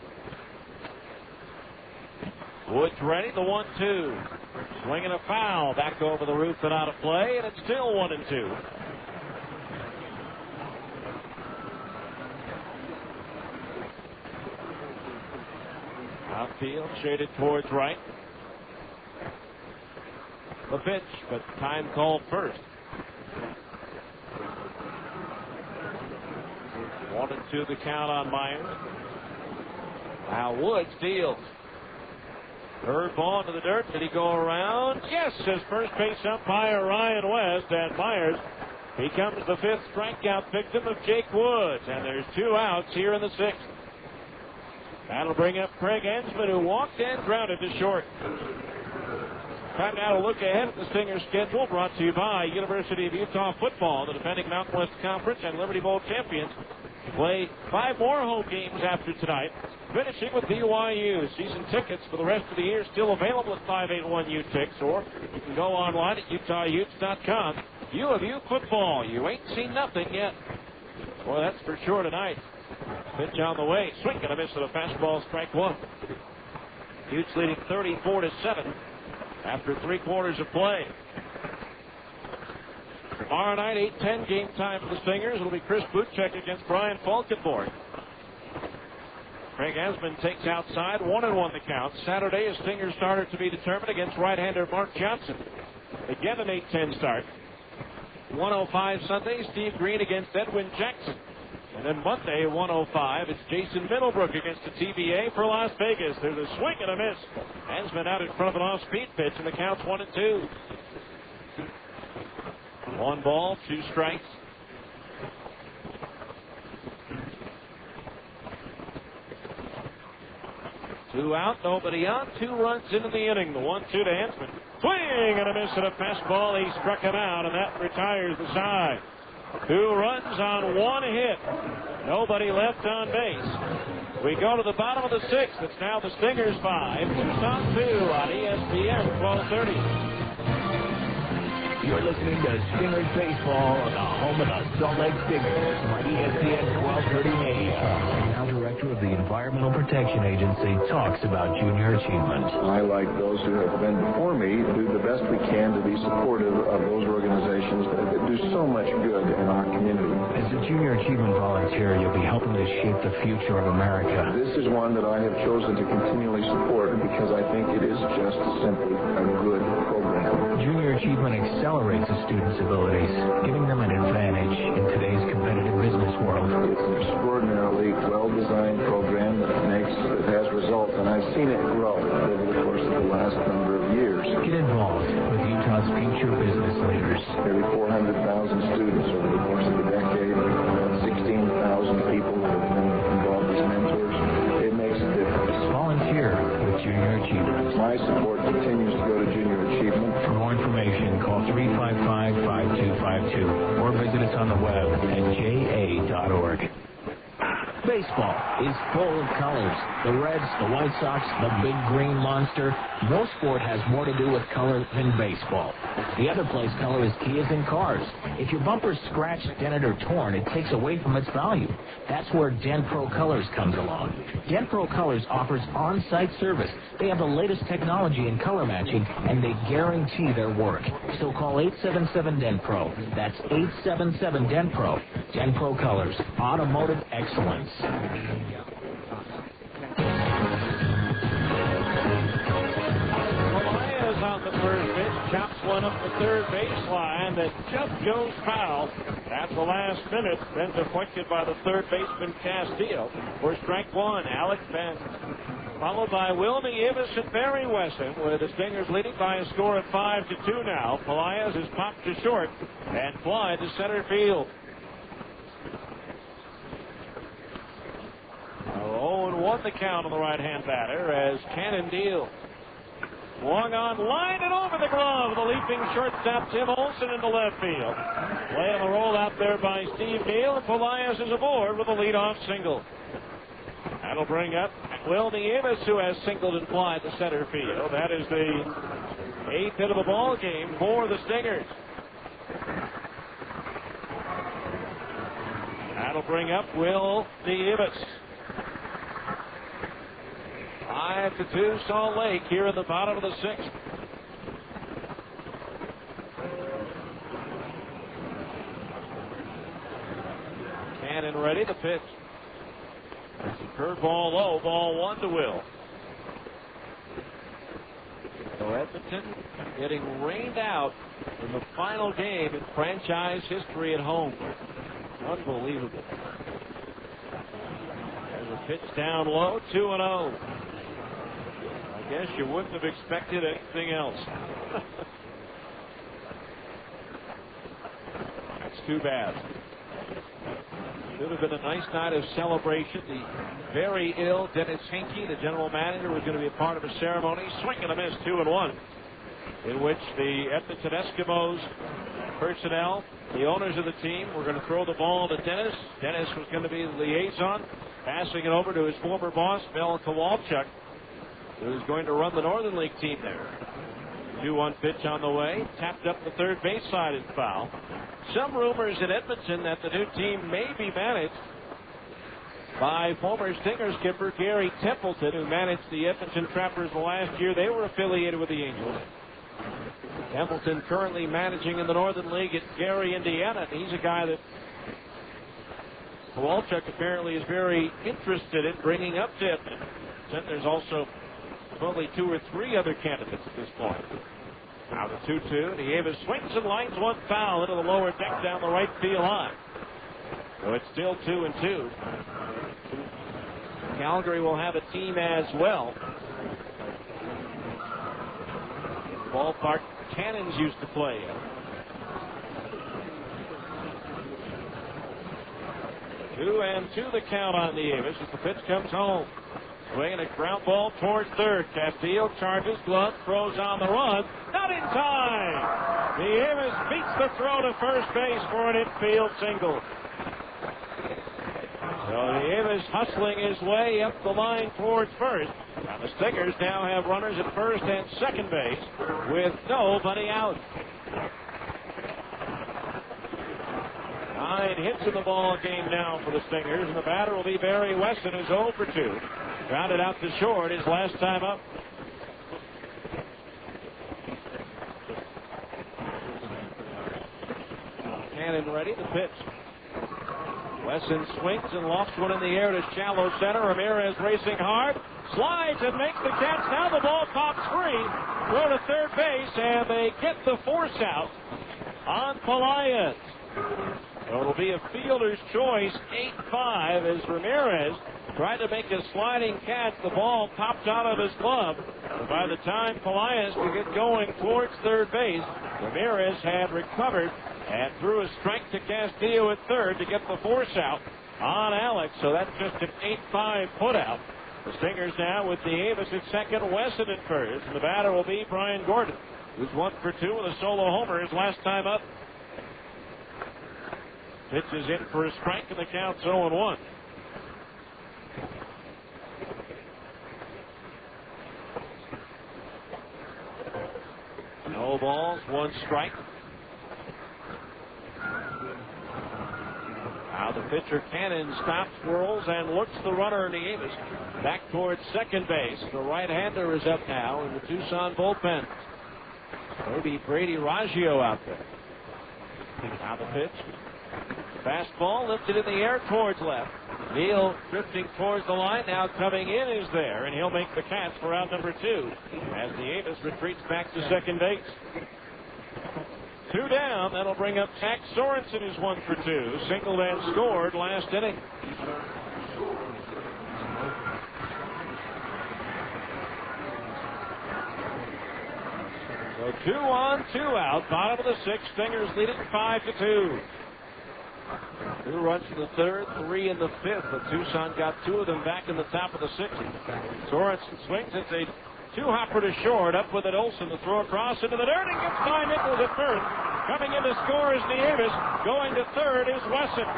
Woods ready, the 1-2. Swinging a foul back over the roof and out of play, and it's still 1-2. Outfield shaded towards right. The pitch, but time called first. 1-2 the count on Myers. Now Woods deals. Third ball into the dirt. Did he go around? Yes, says first base umpire Ryan West. And Myers becomes the 5th strikeout victim of Jake Woods. And there's 2 outs here in the 6th. That'll bring up Craig Ensman, who walked and grounded to short. Time now to look ahead at the Stingers schedule, brought to you by University of Utah Football, the defending Mountain West Conference and Liberty Bowl champions. Play 5 more home games after tonight, finishing with BYU. Season tickets for the rest of the year still available at 581-UTIX, or you can go online at UtahUtes.com. U of U football. You ain't seen nothing yet. Boy, that's for sure tonight. Pitch on the way. Swing and a miss at a fastball, strike one. Utes leading 34-7 after 3 quarters of play. Tomorrow night, 8:10 game time for the Stingers. It'll be Chris Butchek against Brian Falkenborg. Craig Asman takes outside, 1-1 the count. Saturday, a Stinger starter to be determined against right-hander Mark Johnson. Again, an 8:10 start. 1:05 Sunday, Steve Green against Edwin Jackson. And then Monday, 1:05, it's Jason Middlebrook against the TVA for Las Vegas. There's a swing and a miss. Asman out in front of an off-speed pitch, and the count's 1-2. 1 ball, 2 strikes. Two out, nobody on. 2 runs into the inning. The 1-2 to Hansman. Swing and a miss at a fastball. He struck him out, and that retires the side. 2 runs on 1 hit. Nobody left on base. We go to the bottom of the 6th. It's now the Stingers 5, Tucson 2 on ESPN 1230. You're listening to Stingers Baseball on the home of the Salt Lake Stingers on ESPN 1230 AM. Now Director of the Environmental Protection Agency talks about junior achievement. I, like those who have been before me, do the best we can to be supportive of those organizations that do so much good in our community. As a junior achievement volunteer, you'll be helping to shape the future of America. This is one that I have chosen to continually support because I think it is just simply a good program. Junior achievement accelerates a student's abilities, giving them an advantage in today's competitive business world. It's an extraordinarily well-designed program that has results, and I've seen it grow over the course of the last number of years. Get involved with Utah's future business leaders. Nearly 400,000 students over the course of the decade, 16,000 people who have been involved as mentors. It makes a difference. Volunteer with Junior Achievement. My support continues to go to Junior Achievement. For more information, call 355-5252 or visit us on the web at ja.org. Baseball is full of colors. The Reds, the White Sox, the big green monster. No sport has more to do with color than baseball. The other place color is key is in cars. If your bumper's scratched, dented, or torn, it takes away from its value. That's where Denpro Colors comes along. Denpro Colors offers on-site service. They have the latest technology in color matching, and they guarantee their work. So call 877-DENPRO. That's 877-DENPRO. Denpro Colors, automotive excellence. Elias on the first pitch, chops one up the third baseline that just goes foul at the last minute, then deflected by the third baseman Castillo for strike one. Alec Benz, followed by Wilmy Ibis and Barry Wesson, with the Stingers leading by a score of 5-2 now. Elias is popped to short and fly to center field. 0-1 the count on the right-hand batter as Cannon deals. Swung on line and over the glove. The leaping shortstop Tim Olson into left field. Play on the roll out there by Steve Neal, and Polias is aboard with a leadoff single. That'll bring up Wilmy Ibis, who has singled and fly to center field. That is the 8th hit of the ball game for the Stingers. That'll bring up Wilmy Ibis. 5-2 Salt Lake here in the bottom of the 6th. Cannon ready to pitch. Curveball low, ball 1 to Will. So Edmonton getting rained out in the final game in franchise history at home. Unbelievable. There's a pitch down low, 2-0. I guess you wouldn't have expected anything else. That's too bad. Should have been a nice night of celebration. The very ill Dennis Hinkie, the general manager, was going to be a part of a ceremony. Swing and a miss, 2-1, in which the Edmonton Eskimos personnel, the owners of the team, were going to throw the ball to Dennis. Dennis was going to be the liaison, passing it over to his former boss, Mel Kowalczyk, who's going to run the Northern League team there. 2-1 pitch on the way, tapped up the third base side and foul. Some rumors in Edmonton that the new team may be managed by former Stinger skipper Gary Templeton, who managed the Edmonton Trappers the last year they were affiliated with the Angels. Templeton currently managing in the Northern League at Gary, Indiana. He's a guy that Kowalczyk apparently is very interested in bringing up to Edmonton. There's also only 2 or 3 other candidates at this point. Now the 2-2. Nieves swings and lines one foul into the lower deck down the right field line. So it's still 2-2. Calgary will have a team as well. Ballpark Cannons used to play in. 2-2 the count on Nieves as the pitch comes home. Swinging a ground ball towards third. Castillo charges, glove, throws on the run. Not in time. Nieves beats the throw to first base for an infield single. So Nieves hustling his way up the line towards first. Now the Stingers now have runners at first and second base with nobody out. 9 hits in the ball game now for the Stingers, and the batter will be Barry Weston, who's 0 for 2. Grounded out to short his last time up. Cannon ready to pitch. Wesson swings and lofts one in the air to shallow center. Ramirez racing hard, slides and makes the catch. Now the ball pops free. Throw to third base, and they get the force out on Pelaez. So it'll be a fielder's choice, 8-5, as Ramirez tried to make a sliding catch. The ball popped out of his glove. And by the time Pelaez could get going towards third base, Ramirez had recovered and threw a strike to Castillo at third to get the force out on Alex. So that's just an 8-5 putout. The Stingers now with Nieves at second, Wesson at first. And the batter will be Brian Gordon, who's 1 for 2 with a solo homer his last time up. Pitch is in for a strike, and the count's 0-1. No balls, 1 strike. Now the pitcher Cannon stops, whirls, and looks the runner Nieves back towards second base. The right-hander is up now in the Tucson bullpen. Maybe Brady Raggio out there. Now the pitch. Fastball lifted in the air towards left. Neal drifting towards the line. Now coming in is there, and he'll make the catch for out number 2 as Nieves retreats back to second base. 2 down. That'll bring up Zach Sorensen, who's 1 for 2. Singled and scored last inning. So 2 on, 2 out. Bottom of the 6th. Stingers lead it 5-2. 2 runs in the 3rd, 3 in the 5th, but Tucson got 2 of them back in the top of the 6th. Sorensen swings. It's a 2-hopper to short. Up with it, Olsen. The throw across into the dirt and gets by Nichols at first. Coming in to score is Nieves. Going to third is Wesson.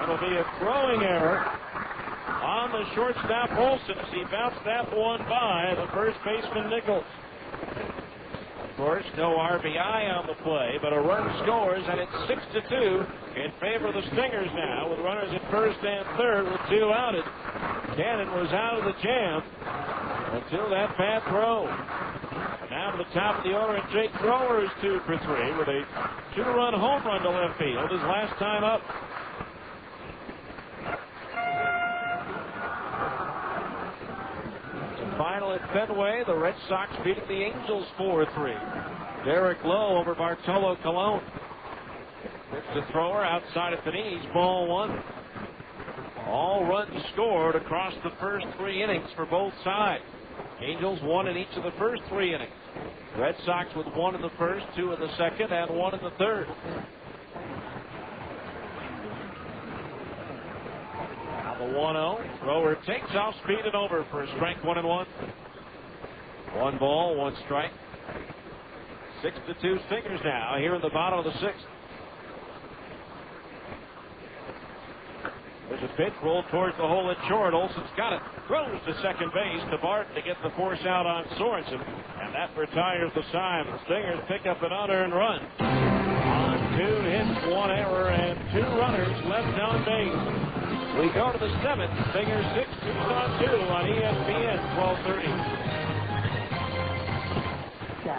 It'll be a throwing error on the shortstop Olsen as he bounced that one by the first baseman Nichols. Of course, no RBI on the play, but a run scores, and it's 6-2 in favor of the Stingers now, with runners at first and third with 2 outed. Cannon was out of the jam until that bad throw. Now to the top of the order, and Jake Thrower is 2 for 3 with a 2-run home run to left field his last time up. Final at Fenway, the Red Sox beating the Angels 4-3. Derek Lowe over Bartolo Colon. Pitch to Thrower outside of the knees, ball 1. All runs scored across the first 3 innings for both sides. Angels 1 in each of the first 3 innings. Red Sox with 1 in the first, 2 in the second, and 1 in the third. The 1-0. Thrower takes off speed and over for a strike, 1-1. 1 ball, 1 strike. 6-2 Stingers now here in the bottom of the sixth. There's a pitch rolled towards the hole at short. Olson's got it. Throws to second base to Barton to get the force out on Sorensen. And that retires the side. The Stingers pick up an unearned run. On 2 hits, 1 error, and 2 runners left on base. We go to the 7th. Stingers 6, Tucson 2 on ESPN 1230. So,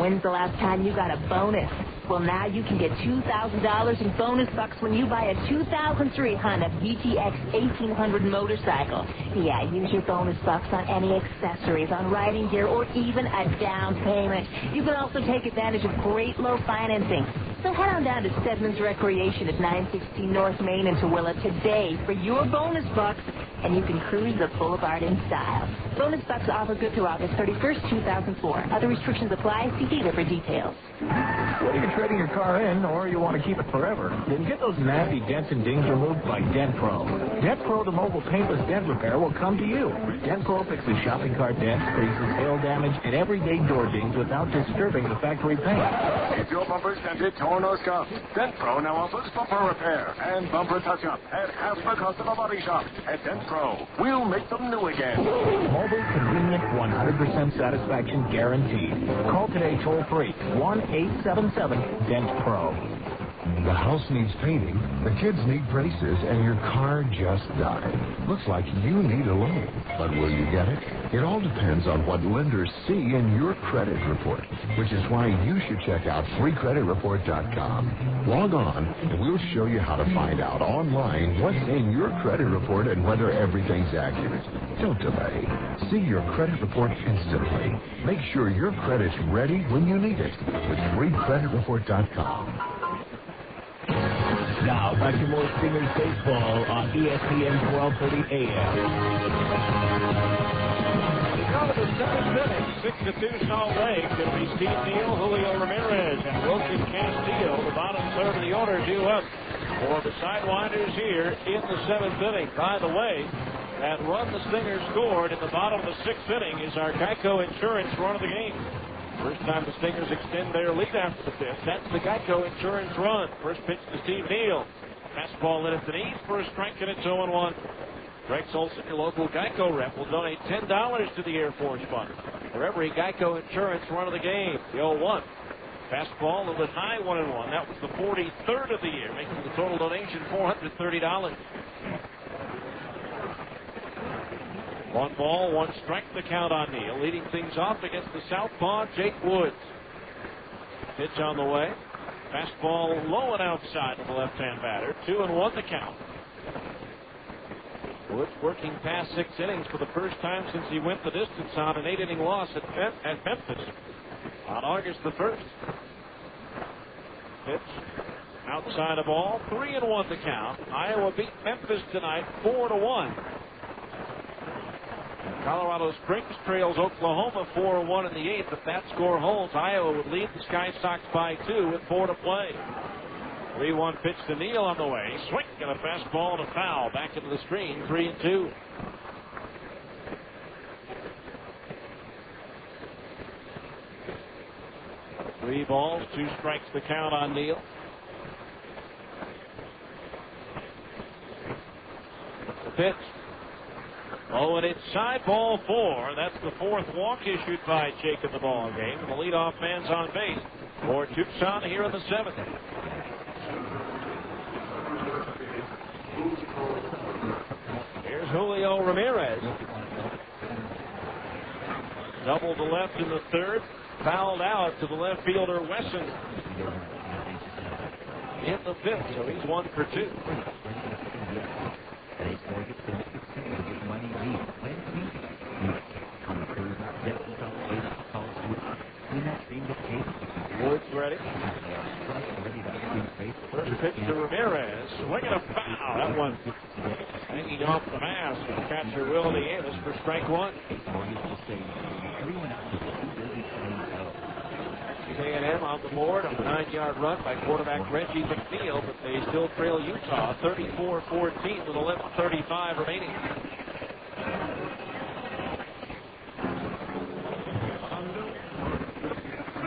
when's the last time you got a bonus? Well, now you can get $2,000 in bonus bucks when you buy a 2003 Honda VTX 1800 motorcycle. Yeah, use your bonus bucks on any accessories, on riding gear, or even a down payment. You can also take advantage of great low financing. So head on down to Stedman's Recreation at 916 North Main in Tooele today for your bonus bucks, and you can cruise the boulevard in style. Bonus bucks offer good through August 31st, 2004. Other restrictions apply. See dealer for details. Whether you're trading your car in or you want to keep it forever, then get those nasty dents and dings removed by Dent Pro. Dent Pro, the mobile paintless dent repair, will come to you. Dent Pro fixes shopping cart dents, creases, hail damage, and everyday door dings without disturbing the factory paint. If your bumper's dented, torn, or scuffed, Dent Pro now offers bumper repair and bumper touch-up at half the cost of a body shop. At Dent Pro, we'll make them new again. Mobile, convenient, 100% satisfaction guaranteed. Call today toll-free, 1-877-DENT-PRO. The house needs painting, the kids need braces, and your car just died. Looks like you need a loan, but will you get it? It all depends on what lenders see in your credit report, which is why you should check out freecreditreport.com. Log on, and we'll show you how to find out online what's in your credit report and whether everything's accurate. Don't delay. See your credit report instantly. Make sure your credit's ready when you need it with freecreditreport.com. Now, back to more Stingers baseball on ESPN 1230 AM. We go to the 7th inning, 6-2 Salt Lake. It'll be Steve Neal, Julio Ramirez, and Wilson Castillo. The bottom third of the order due up for the Sidewinders here in the 7th inning. By the way, that run the Stingers scored in the bottom of the 6th inning is our Geico Insurance run of the game. First time the Stingers extend their lead after the 5th. That's the Geico Insurance run. First pitch to Steve Neal. Fastball in at the knees for a strike, and it's 0-1. Greg Solson, your local Geico rep, will donate $10 to the Air Force Fund for every Geico Insurance run of the game. The 0-1. Fastball a little bit high, 1-1. That was the 43rd of the year, making the total donation $430. 1 ball, 1 strike, the count on Neal. Leading things off against the southpaw, Jake Woods. Pitch on the way. Fastball low and outside of the left-hand batter. 2-1 the count. Woods working past 6 innings for the first time since he went the distance on an 8-inning loss at Memphis on August the 1st. Pitch outside of ball. 3-1 the count. Iowa beat Memphis tonight 4-1. Colorado Springs trails Oklahoma 4-1 in the 8th. If that score holds, Iowa would lead the Sky Sox by 2 with 4 to play. 3-1 pitch to Neal on the way. Swing and a fastball and a foul. Back into the screen, 3-2. Three balls, 2 strikes the count on Neal. The pitch. Oh, and it's side ball 4. That's the 4th walk issued by Jake in the ball game. And the leadoff man's on base for Tucson here in the 7th. Here's Julio Ramirez. Double to left in the 3rd. Fouled out to the left fielder Wesson in the 5th. So he's 1 for 2. Woods ready. First pitch to Ramirez. Swinging a foul. That one hanging off the mask. Catcher Willie Davis for strike 1. A&M on the board on the 9-yard run by quarterback Reggie McNeil, but they still trail Utah 34-14 with 11:35 remaining.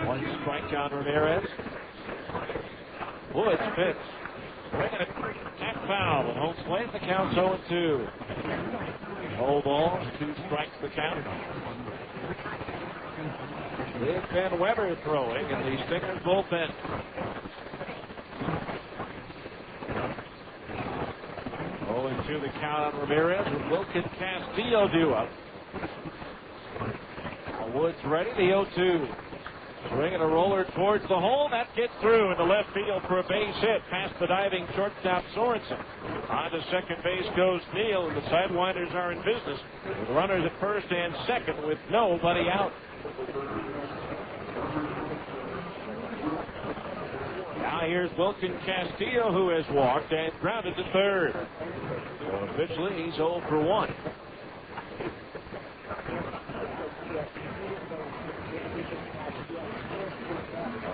One strike on Ramirez. Woods pitch. Swinging it. Tap foul. And home plate. The count's 0-2. No balls. 2 strikes the count. Big Ben Weber throwing in the Stingers bullpen. 0-2 the count on Ramirez with Wilkin Castillo due up. Woods ready, the 0-2. Swinging a roller towards the hole. That gets through into left field for a base hit past the diving shortstop Sorensen. On to second base goes Neal, and the Sidewinders are in business with runners at first and second with nobody out. Now here's Wilkin Castillo, who has walked and grounded to third. So officially, he's 0 for 1.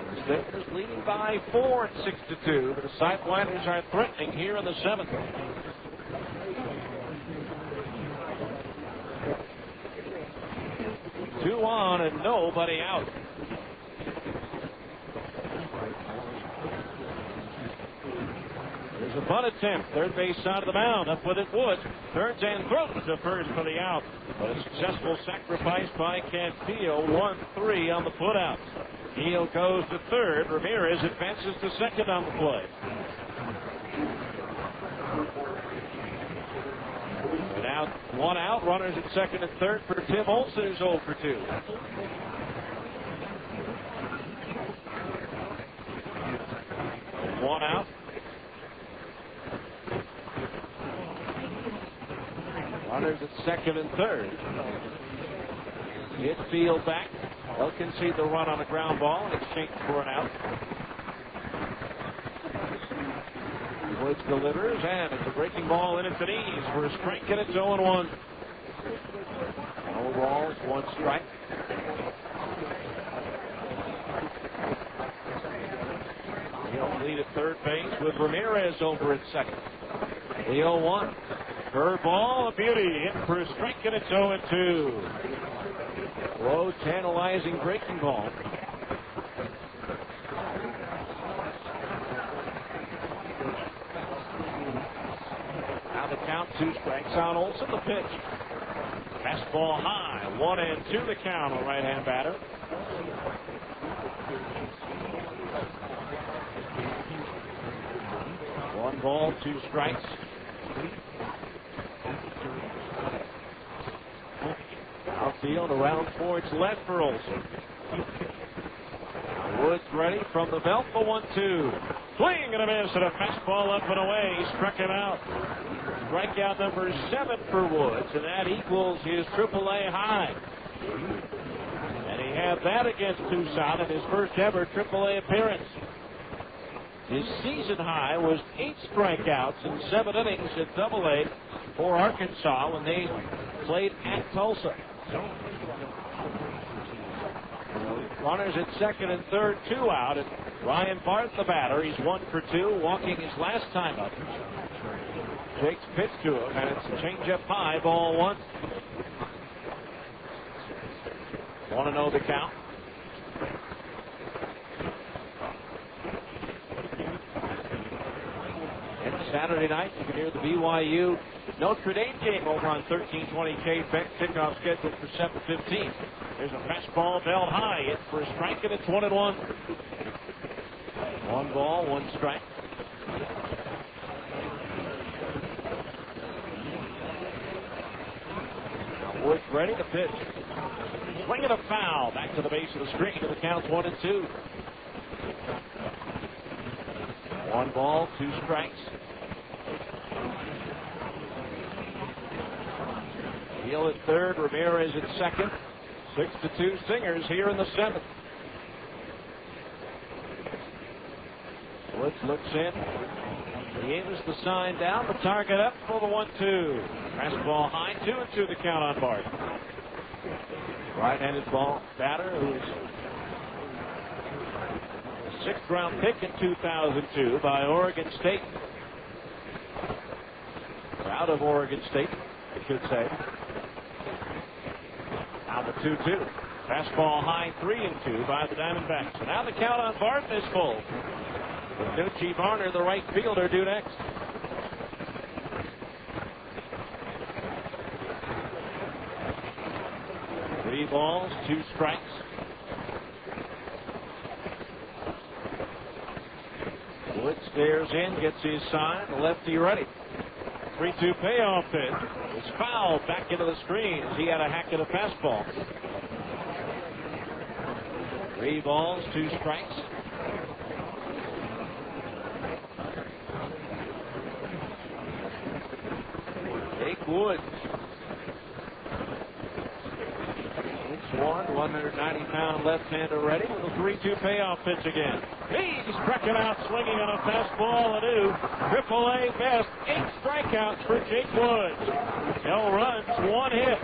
The Stingers leading by 4 at 6-2, but the Sidewinders are threatening here in the 7th. Two on and nobody out. There's a bunt attempt. Third base side of the mound. Up with it, Woods. Turns and throws to first for the out. But a successful sacrifice by Castillo. 1-3 on the putout. Neal goes to third. Ramirez advances to second on the play. Now 1 out. Runners at second and third for Tim Olson, who's 0 for 2. One out. Runners at second and third. Hit field back. They'll concede the run on a ground ball in exchange for an out. Woods delivers, and it's a breaking ball in at the knees for a strike, and it's 0-1. No balls, 1 strike. He'll lead at third base with Ramirez over at second. The 0-1. Curveball, a beauty, hit for a strike, and it's 0-2. Low, tantalizing breaking ball. Now the count, 2 strikes on Olson. The pitch. Fastball high, 1-2 the count on right-hand batter. One ball, 2 strikes. Outfield around towards left for Olson. Woods ready from the belt for 1-2. Swing and a miss and a fastball up and away. He struck him out. Strikeout number 7 for Woods, and that equals his AAA high. And he had that against Tucson in his first ever AAA appearance. His season high was 8 strikeouts in 7 innings at AA for Arkansas when they played at Tulsa. Runners at second and third, 2 out. And Ryan Barth, the batter, he's 1 for 2, walking his last time up. Jake's pitch to him, and it's a change-up high, ball 1. 1-0 the count. And Saturday night, you can hear the BYU Notre Dame game over on 1320 KFEX. Kickoff scheduled for 7:15. There's a fastball belt high. It's for a strike, and it's 1-1. 1 ball, 1 strike. Now Woods ready to pitch. Swinging a foul back to the base of the screen, and the count's 1-2. 1 ball, 2 strikes. Neal at third, Ramirez at second. 6-2 Stingers here in the 7th. Woods looks in. He aims the sign down, the target up for the 1-2. Fastball high, 2-2 the count on Bart. Right-handed ball batter who is a 6th round pick in 2002 by Oregon State. Or out of Oregon State, I should say. Now the 2-2. Fastball high, 3-2 by the Diamondbacks. So now the count on Barton is full. Nucci Varner, the right fielder, due next. 3 balls, 2 strikes. Wood stares in, gets his sign. The lefty ready. 3-2 payoff pitch. It's fouled back into the screen as he had a hack at a fastball. 3 balls, 2 strikes. Jake Woods. 6'1", 190-pound left-hander ready with a 3-2 payoff pitch again. He struck it out swinging on a fastball anew. Triple-A best, 8 strikeouts for Jake Woods. No runs, 1 hit.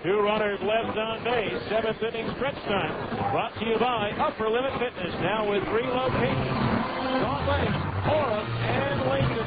2 runners left on base. 7th inning stretch time. Brought to you by Upper Limit Fitness, now with 3 locations: Salt Lake, Orem, and Layton.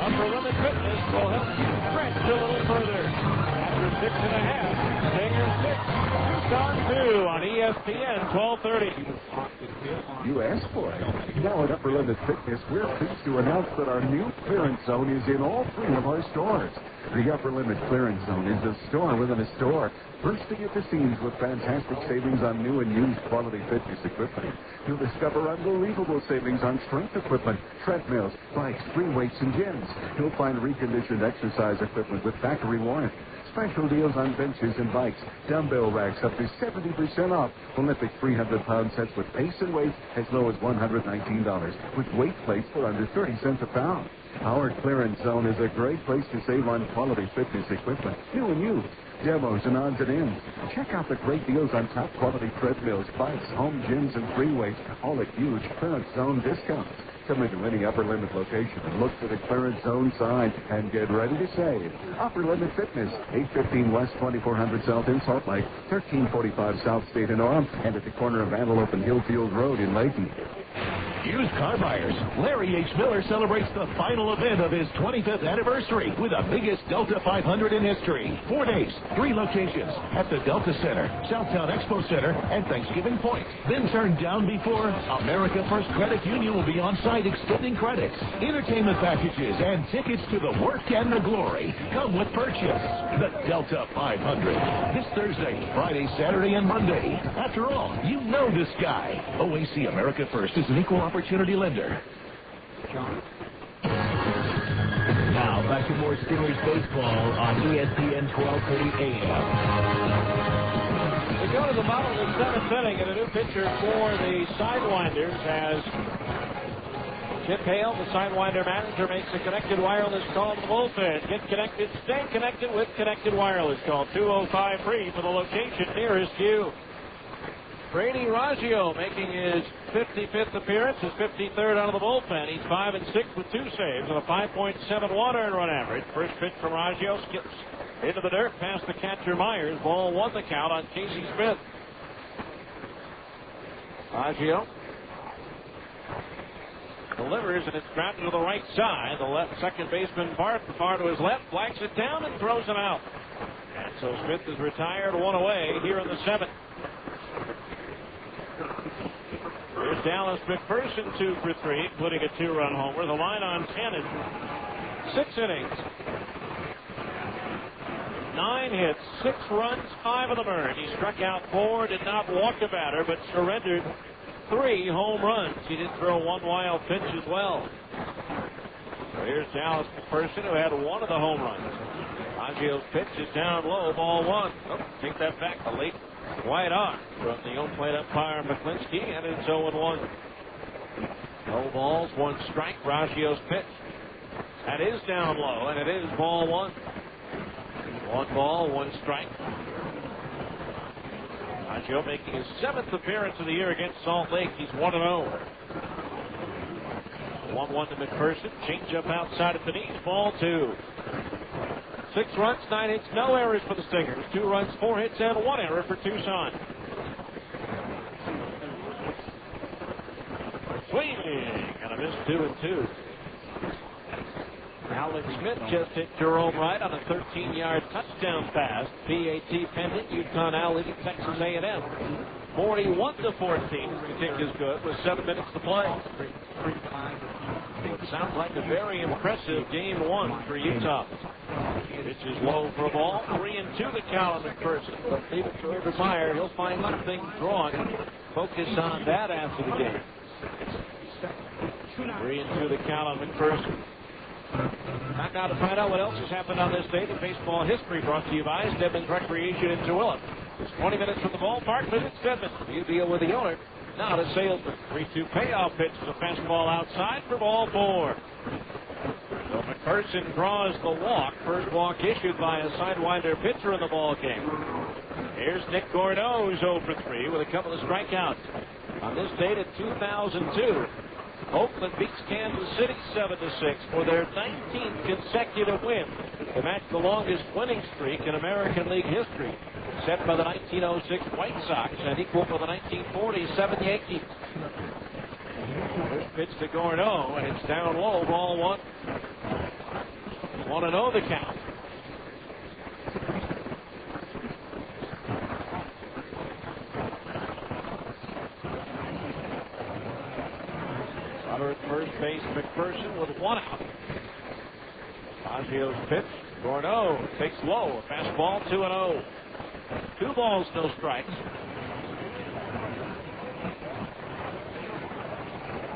Upper Limit Fitness will help you stretch a little further. After 6.5, Stingers 6, Tucson 2 on ESPN 1230. You asked for it. Now at Upper Limit Fitness, we're pleased to announce that our new clearance zone is in all 3 of our stores. The Upper Limit Clearance Zone is a store within a store, bursting at the seams with fantastic savings on new and used quality fitness equipment. You'll discover unbelievable savings on strength equipment, treadmills, bikes, free weights, and gyms. You'll find reconditioned exercise equipment with factory warranty. Special deals on benches and bikes, dumbbell racks up to 70% off. Olympic 300-pound sets with pace and weight as low as $119, with weight plates for under 30 cents a pound. Our clearance zone is a great place to save on quality fitness equipment, new and used, demos and odds and ends. Check out the great deals on top quality treadmills, bikes, home gyms, and free weights, all at huge clearance zone discounts. Come into any Upper Limit location and look for the clearance zone sign and get ready to save. Upper Limit Fitness, 815 West 2400 South in Salt Lake, 1345 South State in Orem, and at the corner of Antelope and Hillfield Road in Layton. Used car buyers, Larry H. Miller celebrates the final event of his 25th anniversary with the biggest Delta 500 in history. 4 days, 3 locations at the Delta Center, Southtown Expo Center, and Thanksgiving Point. Then turned down before, America First Credit Union will be on site extending credits, entertainment packages, and tickets to the work and the glory. Come with purchase. The Delta 500. This Thursday, Friday, Saturday, and Monday. After all, you know this guy. OAC America First is an equal opportunity lender. Now back to more Stingers baseball on ESPN 1230 AM. We go to the bottom of the 7th inning, and a new pitcher for the Sidewinders as Chip Hale, the Sidewinder manager, makes a connected wireless call to the bullpen. Get connected, stay connected with connected wireless call. 205 free for the location nearest you. Brady Raggio making his 55th appearance, his 53rd out of the bullpen. He's 5-6 with 2 saves and a 5.71 earned run average. First pitch from Raggio skips into the dirt past the catcher Myers. Ball 1 the count on Casey Smith. Raggio delivers, and it's grounded to the right side. The left second baseman Barton far to his left, flags it down and throws him out. And so Smith is retired, 1 away here in the 7th. Here's Dallas McPherson, 2 for 3, including a 2-run homer. The line on 10 in 6 innings. 9 hits, 6 runs, 5 of them earned. He struck out 4, did not walk a batter, but surrendered 3 home runs. He did throw 1 wild pitch as well. So here's Dallas McPherson, who had 1 of the home runs. Raggio's pitch is down low, ball 1. Oh, take that back, a late wide arm from the home plate umpire McClinsky, and it's 0-1. No balls, 1 strike. Raggio's pitch. That is down low, and it is ball 1. 1 ball, 1 strike. Raggio making his 7th appearance of the year against Salt Lake. He's 1-0. 1-1 to McPherson. Change up outside at the knees. Ball 2. 6 runs, 9 hits, no errors for the Stingers. 2 runs, 4 hits, and 1 error for Tucson. Swinging and a miss, 2-2. Alex Smith just hit Jerome Wright on a 13-yard touchdown pass. PAT pending. Yukon now leading Texas A&M 41-14. Kick is good with 7 minutes to play. It sounds like a very impressive game one for Utah. Pitch is low for a ball. 3-2 to Callum McPherson. But leave it to Urban Meyer. He'll find something wrong. Focus on that after the game. 3-2 to Callum McPherson. Back now to find out what else has happened on this day. The baseball history brought to you by Stebbins Recreation in Tooele. It's 20 minutes from the ballpark. Visit Stebbins. You deal with the owner. Now to Salesman. 3-2 payoff pitch to the fastball outside for ball 4. So McPherson draws the walk. First walk issued by a Sidewinder pitcher in the ball game. Here's Nick Gordeau, who's 0 for 3 with a couple of strikeouts. On this date in 2002, Oakland beats Kansas City 7-6 for their 19th consecutive win to match the longest winning streak in American League history, set by the 1906 White Sox and equal for the 1947 Yankees. First pitch to Gordeau, and it's down low, ball 1. 1-0 the count. Runner at first base, McPherson with 1 out. Baggio's pitch. Gordeau takes low. Fastball 2-0. 2 balls, no strikes.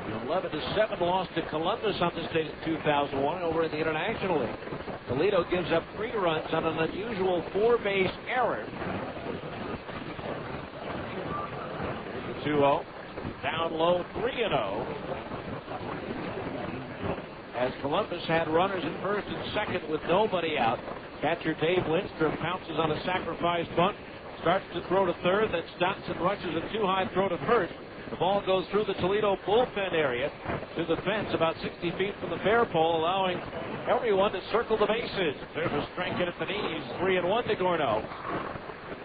The 11-7 loss to Columbus on this date in 2001 over in the International League. Toledo gives up 3 runs on an unusual 4-base error. Here's the 2-0. Down low, 3-0. As Columbus had runners at first and second with nobody out. Catcher Dave Lindstrom pounces on a sacrifice bunt, starts to throw to third, then stops and rushes a too-high throw to first. The ball goes through the Toledo bullpen area to the fence about 60 feet from the fair pole, allowing everyone to circle the bases. There's a strike in at the knees, 3-1 to Gordeau.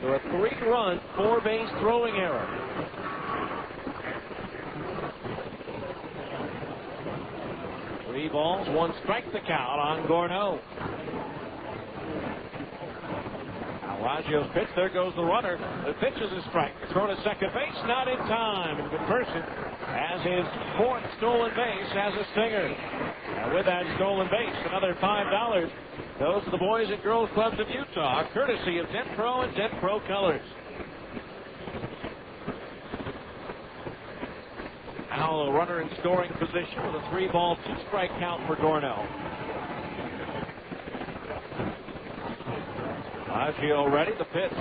So a 3-run, 4-base throwing error. 3 balls, 1 strike the count on Gordeau. Baggio's pitch, there goes the runner. The pitch is a strike. Throw to second base, not in time. And McPherson has his 4th stolen base, has a stinger. And with that stolen base, another $5 goes to the Boys and Girls Clubs of Utah, courtesy of Dent Pro and Dent Pro Colors. Now a runner in scoring position with a 3-ball, 2-strike count for Gordeau. Baggio ready, the pitch.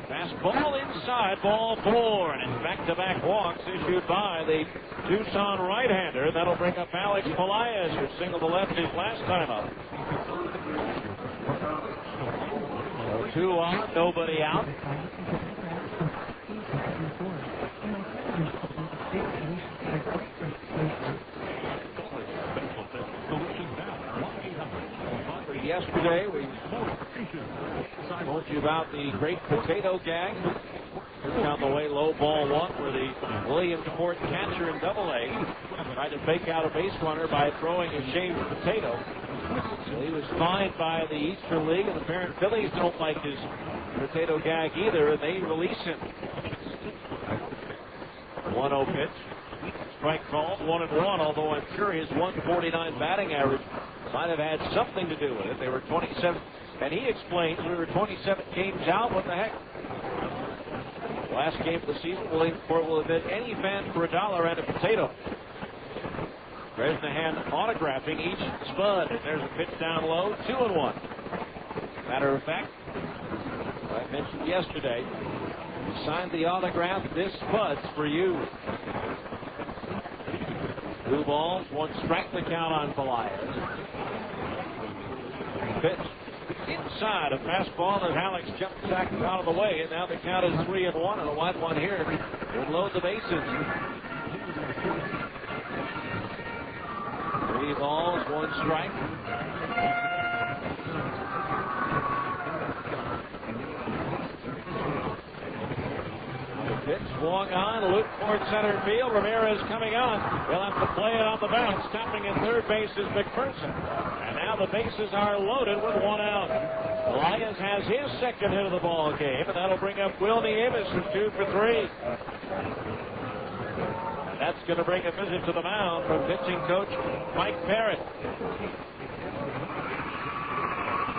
Fastball inside, ball 4, and it's back-to-back walks issued by the Tucson right-hander. That'll bring up Alex Pelaez, who singled the left his last time up. So 2 on, nobody out. Yesterday, we told you about the great potato gag. Down the way, low ball 1, where the Williamsport catcher in Double-A tried to fake out a base runner by throwing a shaved potato. So he was fined by the Eastern League, and the parent Phillies don't like his potato gag either, and they release him. 1-0 pitch. Strike called, 1-1, although I'm sure his 149 batting average might have had something to do with it. They were 27, and he explained we were 27 games out. What the heck? Last game of the season, Williamsport will admit any fan for $1 and a potato. Bresnahan autographing each spud. And there's a pitch down low, 2-1. Matter of fact, as I mentioned yesterday, he signed the autograph. This spud's for you. 2 balls, 1 strike the count on Pelaez. Pitch inside, a fastball as Alex jumps back out of the way, and now the count is 3-1, and a wide one here would load the bases. 3 balls, 1 strike. The pitch, swung on, loop toward center field. Ramirez coming on. He'll have to play it on the bounce. Stopping at third base is McPherson. And now the bases are loaded with one out. Elias has his second hit of the ball game, and that'll bring up Will Nieves from 2 for 3. That's going to bring a visit to the mound from pitching coach Mike Parrott.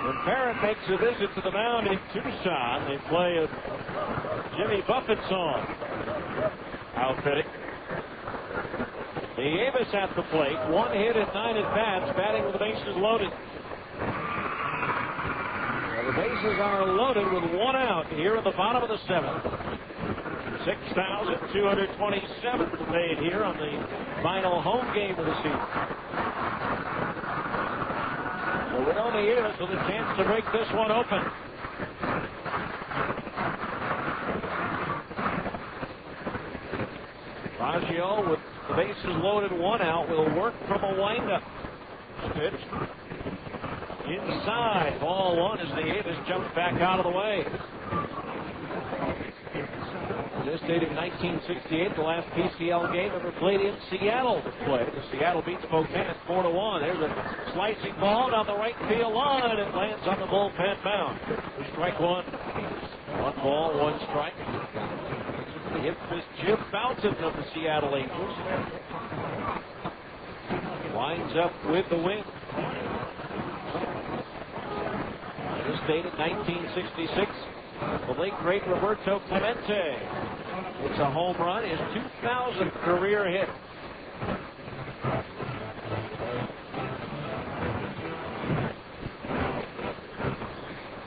When Parrott makes a visit to the mound in Tucson, they play a Jimmy Buffett song. Outfitting. Nieves at the plate. 1 hit and 9 at bats, batting with the bases loaded. The bases are loaded with 1 out here in the bottom of the 7th. 6,227 made here on the final home game of the season. So Will Nieves with a chance to break this one open. Raggio with the bases loaded, 1 out, will work from a windup. Pitch. Inside, ball 1 as Nieves jumps back out of the way. This dated 1968, the last PCL game ever played in Seattle. Seattle beat Spokane 4-1. There's a slicing ball down the right field line. It lands on the bullpen mound. Strike 1. 1 ball, 1 strike. The infamous Jim Fountain of the Seattle Angels. Lines up with the win. This dated 1966. The late great Roberto Clemente. It's a home run, his 2000th career hit.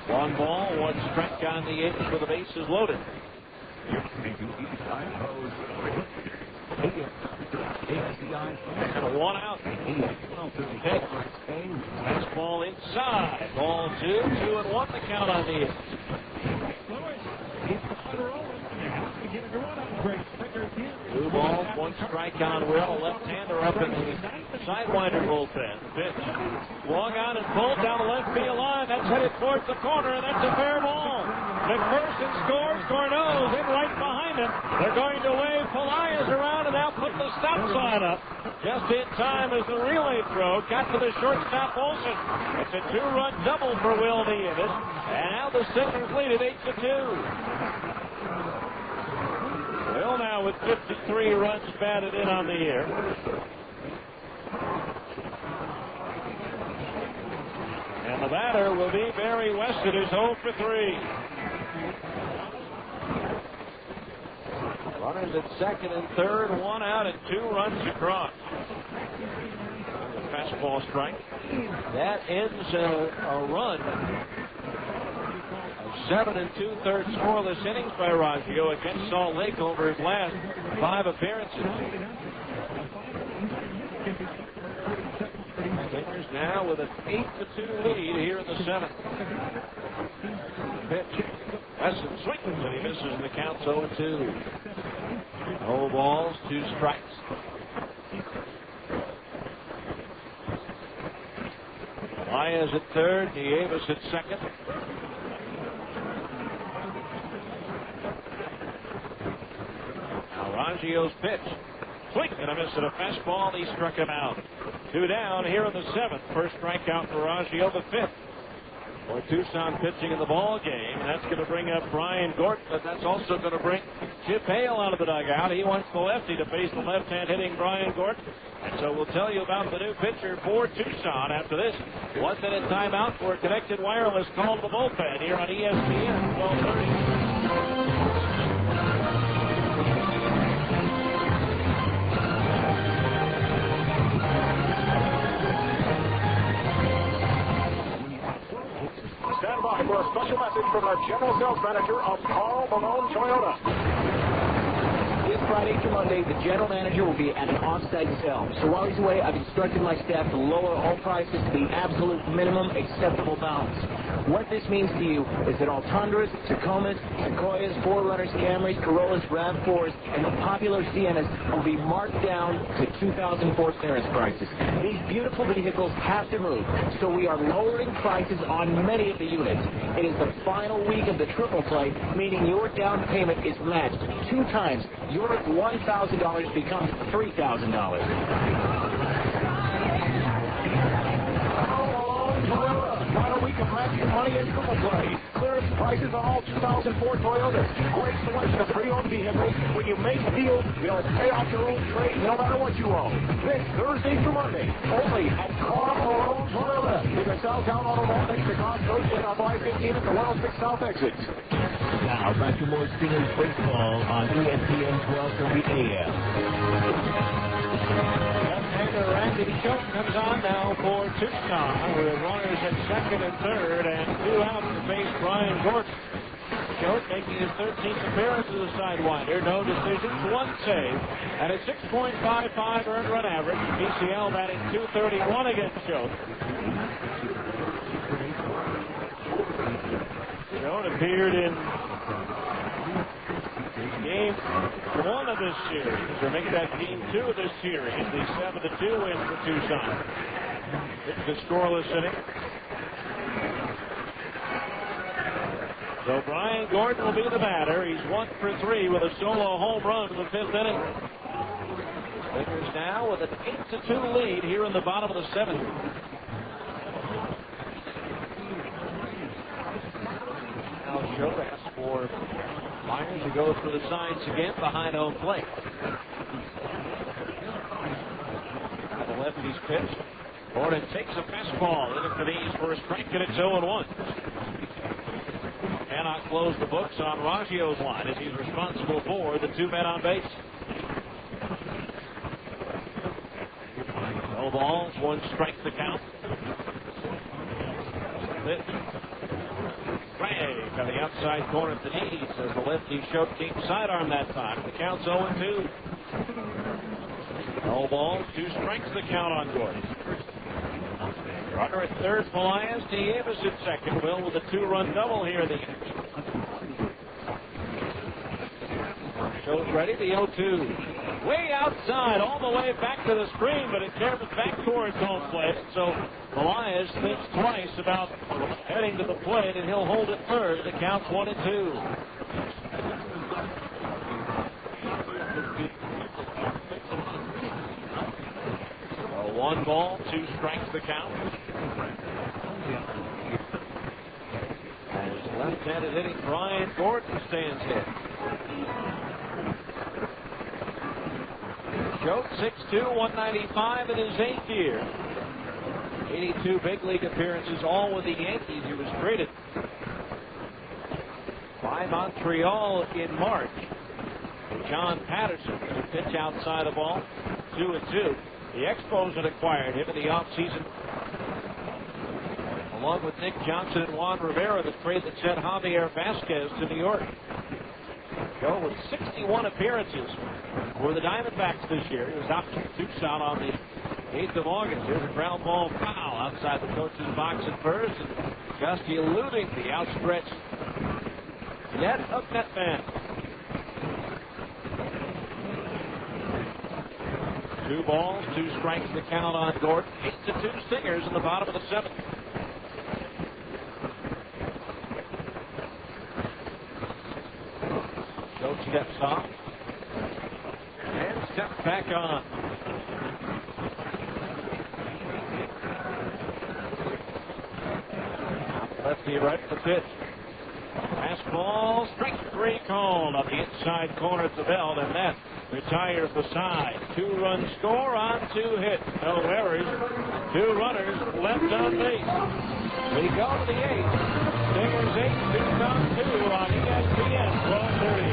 One ball, 1 strike on the 8th with the bases loaded. And a 1 out. Pitch. Fastball inside. Ball 2. 2-1 the count on the 8th. 2 balls, 1 strike on Will. A left-hander up in the Sidewinder bullpen. Pitch. Swung on and pulled down the left field line. That's headed towards the corner, and that's a fair ball. McPherson scores. Corno's in right behind him. They're going to wave Elias around and now put the stop sign up. Just in time as the relay throw got to the shortstop Olsen. It's a 2-run double for Will Nieves. And now the Sixers lead at 8-2. Will now with 53 runs batted in on the year. And the batter will be Barry Weston, who's 0 for 3. Runners at second and third, 1 out and 2 runs across. The fastball strike. That ends a run. 7 2/3 scoreless innings by Raggio against Salt Lake over his last 5 appearances. Stingers now with an 8-2 lead here in the 7th. Pitch. Weston swings and he misses and the count's 0-2. No balls, 2 strikes. Elias at third, Nieves at second. Raggio's pitch. Swing and a miss at a fastball. He struck him out. 2 down here in the 7th. First strikeout for Raggio, the 5th. For Tucson pitching in the ball game. That's going to bring up Brian Gordon, but that's also going to bring Chip Hale out of the dugout. He wants the lefty to face the left-hand hitting Brian Gordon. And so we'll tell you about the new pitcher for Tucson after this. 1-minute timeout for a connected wireless call to the bullpen here on ESPN 1230. Stand by for a special message from the General Sales Manager of Carl Malone Toyota. If Friday through Monday, the general manager will be at an off-site sale. So while he's away, I've instructed my staff to lower all prices to the absolute minimum acceptable balance. What this means to you is that all Tundras, Tacomas, Sequoias, 4Runners, Camrys, Corollas, RAV4s, and the popular Siennas will be marked down to 2004 clearance prices. These beautiful vehicles have to move, so we are lowering prices on many of the units. It is the final week of the triple play, meaning your down payment is matched 2 times. Your $1,000 becomes $3,000. Final week of matching money in triple play. Clearance prices on all 2004 Toyotas. Great selection of pre-owned vehicles. When you make a deal, you'll pay off your own trade no matter what you own. This Thursday through Monday, only at Carl Toyota. In the Southtown Auto Mall next to Costco, just on I-15 at the 106 South exit. Now back to more Stingers baseball on ESPN 1230 AM. Left-hander Randy Schultz comes on now for Tucson with runners at second and third and 2 out to face Brian Gordon. Schultz making his 13th appearance as a Sidewinder. No decisions, 1 save, and a 6.55 earned run average. PCL batting .231 against Schultz. Schultz appeared in Game 1 of this series, or maybe that Game 2 of this series, the 7-2 win for Tucson. It's a scoreless inning. So Brian Gordon will be the batter. He's 1 for 3 with a solo home run in the 5th inning. Stingers now with an 8-2 lead here in the bottom of the 7th. Now Schultz asks for Myers to go through the signs again behind home plate. The lefty's pitch. Gordon takes a fastball in for these for a strike, and it's 0-1. Cannot close the books on Raggio's line as he's responsible for the 2 men on base. No balls, 1 strike the count. Pitch. Ray on the outside corner at the knees as the lefty showed team sidearm that time. The count's 0-2. No balls, 2 strikes the count on Gordon. Runner at third, Elias Nieves at second. Will with a 2-run double here in the inning. Shows ready, the 0-2. Way outside, all the way back to the screen, but it carries back towards home plate. So Elias thinks twice about heading to the plate, and he'll hold it third. The count's 1-2. So 1 ball, 2 strikes the count. As left-handed hitting Brian Gordon stands in. Schultz, 6'2", 195 in his 8th year. 82 big league appearances, all with the Yankees. He was traded by Montreal in March. John Patterson to pitch outside the ball, 2-2. The Expos had acquired him in the offseason, along with Nick Johnson and Juan Rivera, the trade that sent Javier Vasquez to New York. Go with 61 appearances for the Diamondbacks this year. He was out to Tucson on the 8th of August. Here's a ground ball foul outside the coach's box at first, and just eluding the outstretched net of Netman. 2 balls, 2 strikes the count on Gordon. 8-2 Stingers in the bottom of the 7th. Schultz steps off and steps back on. Lefty right for the pitch. Fastball, strike 3 called on the inside corner at the belt, and that retires the side. 2-run score on 2 hits. No errors. 2 runners left on base. We go to the 8th. Stingers 8, Tucson 2 on ESPN 1230.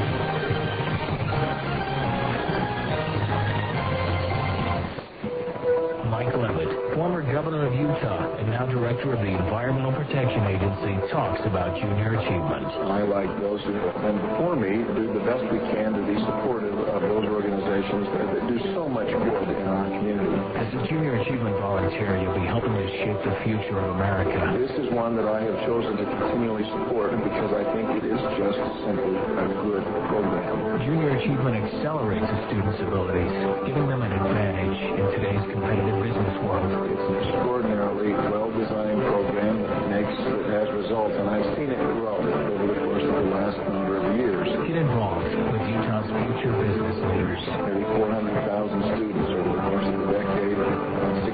Mike Levitt, former governor governor of Utah and now director of the Environmental Protection Agency, talks about junior achievement. I, like those who have been before me, do the best we can to be supportive of those organizations that do so much good in our community. As a junior achievement volunteer, you'll be helping to shape the future of America. This is one that I have chosen to continually support because I think it is just simply a good program. Junior achievement accelerates a student's abilities, giving them an advantage in today's competitive business world. It's an extraordinarily well-designed program that has results, and I've seen it grow over the course of the last number of years. Get involved with Utah's future business leaders. Nearly 400,000 students over the course of the decade,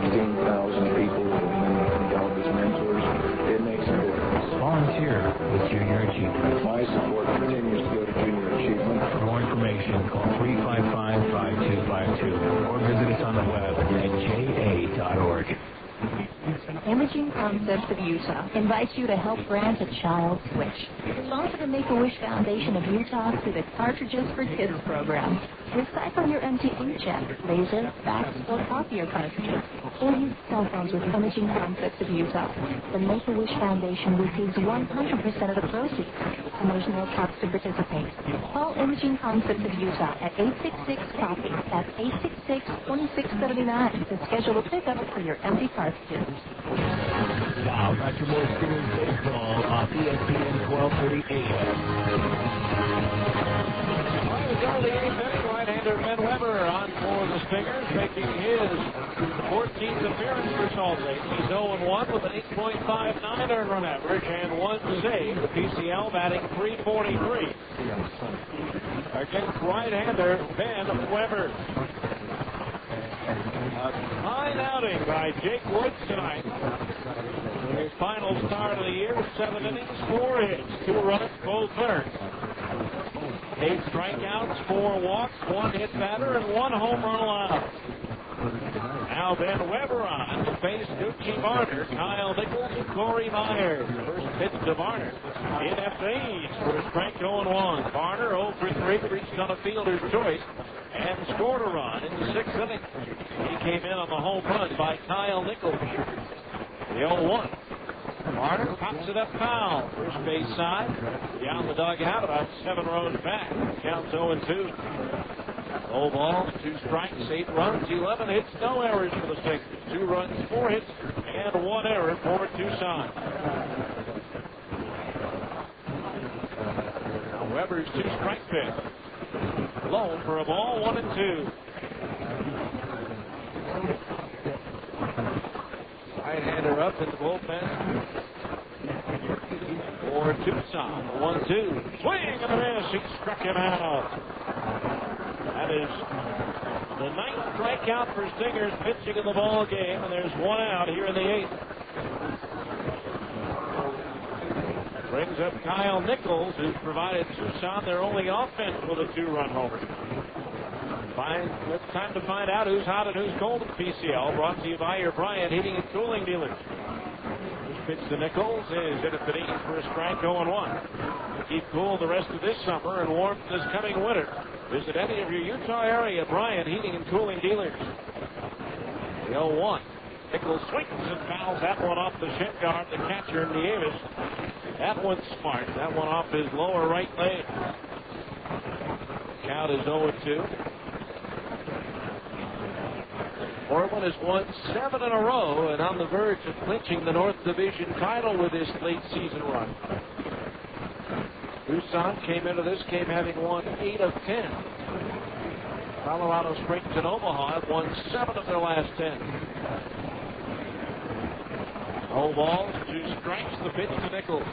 16,000 people who have been involved as mentors. It makes a difference. Volunteer with Junior Achievement. My support continues to go to Junior Achievement. For more information, call 355-5252 or visit us on the web at ja.org. Imaging Concepts of Utah invites you to help grant a child switch. Sponsor the Make-A-Wish Foundation of Utah through the Cartridges for Kids program. Recycle your empty inkjet, laser, fax, or copier cartridges. Or use cell phones with Imaging Concepts of Utah. The Make-A-Wish Foundation receives 100% of the proceeds, and there's no cost to participate. Call Imaging Concepts of Utah at 866-COPY. That's 866-2679 to schedule a pickup for your empty cartridges. Now, back to more Stingers baseball off ESPN 1230 AM. Early eighth inning, right-hander Ben Weber on for the Stingers, making his 14th appearance for Salt Lake. He's 0-1 with an 8.59 earned run average and one save. The PCL batting .343 against right-hander Ben Weber. A fine outing by Jake Woods tonight. His final start of the year, 7 innings, 4 hits, 2 runs, both earned. 8 strikeouts, 4 walks, 1 hit batter, and 1 home run allowed. Now Ben Weber on to face Gucci Varner, Kyle Nichols, and Corey Myers. First pitch to Varner. In at phase for a strike 0-1. Varner 0 for 3, reached on a fielder's choice and scored a run in the 6th inning. He came in on the home run by Kyle Nichols. The 0-1. Varner pops it up foul. First base side. Down the dugout about 7 rows back. Counts 0-2. 0 balls, 2 strikes, 8 runs, 11 hits, no errors for the Sixers. 2 runs, 4 hits, and 1 error for Tucson. Weber's 2-strike pitch. Low for a ball, 1-2. Right-hander up in the bullpen for Tucson. 1-2. Swing and a miss. He struck him out. That is the 9th strikeout for Stingers pitching in the ball game, and there's 1 out here in the 8th. Brings up Kyle Nichols, who provided Tucson their only offense with a 2-run homer. It's time to find out who's hot and who's cold at PCL. Brought to you by your Bryant Heating and Cooling dealers. This pitch to Nichols is hit at the knees for a strike, 0-1. Keep cool the rest of this summer and warm this coming winter. Visit any of your Utah area Bryant Heating and Cooling dealers. The 0-1. Nichols swings and fouls that one off the shin guard, the catcher, Nieves. That one's smart. That one off his lower right leg. Count is 0-2. Orland has won 7 in a row and on the verge of clinching the North Division title with this late season run. Tucson came into this game having won 8 of 10. Colorado Springs and Omaha have won 7 of their last 10. 0 balls, 2 strikes, the pitch to Nichols.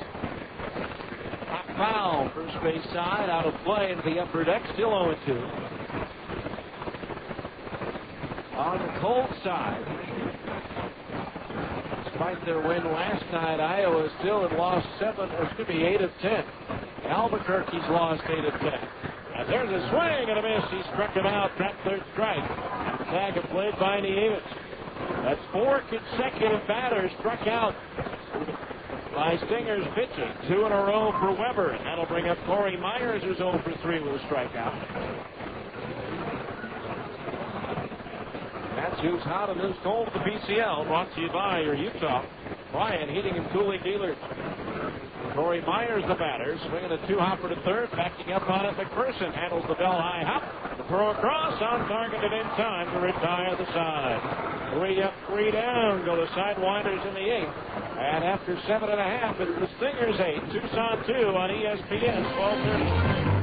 Hot foul, first base side, out of play into the upper deck, still 0-2. On the cold side, despite their win last night, Iowa still had lost 8 of 10. Albuquerque's lost 8 of 10. And there's a swing and a miss. He struck him out, trapped 3rd strike. Tag played by Nieves. That's 4 consecutive batters struck out by Stingers pitching. 2 in a row for Weber. And that'll bring up Corey Myers, who's 0 for 3 with a strikeout. That's It's who's hot and who's cold at the PCL. Brought to you by your Utah Bryan Heating and Cooling dealers. Corey Myers, the batter, swinging a two-hopper to third, backing up on it. McPherson handles the bell high hop. The throw across, on target and in time to retire the side. 3 up, 3 down, go the Sidewinders in the 8th. And after 7.5, it's the Stingers 8, Tucson 2 on ESPN 12:30.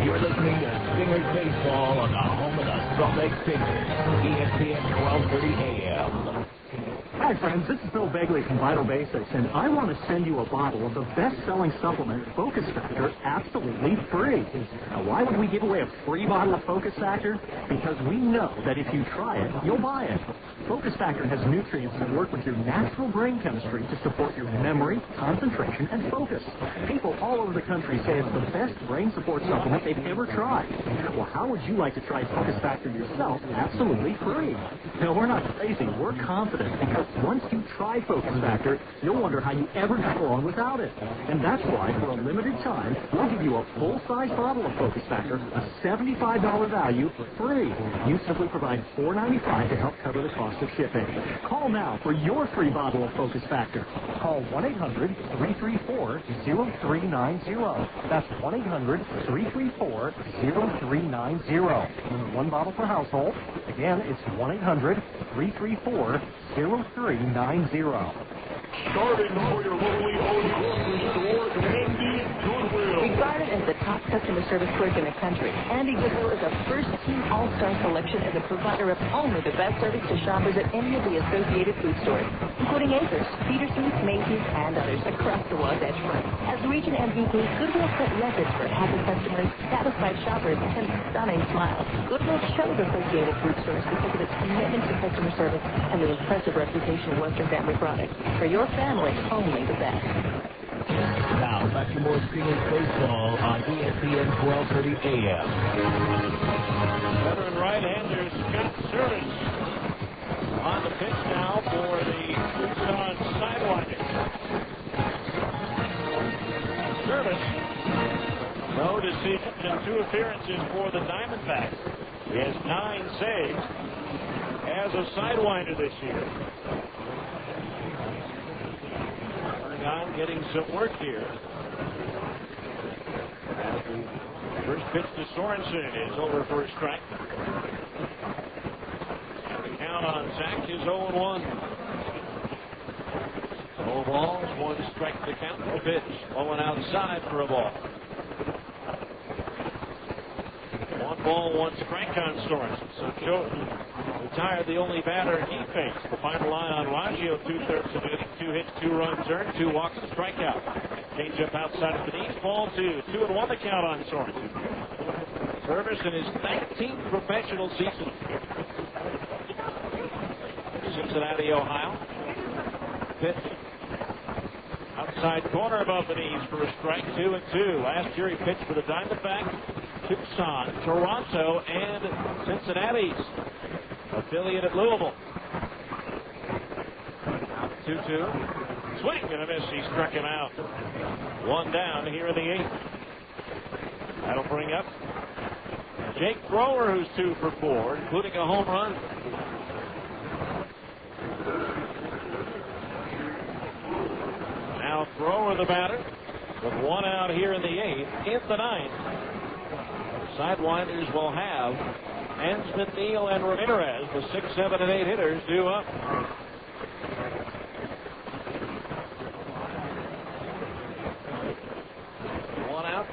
You're listening to Stingers Baseball on the home of the Salt Lake Stingers, ESPN 12:30 AM. Hi, friends. This is Bill Begley from Vital Basics, and I want to send you a bottle of the best-selling supplement, Focus Factor, absolutely free. Now, why would we give away a free bottle of Focus Factor? Because we know that if you try it, you'll buy it. Focus Factor has nutrients that work with your natural brain chemistry to support your memory, concentration, and focus. People all over the country say it's the best brain support supplement they've ever tried. Well, how would you like to try Focus Factor yourself absolutely free? No, we're not crazy. We're confident, because once you try Focus Factor, you'll wonder how you ever got along without it. And that's why, for a limited time, we'll give you a full-size bottle of Focus Factor, a $75 value, free. You simply provide $4.95 to help cover the cost of shipping. Call now for your free bottle of Focus Factor. Call 1-800-334-0390. That's 1-800-334-0390. One bottle per household. Again, it's 1-800-334-0390. Starting for your locally owned grocery store, Andy Goodwill. Regarded as the top customer service clerk in the country, Andy Goodwill is a first-team all-star selection as a provider of only the best service to shoppers at any of the associated food stores, including Acres, Peterson's, Macy's, and others across the Wasatch Front. As region MVP, Goodwill set records for happy customers, satisfied shoppers, and stunning smiles. Goodwill chose associated food stores because of its commitment to customer service and the impressive reputation of Western Family Products. For your family, only the best. Now, back to more Stingers Baseball on ESPN 12:30 AM. Veteran right-hander Scott Service on the pitch now for the Tucson Sidewinders. Service, no decisions and 2 appearances for the Diamondbacks. He has 9 saves as a Sidewinder this year. On getting some work here. First pitch to Sorensen is over for a strike. And the count on Zach is 0-1. 0 balls, 1 strike to count. The pitch, blowing outside for a ball. 1 ball, 1 strike on Sorensen. So Joe retired the only batter he faced. The final line on Raggio, 2/3 of it. 2 hits, 2 runs earned, 2 walks, and strikeout. Change up outside of the knees, ball 2. 2-1 the count on Sorensen. Service in his 19th professional season. Cincinnati, Ohio. Pitch. Outside corner above the knees for a strike, 2-2. Last year he pitched for the Diamondbacks, Tucson, Toronto, and Cincinnati's affiliate at Louisville. 2-2. Swing and a miss. He struck him out. 1 down here in the 8th. That'll bring up Jake Thrower, who's 2 for 4, including a home run. Now Thrower the batter with 1 out here in the 8th. In the 9th, Sidewinders will have Ansman, Neal, and Ramirez, the 6, 7, and 8 hitters, due up.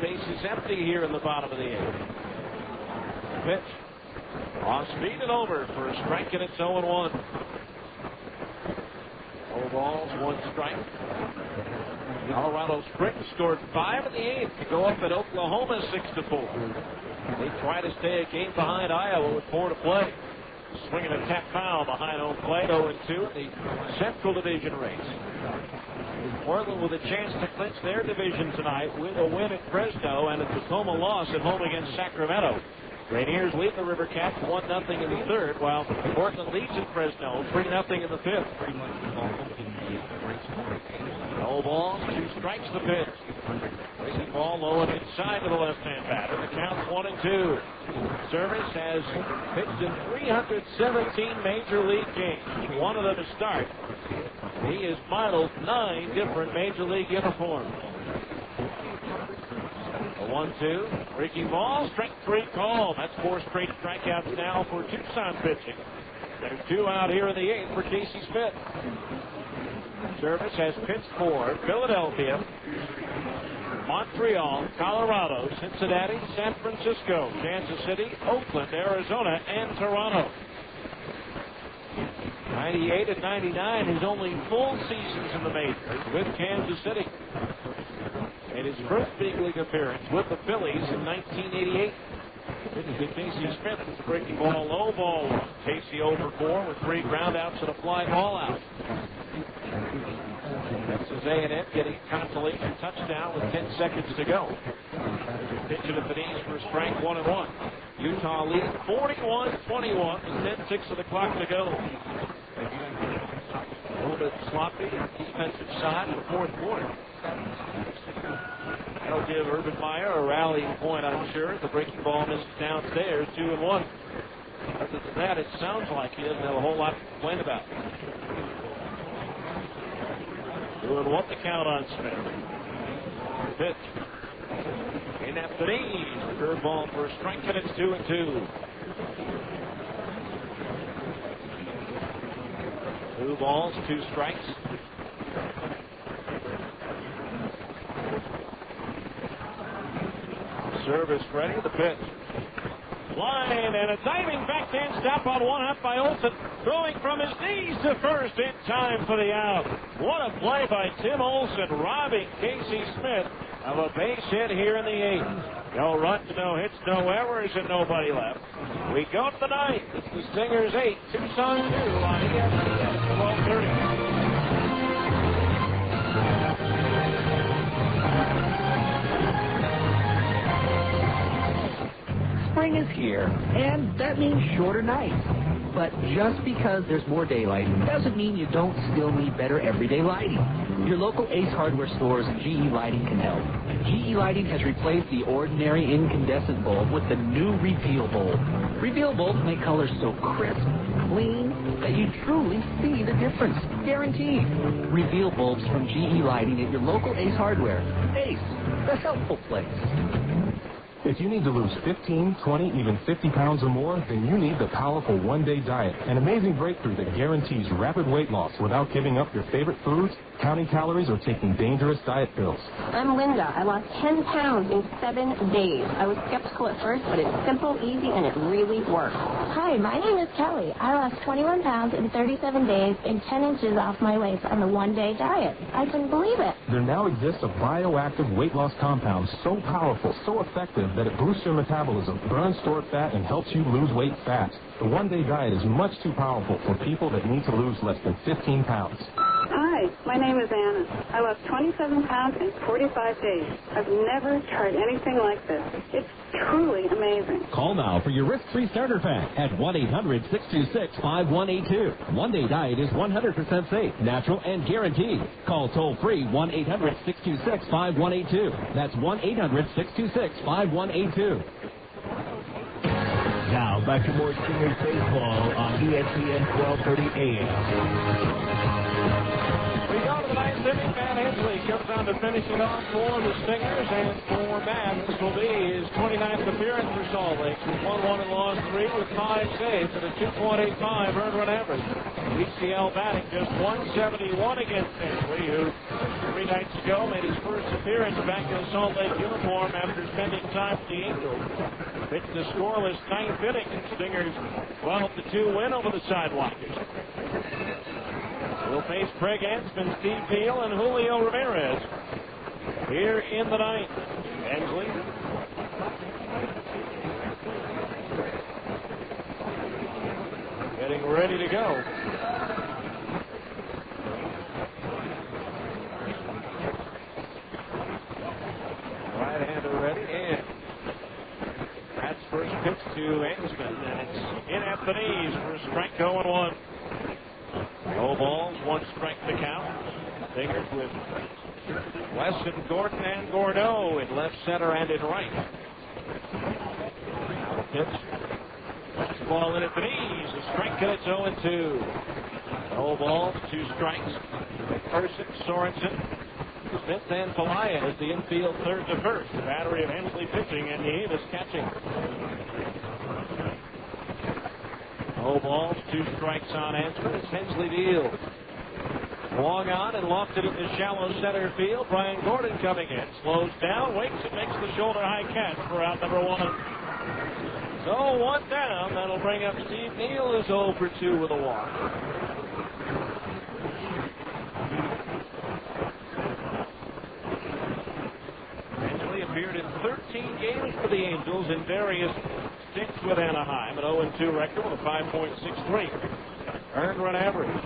Base is empty here in the bottom of the 8th. Pitch. Off speed and over for a strike, and it's 0-1. 0 balls, 1 strike. Colorado Springs scored 5 in the 8th to go up at Oklahoma 6-4. They try to stay a game behind Iowa with 4 to play. Swinging a tap foul behind home plate, 0-2 in the Central Division race. Portland with a chance to clinch their division tonight with a win at Fresno and a Tacoma loss at home against Sacramento. Rainiers lead the River Cats 1-0 in the 3rd, while Portland leads at Fresno 3-0 in the 5th. No balls, 2 strikes the pitch. Breaking ball low and inside to the left-hand batter. The count's 1-2. Service has pitched in 317 major league games. One of them to start. He has modeled 9 different major league uniforms. A 1-2. Breaking ball, strike 3 call. That's 4 straight strikeouts now for Tucson pitching. There's 2 out here in the 8th for Casey Smith. Service has pitched for Philadelphia, Montreal, Colorado, Cincinnati, San Francisco, Kansas City, Oakland, Arizona, and Toronto. 98 and 99, his only full seasons in the majors with Kansas City. And his first big league appearance with the Phillies in 1988. This is Casey Smith with the breaking ball, low ball. Casey over 4 with 3 groundouts and a fly ball out. Texas A&M getting a consolation touchdown with 10 seconds to go. Pitch it at the knees for strike 1-1. Utah leading 41-21 with 10-6 of the clock to go. A little bit sloppy on the defensive side in the fourth quarter. That'll give Urban Meyer a rallying point, I'm sure. The breaking ball misses downstairs, 2-1. Other than that, it sounds like he doesn't have a whole lot to complain about. 2-1 the count on Smith. Pitch. In at the knees. Curveball for a strike, and it's 2-2. 2 balls, 2 strikes. Service ready, the pitch. Line and a diving backhand stop on 1 hop by Olsen. Throwing from his knees to first in time for the out. What a play by Tim Olsen, robbing Casey Smith of a base hit here in the 8th. No runs, no hits, no errors, and nobody left. We go to the 9th. It's the Stingers 8, Tucson 2 on ESPN 1230. Spring is here, and that means shorter nights. But just because there's more daylight doesn't mean you don't still need better everyday lighting. Your local Ace Hardware store's GE Lighting can help. GE Lighting has replaced the ordinary incandescent bulb with the new Reveal bulb. Reveal bulbs make colors so crisp, clean, that you truly see the difference. Guaranteed. Reveal bulbs from GE Lighting at your local Ace Hardware. Ace, the helpful place. If you need to lose 15, 20, even 50 pounds or more, then you need the powerful one-day diet, an amazing breakthrough that guarantees rapid weight loss without giving up your favorite foods, counting calories, or taking dangerous diet pills. I'm Linda. I lost 10 pounds in 7 days. I was skeptical at first, but it's simple, easy, and it really works. Hi, my name is Kelly. I lost 21 pounds in 37 days and 10 inches off my waist on the one-day diet. I couldn't believe it. There now exists a bioactive weight loss compound so powerful, so effective, that it boosts your metabolism, burns stored fat, and helps you lose weight fast. The one-day diet is much too powerful for people that need to lose less than 15 pounds. Hi, my name is Anna. I lost 27 pounds in 45 days. I've never tried anything like this. It's truly amazing. Call now for your risk-free starter pack at 1-800-626-5182. One-day diet is 100% safe, natural, and guaranteed. Call toll-free 1-800-626-5182. That's 1-800-626-5182. Now, back to more Stingers baseball on ESPN 1230 AM. We go to the 9th inning. Matt Hensley comes on to finish it off for the Stingers, and for Matt, this will be his 29th appearance for Salt Lake. He's won 1 and lost 3 with 5 saves and a 2.85 earned run average. ECL batting just 171 against Hensley, who 3 nights ago made his first appearance back in the Salt Lake uniform after spending time with the Angels. Pitched the scoreless 9th inning, and Stingers 12-2 win over the Sidewinders. We'll face Craig Ansman, Steve Peel, and Julio Ramirez here in the 9th. Hensley getting ready to go. Right-hander ready, and that's first pitch to Ansman, and it's in at the knees for strike 0-1. No balls, 1 strike to count. Stingers with Weston, Gordon, and Gordeau in left center and in right. Now the pitch. Fastball in at the knees. A strike and it's 0-2. No balls, 2 strikes. McPherson, Sorensen, Smith, and Pelayan as the infield third to first. The battery of Hensley pitching and Nieves catching. No balls, 2 strikes on answer as Hensley deals. Long on and lofted in the shallow center field. Brian Gordon coming in. Slows down, waits, and makes the shoulder high catch for out number 1. So 1 down. That'll bring up Steve Neal, who's 0 for 2 with a walk. Hensley appeared in 13 games for the Angels in various stints with Anaheim. An 0-2 record with a 5.63 earned run average.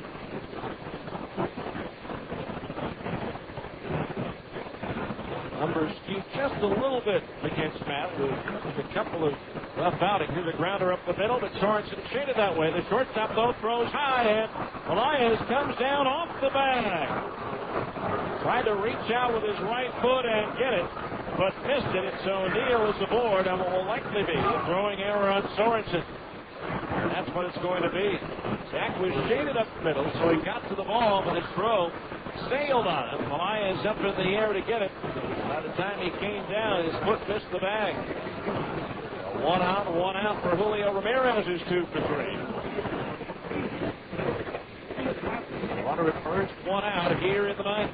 Numbers skewed just a little bit against Matt with a couple of rough outings. Here's a grounder up the middle, but Sorensen shaded that way. The shortstop though throws high, and Elias comes down off the bag. Tried to reach out with his right foot and get it, but missed it. So Neal is aboard and will likely be a throwing error on Sorensen. And that's what it's going to be. Zach was shaded up the middle, so he got to the ball, but his throw sailed on him. Elias up in the air to get it. By the time he came down, his foot missed the bag. 1 out for Julio Ramirez, who's 2 for 3. Runner at first, 1 out here in the 9th.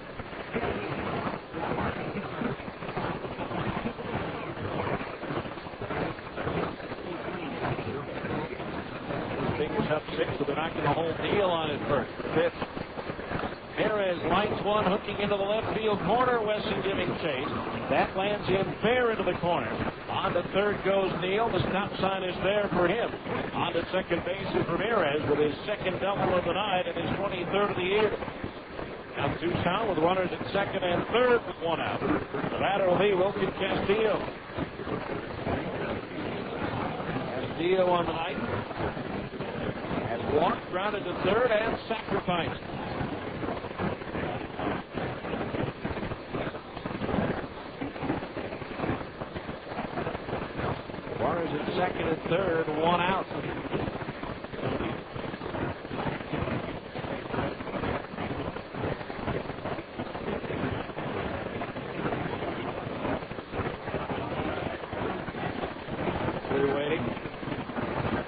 Fingers up 6, so they're not going to hold Neal on it first. Pitch. Perez lights one, hooking into the left field corner. Wesson giving chase. That lands him fair into the corner. On to third goes Neal. The stop sign is there for him. On to second base is Ramirez with his second double of the night and his 23rd of the year. Now Tucson with runners at second and third with 1 out. The batter will be Wilkin Castillo. Castillo on the night has walked, grounded to third, and sacrificed. Runners at second and third, 1 out. We're waiting.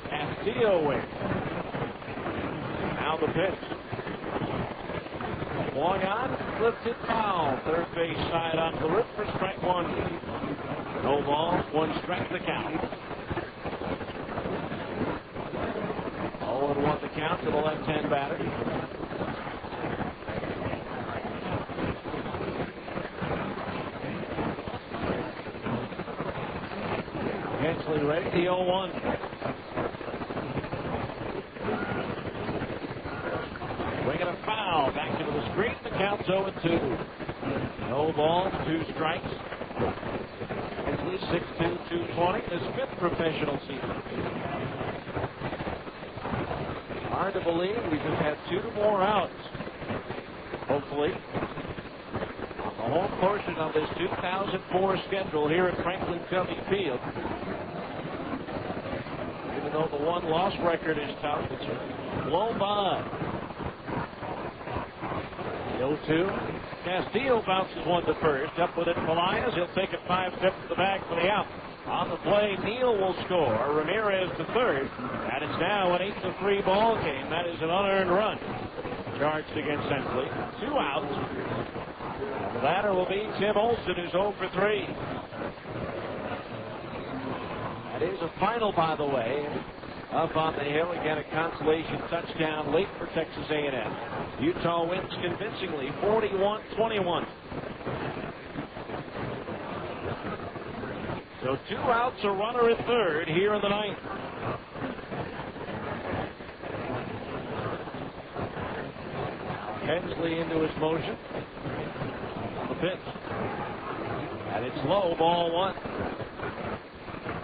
Castillo waits. Now the pitch. Long on, lifted foul. Third base side off the rip for strike 1. No ball, 1 strike the count. 0-1 the count to the left-hand batter. Hensley ready, the 0-1. Swinging a foul, back into the screen, the count's 0-2. No ball, 2 strikes. Hensley 6'2", 220, his 5th professional season. Hard to believe we just had 2 more outs. Hopefully, the home portion of this 2004 schedule here at Franklin Covey Field. Even though the 1-loss record is tough, it's blown by. The 0-2. Castillo bounces one to first. Up with it, Pelayan. He'll take it 5 steps to the bag for the out. On the play, Neal will score. Ramirez to third. And it's now an 8-3 ball game. That is an unearned run. Charged against Hensley. 2 outs. And the batter will be Tim Olson, who's 0 for 3. That is a final, by the way. Up on the hill, again, a consolation touchdown late for Texas A&M. Utah wins convincingly, 41-21. So 2 outs, a runner at third here in the 9th. Hensley into his motion. The pitch. And it's low, ball 1.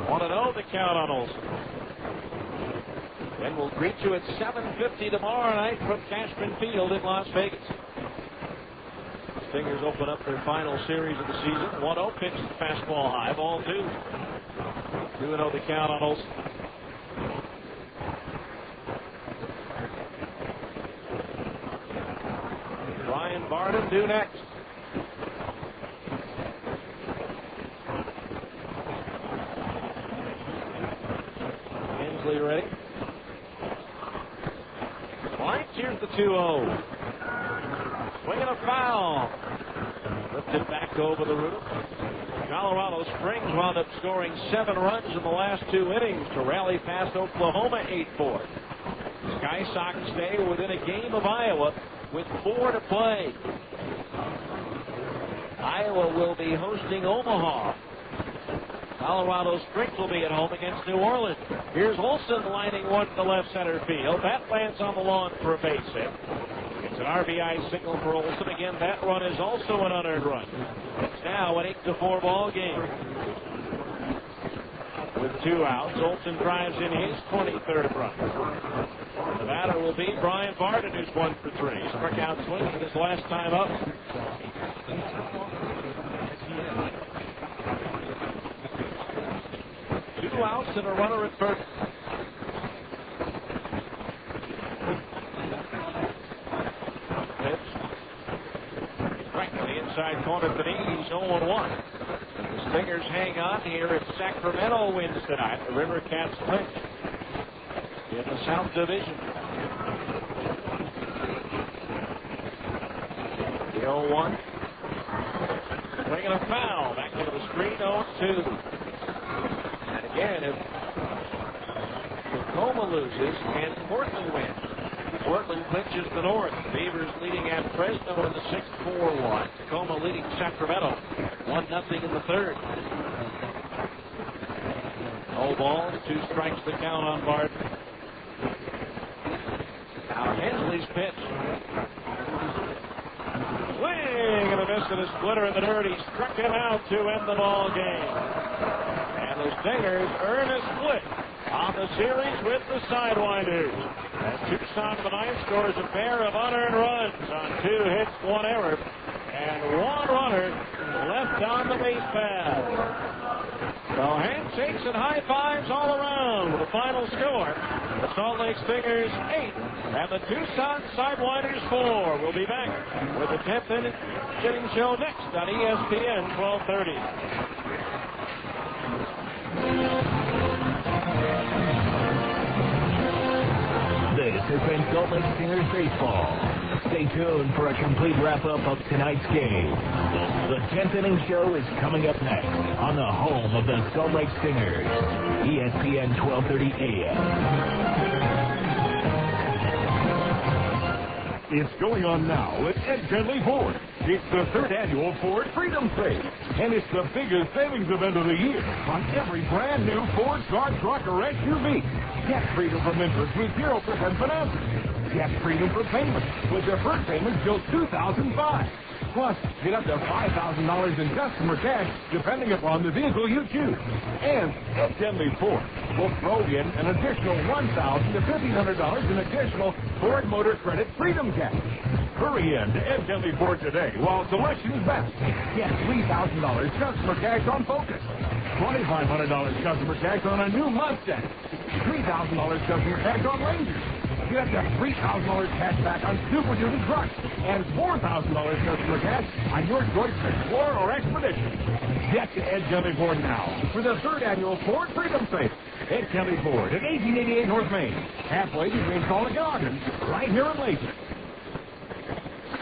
1-0 the count on Olson. And we'll greet you at 7:50 tomorrow night from Cashman Field in Las Vegas. Stingers open up their final series of the season. 1-0 pitch, fastball high, ball 2. 2-0 the count on Olsen. Brian Barden due next. Hensley ready. White, here's the 2-0. Swinging a foul. Lifted back over the roof. Colorado Springs wound up scoring 7 runs in the last 2 innings to rally past Oklahoma 8-4. Sky Sox stay within a game of Iowa with 4 to play. Iowa will be hosting Omaha. Colorado Springs will be at home against New Orleans. Here's Olsen lining one to left center field. That lands on the lawn for a base hit. It's an RBI single for Olsen. Again, that run is also an unearned run. It's now an 8-4 ball game. With 2 outs, Olsen drives in his 23rd run. The batter will be Brian Barden, who's 1 for 3. Struck out swinging his last time up. 2 outs and a runner at first. Inside corner Benitez, 0-1. The Stingers hang on here if Sacramento wins tonight. The River Cats clinch in the South Division. The 0-1. Swinging a foul. Back into the screen, 0-2. And again, if Tacoma loses and Portland wins, Portland clinches the North. Beavers leading at Fresno in the 6-4-1. Tacoma leading Sacramento 1-0 in the 3rd. No balls, 2 strikes the count on Barton. Now Hensley's pitch. Swing and a miss and a splitter in the dirt. He struck him out to end the ball game. And the Stingers earn a split on the series with the Sidewinders. And Tucson tonight scores a pair of unearned runs on 2 hits, 1 error, and 1 runner left on the base pad. So handshakes and high fives all around with the final score. The Salt Lake Stingers 8 and the Tucson Sidewinders 4. We'll be back with the 10th inning show next on ESPN 1230. This has been Salt Lake Stingers baseball. Stay tuned for a complete wrap-up of tonight's game. The 10th inning show is coming up next on the home of the Salt Lake Stingers, ESPN 1230 AM. It's going on now at Ed Gently Ford. It's the 3rd annual Ford Freedom Sale, and it's the biggest savings event of the year on every brand new Ford car, truck, or SUV. Get freedom from interest with 0% financing. Get freedom from payments with deferred payments till $2,005. Plus, get up to $5,000 in customer cash depending upon the vehicle you choose. And Ed Gently Ford will throw in an additional $1,000 to $1,500 in additional Ford Motor Credit Freedom Cash. Hurry in to Ed Gently Ford today while selection is best. Get $3,000 customer cash on Focus, $2,500 customer cash on a new Mustang, $3,000 customer cash on Ranger. Get up to $3,000 cash back on Super Duty trucks and $4,000 customer cash on your choice Explorer or Expedition. Get to Ed Gently Ford now for the 3rd annual Ford Freedom Sale. Ed Gently Ford at 1888 North Main, halfway between Salt Lake and Ogden, right here in Latham.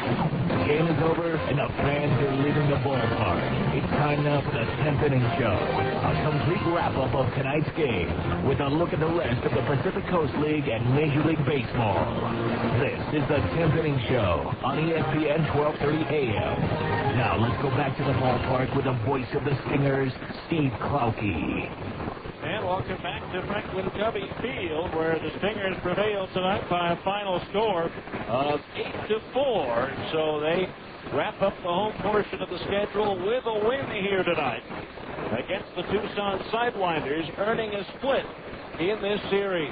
The game is over and the fans are leaving the ballpark. It's time now for the 10th inning show. A complete wrap-up of tonight's game with a look at the rest of the Pacific Coast League and Major League Baseball. This is the 10th inning show on ESPN 1230 AM. Now let's go back to the ballpark with the voice of the Stingers, Steve Klauke. And welcome back to Franklin Covey Field, where the Stingers prevail tonight by a final score of 8-4. So they wrap up the home portion of the schedule with a win here tonight against the Tucson Sidewinders, earning a split in this series.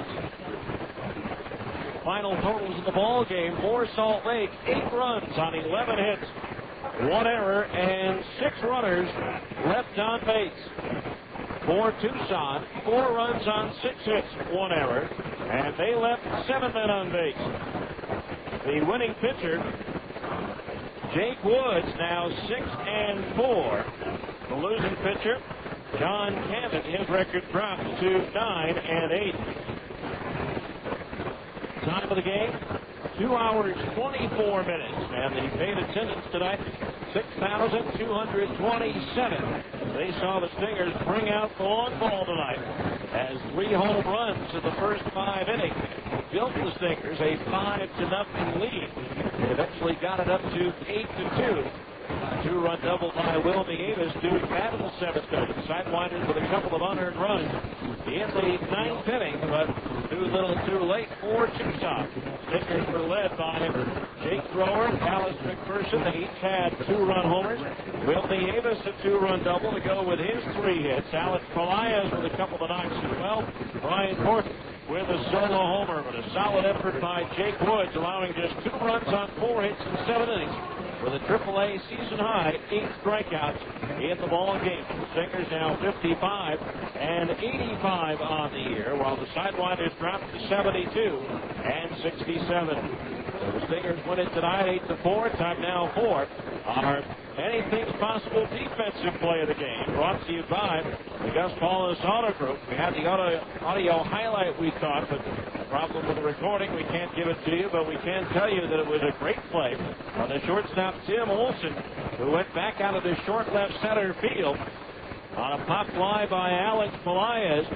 final totals in the ball game for Salt Lake: 8 runs on 11 hits, 1 error, and 6 runners left on base. For Tucson, 4 runs on 6 hits, 1 error, and they left 7 men on base. The winning pitcher, Jake Woods, now 6-4. The losing pitcher, John Cannon, his record drops to 9-8. Time of the game, 2 hours, 24 minutes. And the paid attendance tonight, 6,227. They saw the Stingers bring out the long ball tonight as 3 home runs in the first 5 innings built the Stingers a 5-0 lead. They eventually got it up to 8-2. 2-run double by Will Nieves doing that in the 7th inning. Sidewinders with a couple of unearned runs in the 9th inning, but too little too late for Tucson. Stingers were led by Jake Thrower, Dallas McPherson. They each had 2-run homers. Will Nieves a 2-run double to go with his 3 hits. Alex Pelaez with a couple of knocks as well. Brian Horton with a solo homer, but a solid effort by Jake Woods, allowing just 2 runs on 4 hits in 7 innings. With a AAA season high, 8 strikeouts in the ball game. The Stingers now 55 and 85 on the year, while the Sidewinders dropped to 72 and 67. So the Stingers win it tonight 8-4. Time now for our Anything's Possible defensive play of the game, brought to you by the Gus Paulus Auto Group. We had the audio highlight, we thought, but the problem with the recording, we can't give it to you, but we can tell you that it was a great play on the shortstop Tim Olson, who went back out of the short left center field on a pop fly by Alex Pelaez.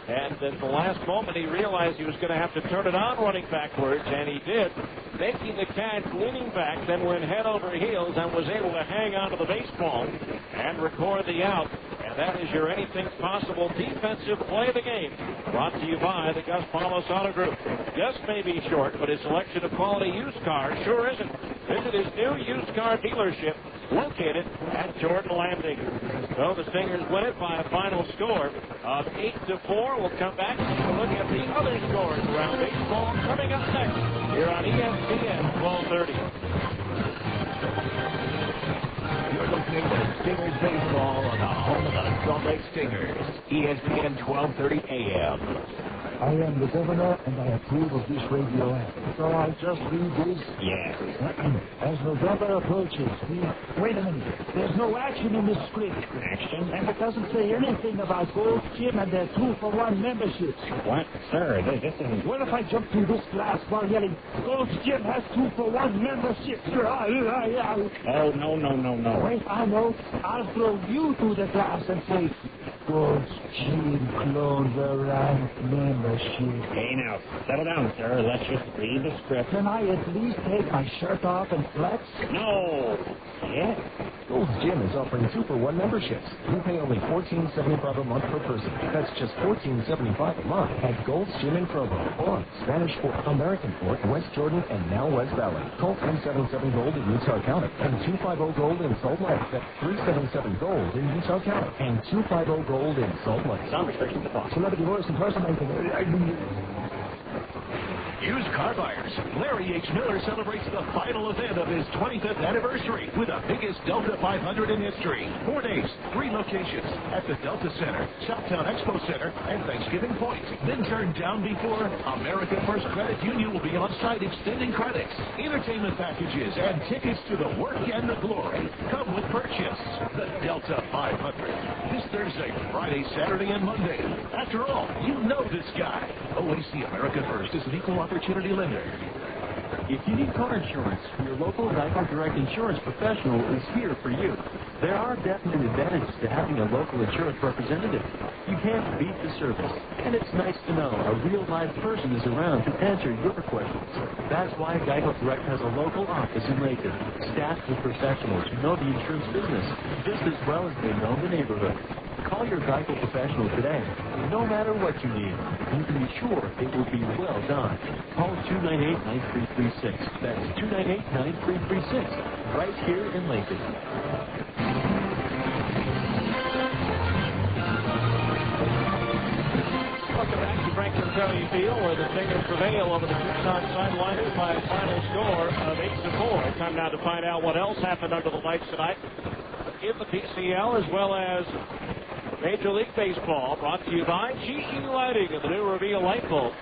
And at the last moment, he realized he was going to have to turn it on running backwards, and he did, making the catch, leaning back, then went head over heels and was able to hang onto the baseball and record the out. And that is your Anything's Possible defensive play of the game, brought to you by the Gus Paulus Auto Group. Gus may be short, but his selection of quality used cars sure isn't. Visit his new used car dealership located at Jordan Landing. So the Stingers win it by a final score of 8-4. We'll come back and take a look at the other scores around baseball coming up next here on ESPN 1230. You're listening to Stingers Baseball on the home of the Salt Lake Stingers, ESPN 1230 AM. I am the governor, and I approve of this radio act. So I just read this? Yes. As November approaches, wait a minute. There's no action in this script. Action? And it doesn't say anything about Gold's Gym and their 2-for-1 memberships. What? Sir, this isn't... What if I jump through this glass while yelling, Gold's Gym has 2-for-1 memberships? Oh, no. Wait, I know. I'll throw you through the glass and say, Gold's Gym clone variant membership. Hey, now, settle down, sir. Let's just read the script. Can I at least take my shirt off and flex? No. Yeah. Gold's Gym is offering 2-for-1 memberships. You pay only $14.75 a month per person. That's just $14.75 a month at Gold's Gym in Provo, or Spanish Fork, American Fork, West Jordan, and now West Valley. Call 377-GOLD in Utah County and 250-GOLD in Salt Lake. That's 377-GOLD in Utah County and 250-GOLD in Salt Lake. Some restrictions apply. Celebrity voice impersonator. Used car buyers, Larry H. Miller celebrates the final event of his 25th anniversary with the biggest Delta 500 in history. 4 days, 3 locations at the Delta Center, Southtown Expo Center, and Thanksgiving Point. Then turn down before American First Credit Union will be on site extending credits, entertainment packages, and tickets to the work and the glory. Come with purchase. The Delta 500. This Thursday, Friday, Saturday, and Monday. After all, you know this guy. OAC American First is an equal opportunity lender. If you need car insurance, your local Geico Direct insurance professional is here for you. There are definite advantages to having a local insurance representative. You can't beat the service, and it's nice to know a real live person is around to answer your questions. That's why Geico Direct has a local office in Lakewood, staffed with professionals who know the insurance business just as well as they know the neighborhood. Call your Geico professional today. No matter what you need, you can be sure it will be well done. Call 298-9336. That's 298-9336. Right here in Lakewood. Welcome back to Franklin County Field, where the Stingers prevail over the Tucson Sidewinders by a final score of 8-4. Time now to find out what else happened under the lights tonight in the PCL, as well as Major League Baseball, brought to you by GE Lighting and the new Reveal light bulb.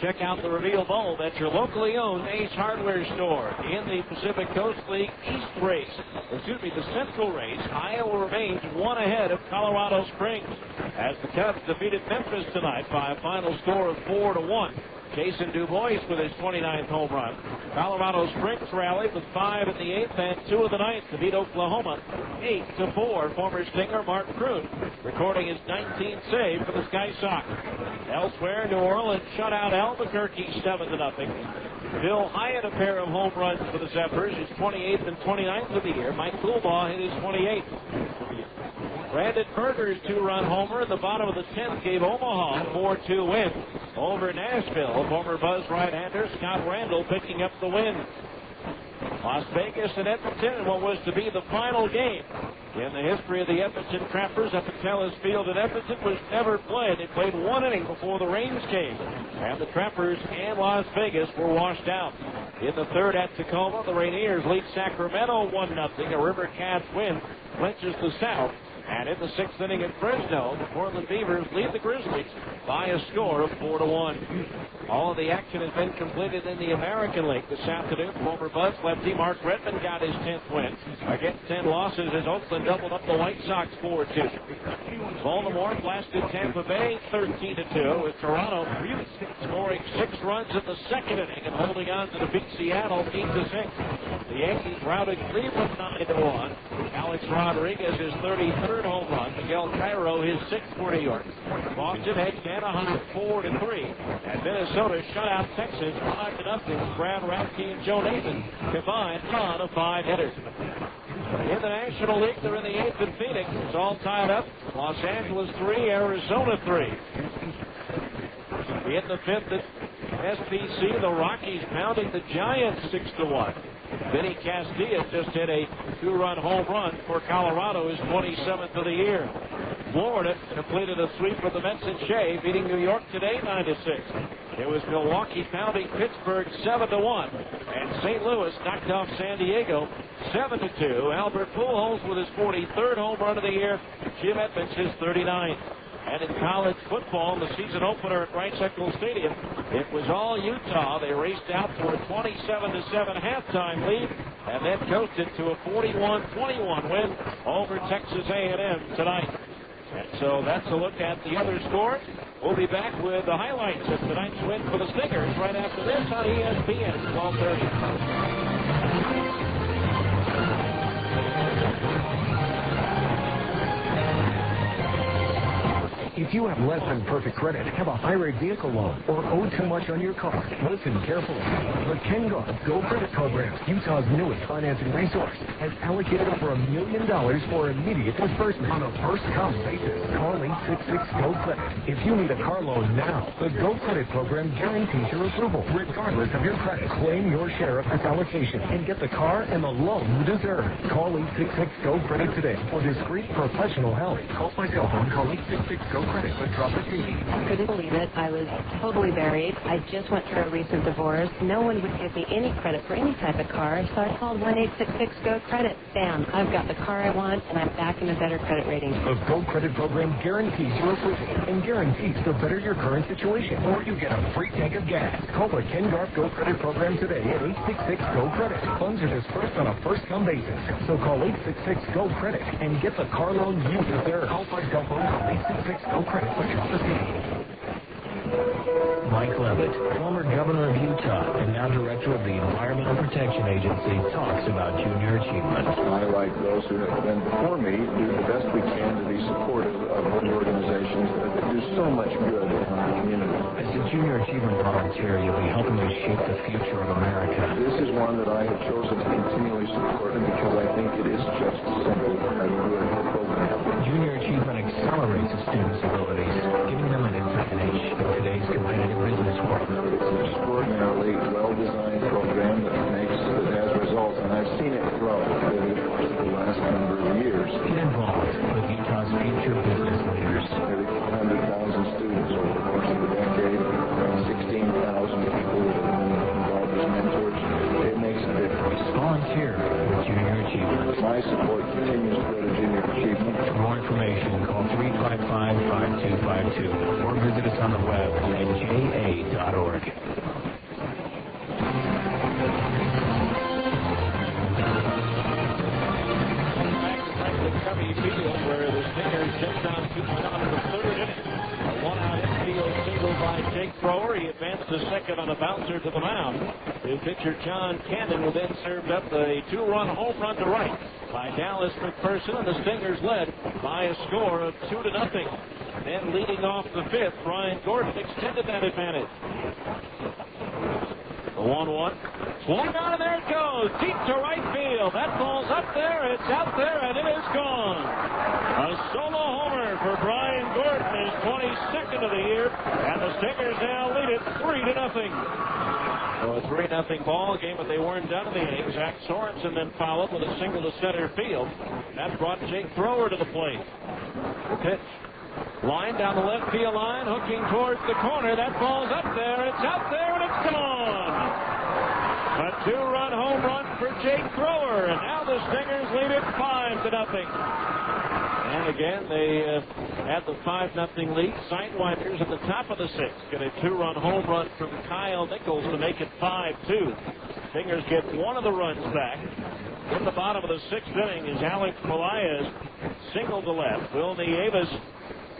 Check out the Reveal bulb at your locally owned Ace Hardware store. In the Pacific Coast League the Central race, Iowa remains one ahead of Colorado Springs as the Cubs defeated Memphis tonight by a final score of 4-1. Jason DuBois with his 29th home run. Colorado Springs rallied with 5 in the 8th and 2 in the 9th to beat Oklahoma 8-4. Former Stinger Mark Kroon recording his 19th save for the Sky Sox. Elsewhere, New Orleans shut out Albuquerque 7-0. Bill Hyatt a pair of home runs for the Zephyrs, his 28th and 29th of the year. Mike Coolbaugh hit his 28th. Brandon Berger's 2-run homer in the bottom of the 10th gave Omaha a 4-2 win over Nashville. Former Buzz right-hander Scott Randall picking up the win. Las Vegas and Edmonton in what was to be the final game in the history of the Edmonton Trappers up at Telus Field in Edmonton was never played. They played one inning before the rains came, and the Trappers and Las Vegas were washed out. In the third at Tacoma, the Rainiers lead Sacramento 1-0. A River Cats win clinches the South. And in the 6th inning at Fresno, the Portland Beavers lead the Grizzlies by a score of 4-1. All of the action has been completed in the American League this afternoon. Former Buzz lefty Mark Redmond got his 10th win. Against 10 losses as Oakland doubled up the White Sox 4-2. Baltimore blasted Tampa Bay 13-2, with Toronto scoring 6 runs in the 2nd inning and holding on to defeat Seattle 8-6. The Yankees routed Cleveland 9-1. Alex Rodriguez his 33rd home run. Miguel Cairo his 6th for New York. Boston edged Anaheim 4-3. And Minnesota shut out Texas 5-0. Brad Radke and Joe Nathan combined on a 5-hitter. In the National League, they're in the 8th in Phoenix. It's all tied up. Los Angeles 3, Arizona 3. In the 5th at SPC, the Rockies pounding the Giants 6-1. Vinny Castilla just hit a 2-run home run for Colorado, his 27th of the year. Florida completed a sweep with the Mets and Shea, beating New York today 9-6. It was Milwaukee pounding Pittsburgh 7-1, and St. Louis knocked off San Diego 7-2. Albert Pujols with his 43rd home run of the year. Jim Edmonds his 39th. And in college football, the season opener at Rice Eccles Stadium, it was all Utah. They raced out to a 27-7 halftime lead and then coasted to a 41-21 win over Texas A&M tonight. And so that's a look at the other scores. We'll be back with the highlights of tonight's win for the Stingers right after this on ESPN 1230. If you have less than perfect credit, have a high-rate vehicle loan, or owe too much on your car, listen carefully. The Ken Garff Go Credit Program, Utah's newest financing resource, has allocated over $1 million for immediate disbursement on a first-come basis. Call 866-GO Credit. If you need a car loan now, the Go Credit Program guarantees your approval, regardless of your credit. Claim your share of this allocation and get the car and the loan you deserve. Call 866-GO Credit today for discreet professional help. Call my cell phone. Call 866-GO Credit, but drop the TV. Couldn't believe it. I was totally buried. I just went through a recent divorce. No one would give me any credit for any type of car, so I called 1-866-GO Credit. Bam, I've got the car I want, and I'm back in a better credit rating. The Go Credit Program guarantees your approval and guarantees to better your current situation, or you get a free tank of gas. Call the Ken Garff Go Credit Program today at 866-GO Credit. Funds are dispersed on a first-come basis, so call 866-GO Credit and get the car loan you deserve. Call by cell phone. Call 866-GO Credit, but drop the TV. Mike Levitt, former governor of Utah and now director of the Environmental Protection Agency, talks about junior achievement. I, like those who have been before me, do the best we can to be supportive of organizations that do so much good in our community. As a junior achievement volunteer, you'll be helping to shape the future of America. This is one that I have chosen to continually support because I think it is just simply a good program. Junior achievement accelerates a student's abilities, giving them an advantage in today's competitive business world. It's an extraordinarily well-designed program that has results, and I've seen it grow over the course of the last number of years. Get involved with Utah's future business leaders. Nearly 400,000 students over the course of the volunteer with Junior Achievement. My support continues to go to Junior Achievement. For more information, call 355-5252 or visit us on the web at ja.org. Where the Stingers take down 2-1 in the third inning. A one-out infield single by Jake Thrower. He advanced to second on a bouncer to the mound. His pitcher John Cannon will then served up a two-run home run to right by Dallas McPherson, and the Stingers led by a score of 2-0. Then leading off the fifth, Brian Gordon extended that advantage. The 1-1. Swung on, and there it goes. Deep to right field. That ball's up there. It's out there, and it is gone. A solo homer for Brian Gordon, his 22nd of the year. And the Stingers now lead it 3-0. So a 3-0 ball game, but they weren't done in the inning. Zach Sorensen then followed with a single to center field. That brought Jake Thrower to the plate. The pitch. Line down the left field line, hooking towards the corner. That ball's up there. It's out there, and it's gone. A two-run home run for Jake Thrower, and now the Stingers lead it 5-0. And again, they had the 5-0 lead. Sidewinders at the top of the sixth get a two-run home run from Kyle Nichols to make it 5-2. Stingers get one of the runs back. In the bottom of the sixth inning is Alex Pelaez, single to left. Will Nieves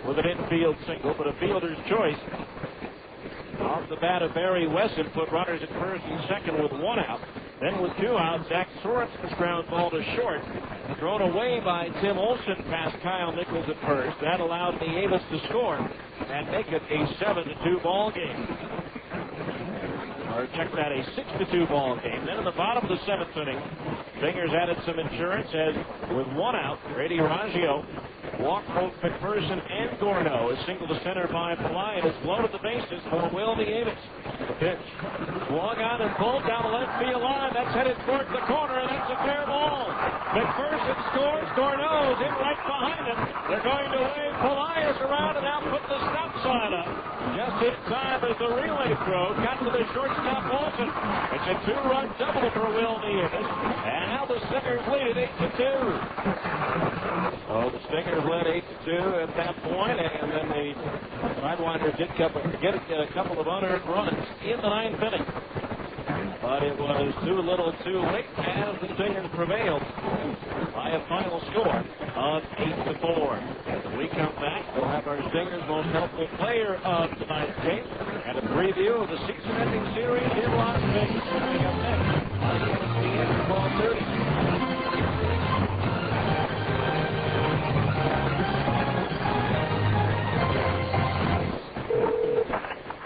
with an infield single, but a fielder's choice. Off the bat of Barry Wesson put runners at first and second with one out. Then with two outs, Zach Sorensen's ground ball to short. Thrown away by Tim Olson past Kyle Nichols at first. That allowed Nieves to score and make it a 7-2 ball game. Or check that, a 6-2 ball game. Then in the bottom of the seventh inning, Stingers added some insurance as with one out, Grady Raggio walked both McPherson and Gorno. A single to center by Pelaez has blown the bases for Will Nieves. The pitch. Swung on and pulled down the left field line. That's headed towards the corner, and that's a fair ball. McPherson scores. Gorno's in right behind him. They're going to wave Pelaez around and now put the stop sign up. Just in time as the relay throw got to the shortstop Olsen. It's a two-run double for Will Nieves. And now the Stingers lead it 8-2. So the Stingers led 8-2 at that point, and then the Sidewinders did get a couple of unearned runs in the ninth inning. But it was too little too late as the Stingers prevailed by a final score of 8-4. When we come back, we'll have our Stingers' most helpful player of tonight's game and a preview of the season-ending series in Las Vegas. Coming up next on ESPN 1230.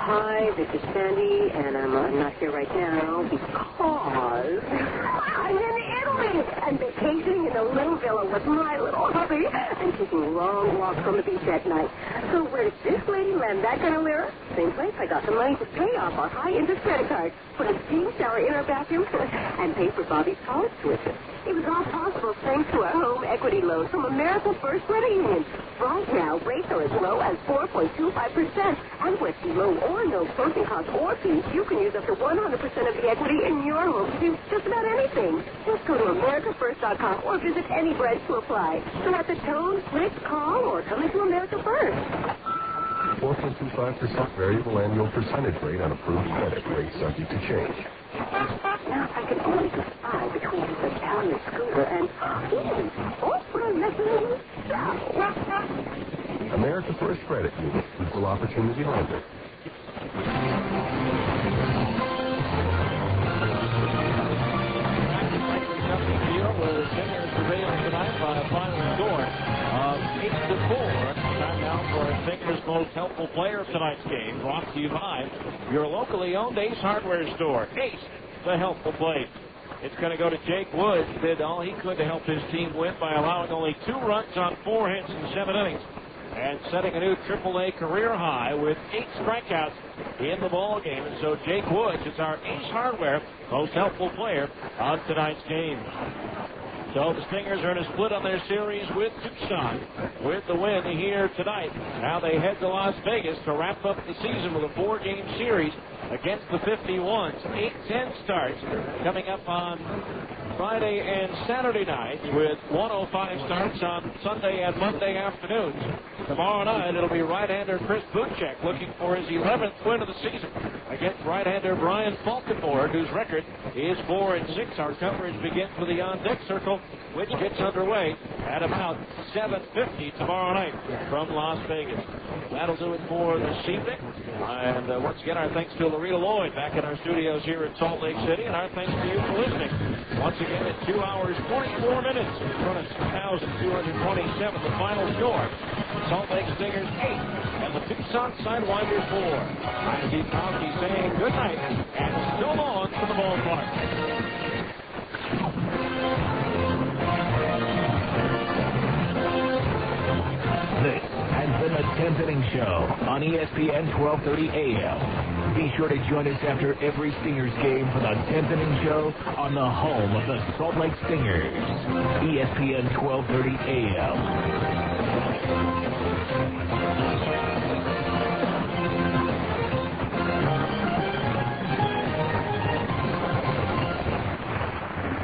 Hi, this is Sandy, and I'm not here right now because I'm in Italy and vacationing in a little villa with my little hubby and taking long walks on the beach at night. So where did this lady land that kind of lira? Same place I got the money to pay off our high-interest credit card, put a steam shower in our bathroom, and pay for Bobby's college tuition. It was all possible thanks to our home equity loan from America First Credit Union. Right now, rates are as low as 4.25%. And with low or no closing costs or fees, you can use up to 100% of the equity in your home to do just about anything. Just go to AmericaFirst.com or visit any branch to apply. So at the tone, click, call, or come into America First. 4.25% variable annual percentage rate on approved credit rate subject to change. Now I can only decide between this Italian scooter and America First Credit Union, equal opportunity lender. Where the Stingers prevailed tonight by a final score of 8-4. Time now for our Stingers' most helpful player of tonight's game, brought to you by your locally owned Ace Hardware store. Ace, the helpful play. It's going to go to Jake Woods. Did all he could to help his team win by allowing only 2 runs on 4 hits in 7 innings. And setting a new AAA career high with 8 strikeouts in the ball game. And so Jake Woods is our Ace Hardware most helpful player of tonight's game. So the Stingers are in a split on their series with Tucson with the win here tonight. Now they head to Las Vegas to wrap up the season with a 4-game series against the 51s. 8-10 starts coming up on Friday and Saturday night with 105 starts on Sunday and Monday afternoons. Tomorrow night it'll be right-hander Chris Buchek looking for his 11th win of the season against right-hander Brian Falkenborg, whose record is 4-6. Our coverage begins with the on-deck circle, which gets underway at about 7:50 tomorrow night from Las Vegas. That'll do it for this evening. And once again, our thanks to Loretta Lloyd back in our studios here in Salt Lake City, and our thanks to you for listening. Once again, at 2 hours, 44 minutes in front of 2,227, the final score. Salt Lake Stingers 8 and the Tucson Sidewinders 4. I'm Steve Kowski saying good night and so long from the ballpark. This has been the 10th Inning Show on ESPN 1230 AM. Be sure to join us after every Stingers game for the 10th Inning Show on the home of the Salt Lake Stingers, ESPN 1230 AM.